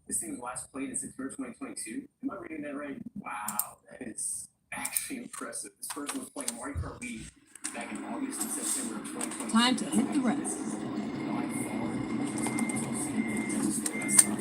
This thing was last played in September 2022. Am I reading that right? Wow, that is actually impressive. This person was playing Mario Kart Wii back in August and September of 2022. Time to hit the road. This is by far the most successful Texas Slow Guys stop.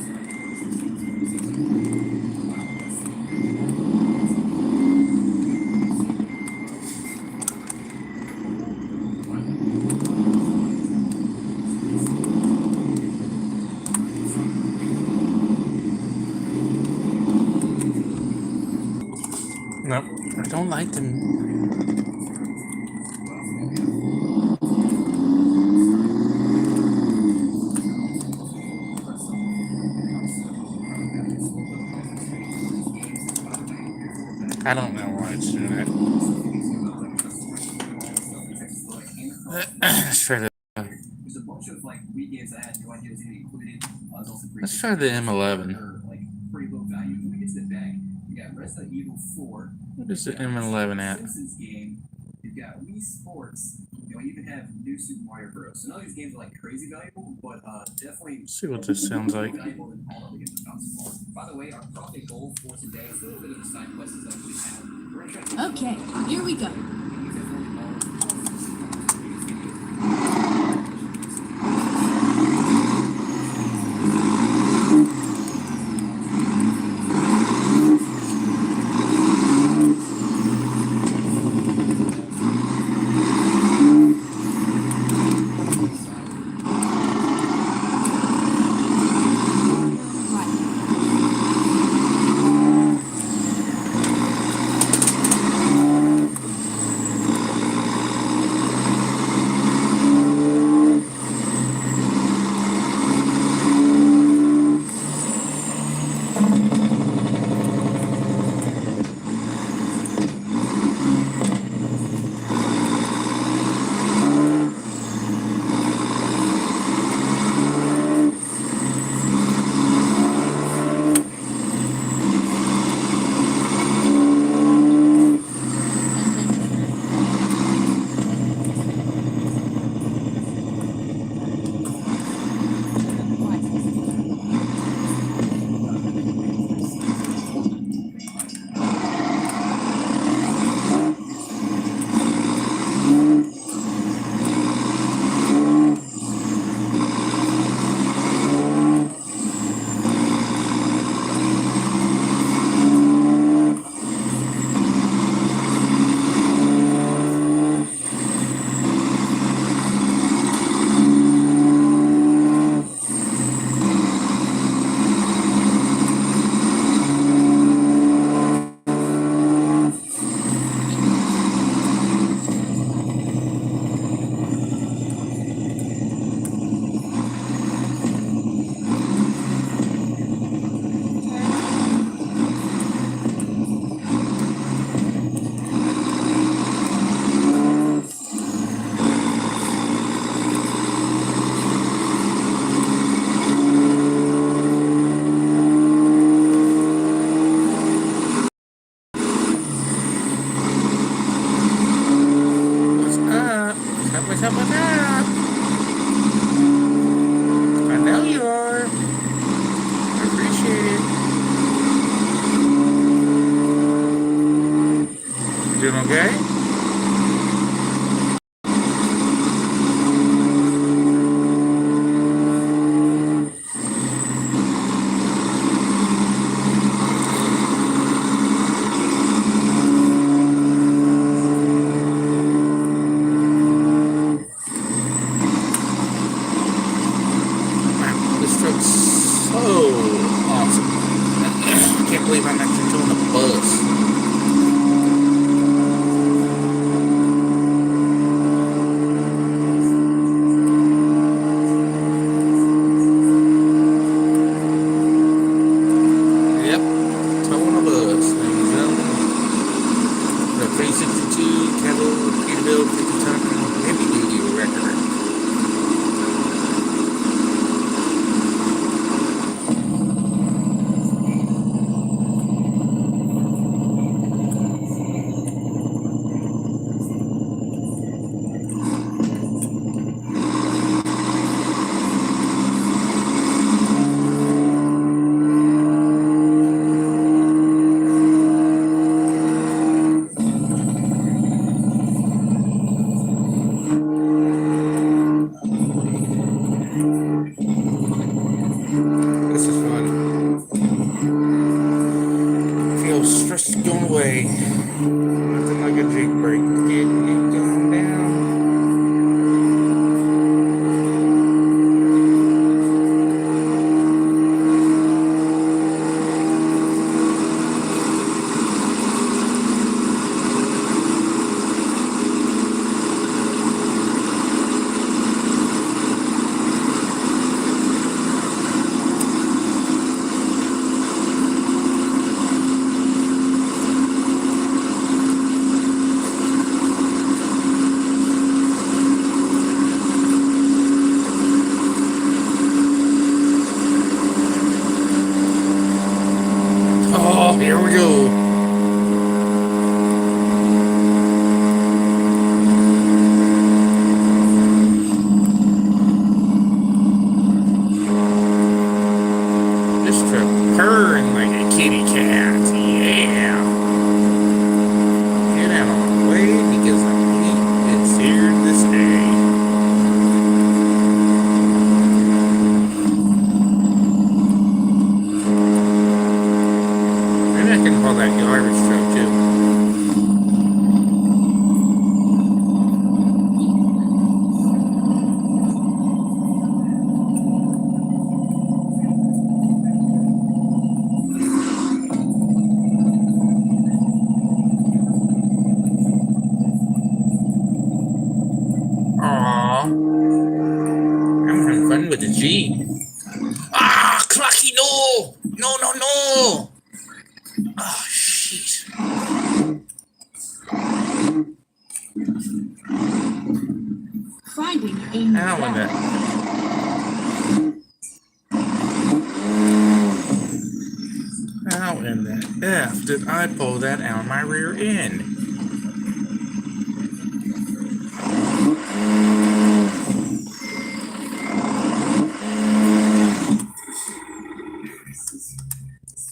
Nope, I don't like them. I don't know why it's doing that. Let's try the. There's a bunch of like Wii games I had no idea was even included. Let's try the M11. Like pretty low value. When we get to the back, we got Resident Evil 4. What is the M11 at? Simpsons game. You've got Wii Sports. You know, you even have New Super Mario Bros. So none of these games are like crazy valuable, but definitely. Let's see what this sounds like. Valuable than all other games we've found so far. By the way, our profit goal for today is a little bit of a side quest that we have. We're gonna try to Okay, here we go. Okay. Wow, this truck's so awesome. I can't believe I'm actually doing a bus. Yep, towing a bus, ladies and gentlemen. The 362 Kettle Peterbilt 50-ton heavy duty wrecker. This is fun. Feel stress going away. Nothing like a Jake break. Get going down. Oh, here we go. This truck purring like a kitty cat. Yeah. Get out of my way because the heat is here to stay. Maybe I can call that garbage truck too. Aww. I'm having fun with the Jeep. Ah, Clocky, no! No, no, no! Oh, shit. Finding a How in the... How in the F did I pull that out of my rear end?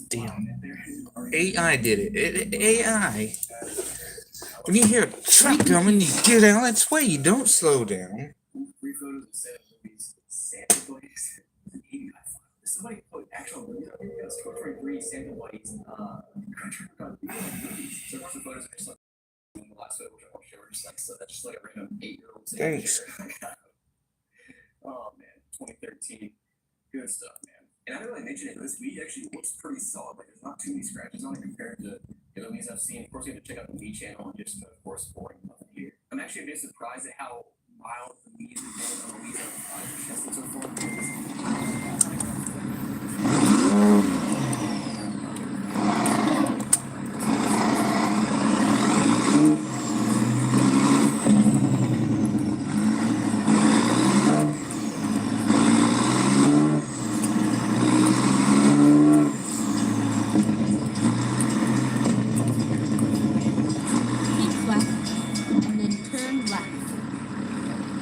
Damn. AI did it. AI. When you hear a truck coming, you get out of its way. You don't slow down. 3 photos of Santa movies, Santa Blaze, and 80 by 5. Somebody put actual movies on here. It's 2023 Santa Blaze, so there's some photos of just like in the last photo, which I won't show, just like so that's just like a random 8-year-old Santa Thanks. chair. Oh man, 2013, good stuff, man. And I didn't really mention it. This weed actually looks pretty solid. Like there's not too many scratches on it compared to the other weeds I've seen. Of course, you have to check out the weed channel and just of course boring nothing here. I'm actually a bit surprised at how mild the weeds have been on the weeds I've tested so far. keep left and then turn left.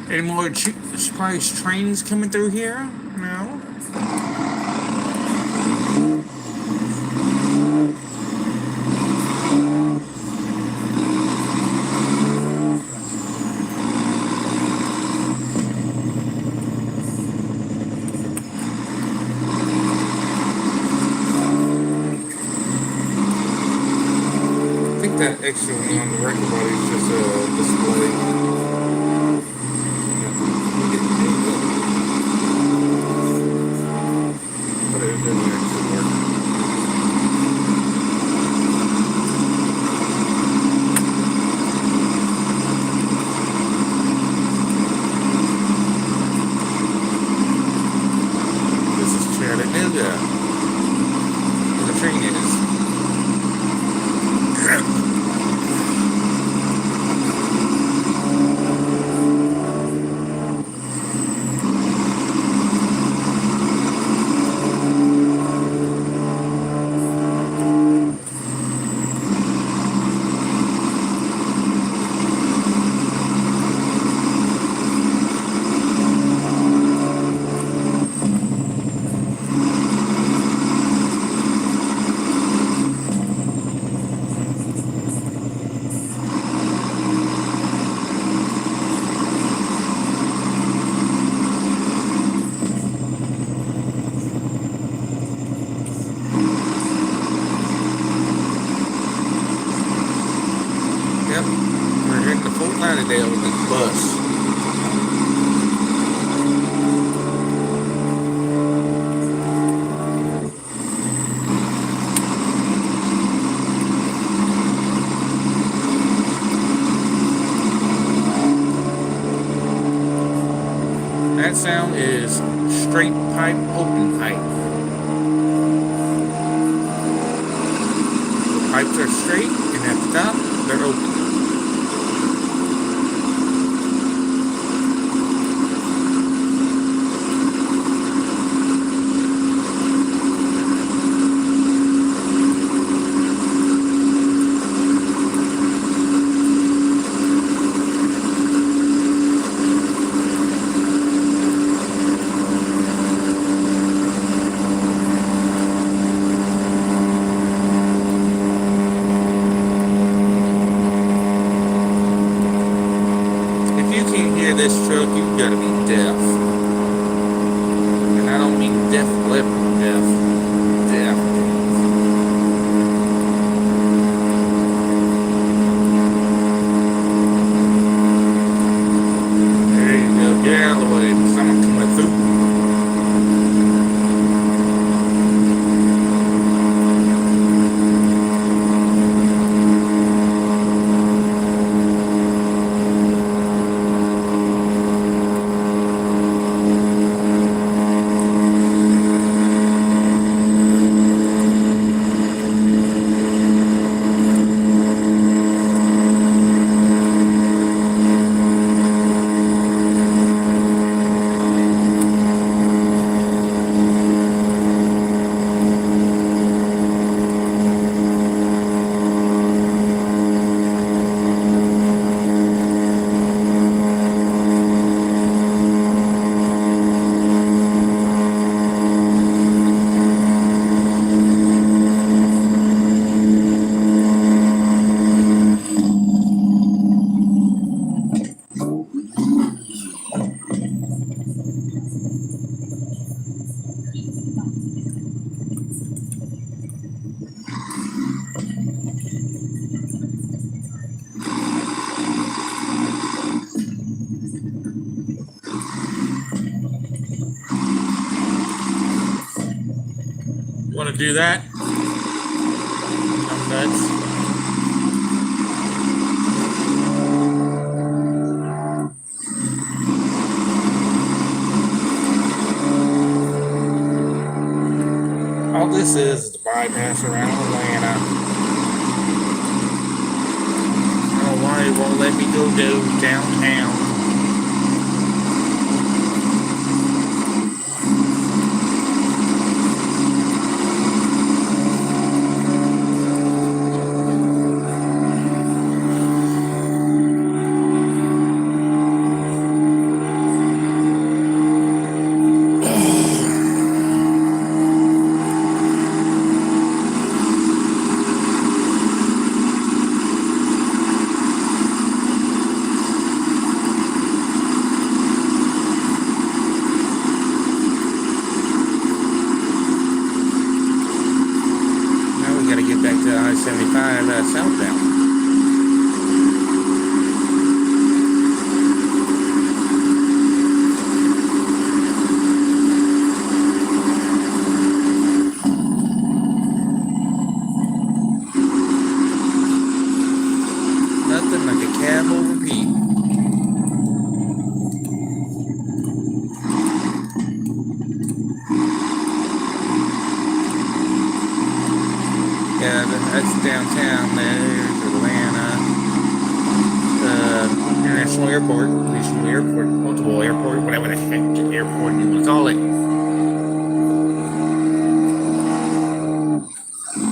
Any more surprise trains coming through here? No? that extra one on the record body is just a display. But it doesn't actually work. This is Chattanooga, where the train is. Yep, we're heading to Fort Lauderdale with this bus. That sound is straight pipe, open pipe. The pipes are straight, and at the top, they're open. This truck, you've got to be deaf. And I don't mean deaf lip deaf. Deaf. There you go. Get out of the way. Someone coming through. Want to do that? I'm nuts. All this is the bypass around Atlanta. I don't know why it won't let me go downtown. I-75 southbound. Nothing like a cab over Pete. Yeah, that's downtown. There's Atlanta, International Airport, Regional Airport, Multiple Airport, whatever the heck airport you want to call it.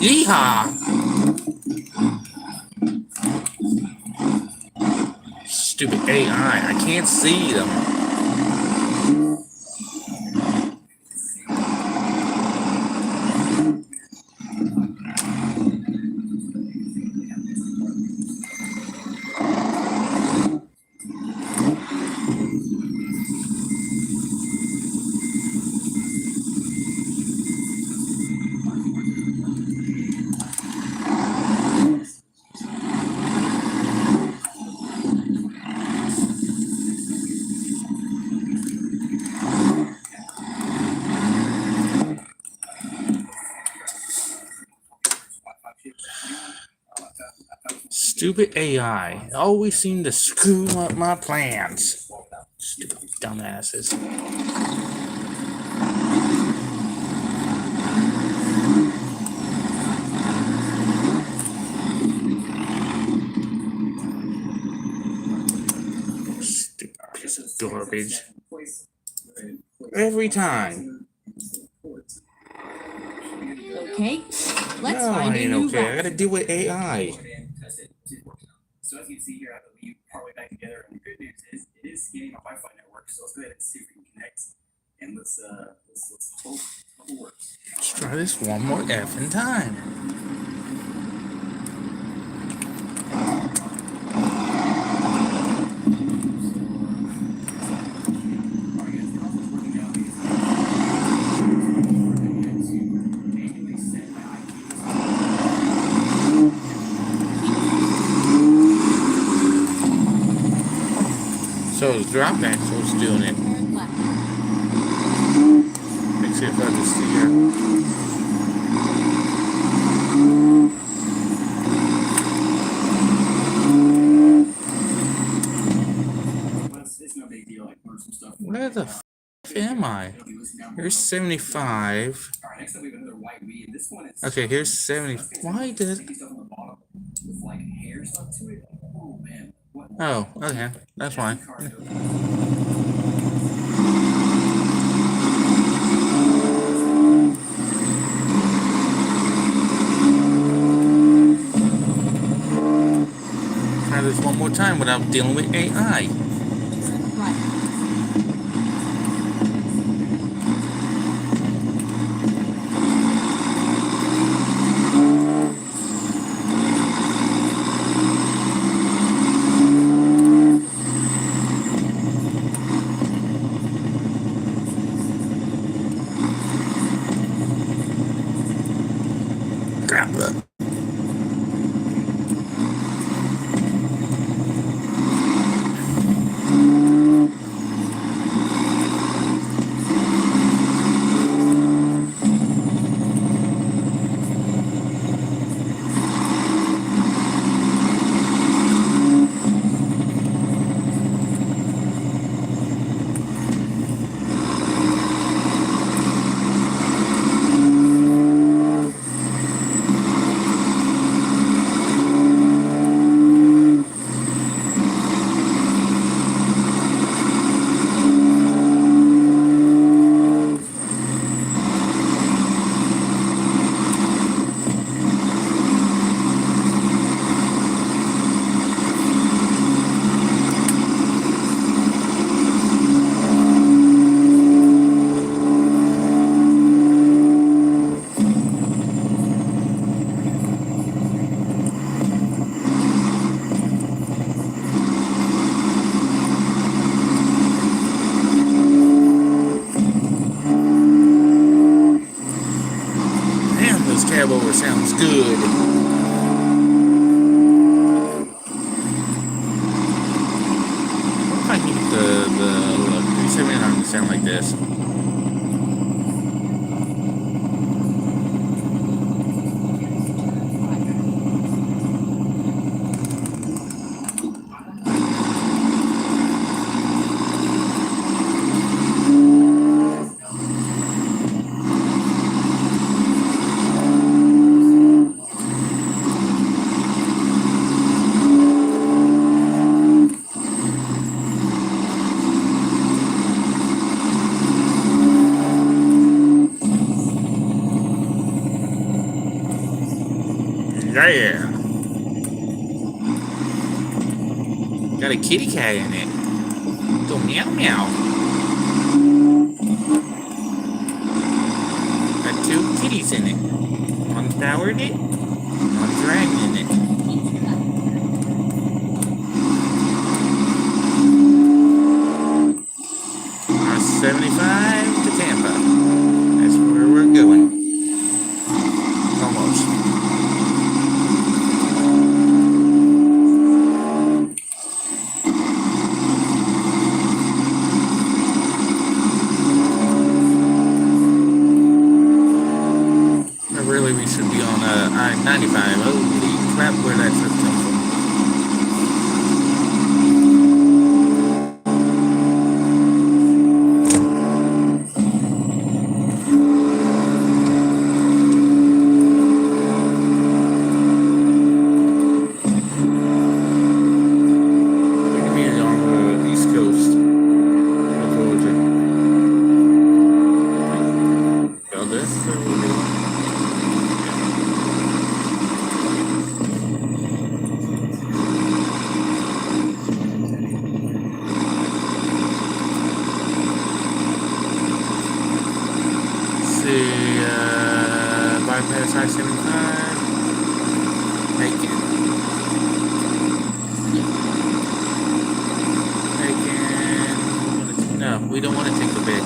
Yeehaw! Stupid AI, I can't see them. Stupid AI always seem to screw up my plans. Stupid dumbasses. Stupid piece of garbage. Every time. Okay, let's No, find I a ain't new okay. I route. gotta deal with AI. So as you can see here, I believe partway back together. And the good news is it is scanning my Wi-Fi network. So let's go ahead and see if we can connect. And let's hope it works. Let's try this one more effing time. So it's drop axle's doing it. Turn left. Let's see if I can see here. It's no big deal. I learned some stuff. Where the f am I? Here's 75. Alright, next up we have another white weed. This one is Okay, here's 70. Why does... sticky stuff on the bottom with like hair stuff to it. Oh man. What? Oh, okay. That's fine. Try this one more time without dealing with AI. Turn right. Crap. Damn, this cab over sounds good. sound like this. Yeah. Got a kitty cat in it. Go meow meow. Got 2 kitties in it. One's powered it, one's dragging it. I-75 to Tampa. That's where we're going. Almost. Really, we should be on I-95. Holy crap, where that trip come from. We can be on the East Coast of Georgia. Got this? Or we do? Bypass I-75. Macon. No, we don't want to take the big.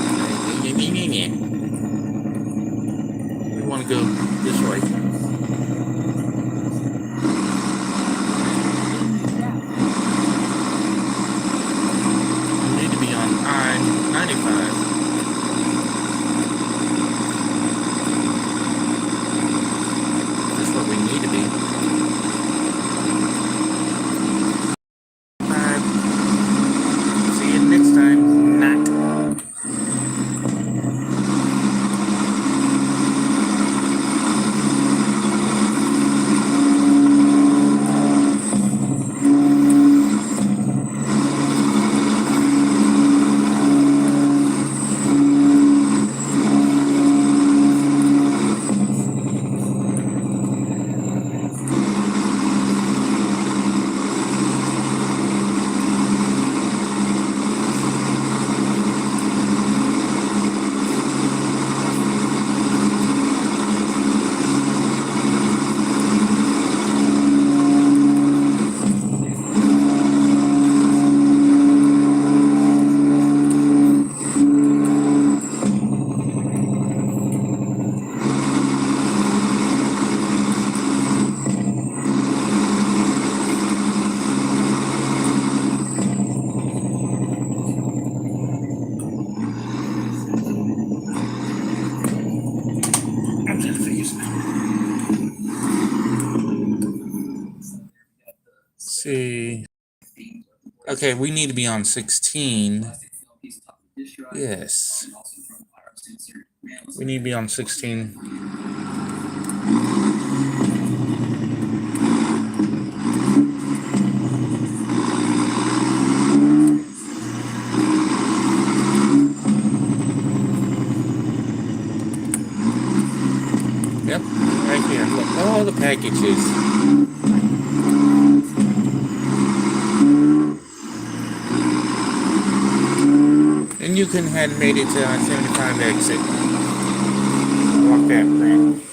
We want to go this way. We need to be on I-95. We need to be. See you next time. Not. See. Okay, we need to be on 16. Yes. We need to be on 16. Yep, right here. Look, all the packages. And you can have made it to I-75 exit. Walk that ramp.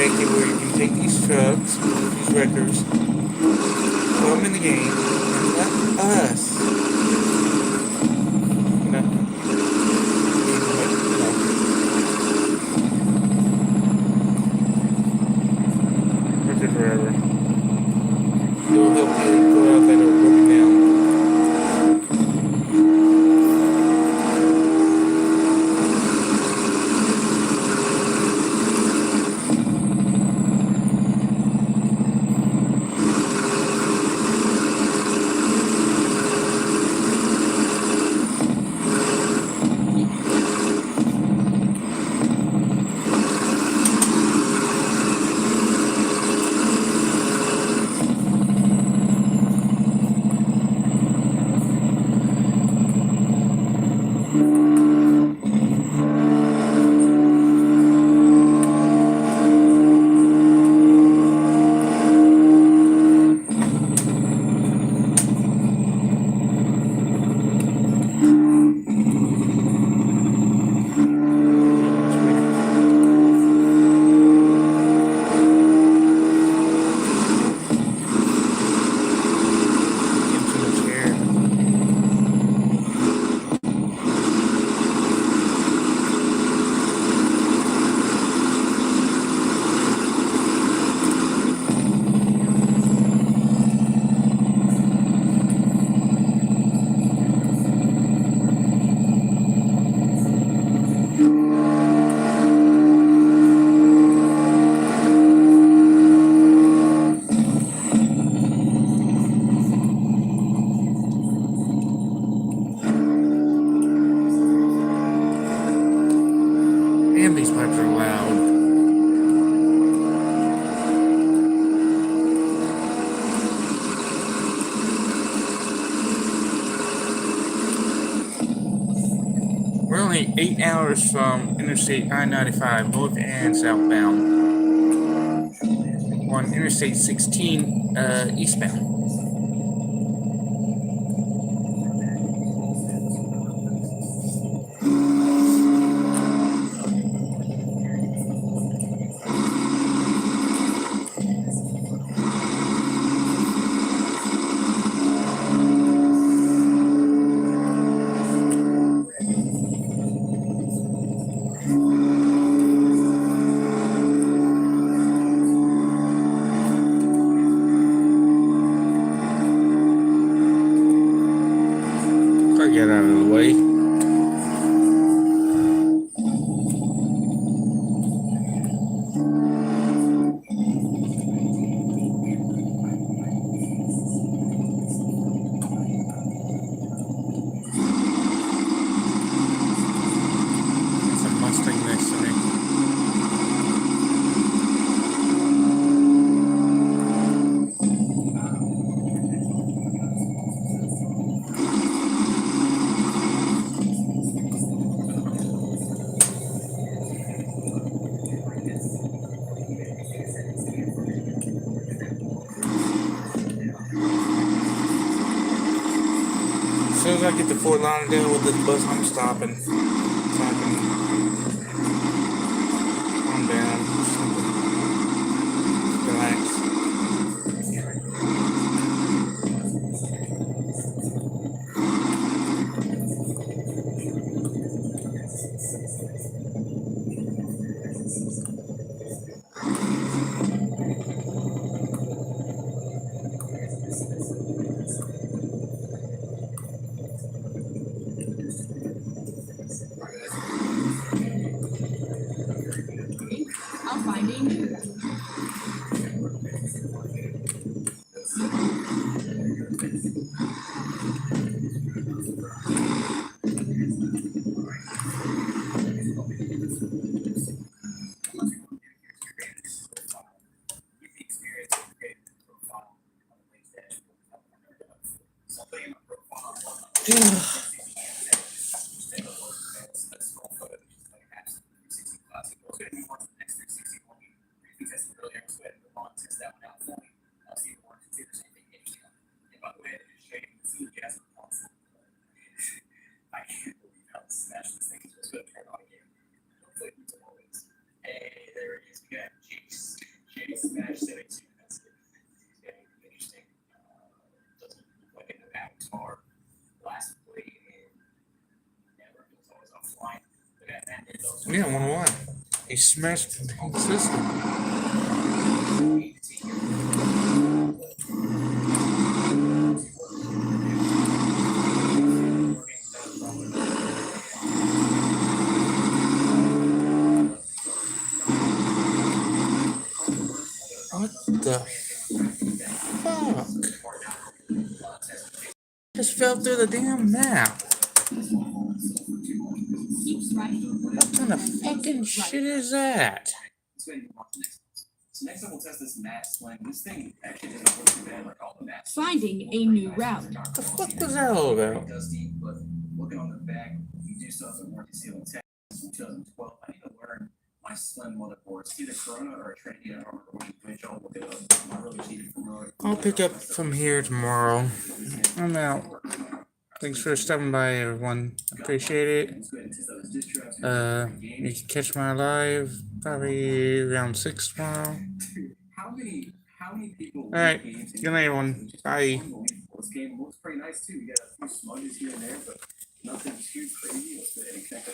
make it where you can take these trucks, these wreckers, put them in the game, and let us, you know, work it forever. It'll help you go out there and work it down. Damn, these pipes are loud. We're only 8 hours from Interstate I-95, north and southbound. On Interstate 16, eastbound. Get out of the way. It's a Mustang next to me. As soon as I get to Fort Lauderdale with this bus, I'm stopping. So I can calm down, relax. I'm finding you. Hey, there it is. We got Jake's Yeah, I wonder why. He smashed the whole system. What the fuck? Just fell through the damn map. What kind of fucking shit is that? So next time we'll test this mat sling. This thing actually doesn't work too bad like all the mats. Finding a new route. What the fuck was that all about? Dusty, but looking on the back, you do still have some warranty seal and tech from 2012. I need to learn my slim motherboard. It's either Corona or a Trinity. I don't remember which I'll look it up. I'm really cheating from I'll pick up from here tomorrow. I'm out. Thanks for stopping by, everyone. Appreciate it. You can catch my live probably around 6 tomorrow. How many people? Alright, good night, everyone. Bye. This game looks pretty nice too. You got a few smudges here and there, but nothing too crazy. Let's go ahead and connect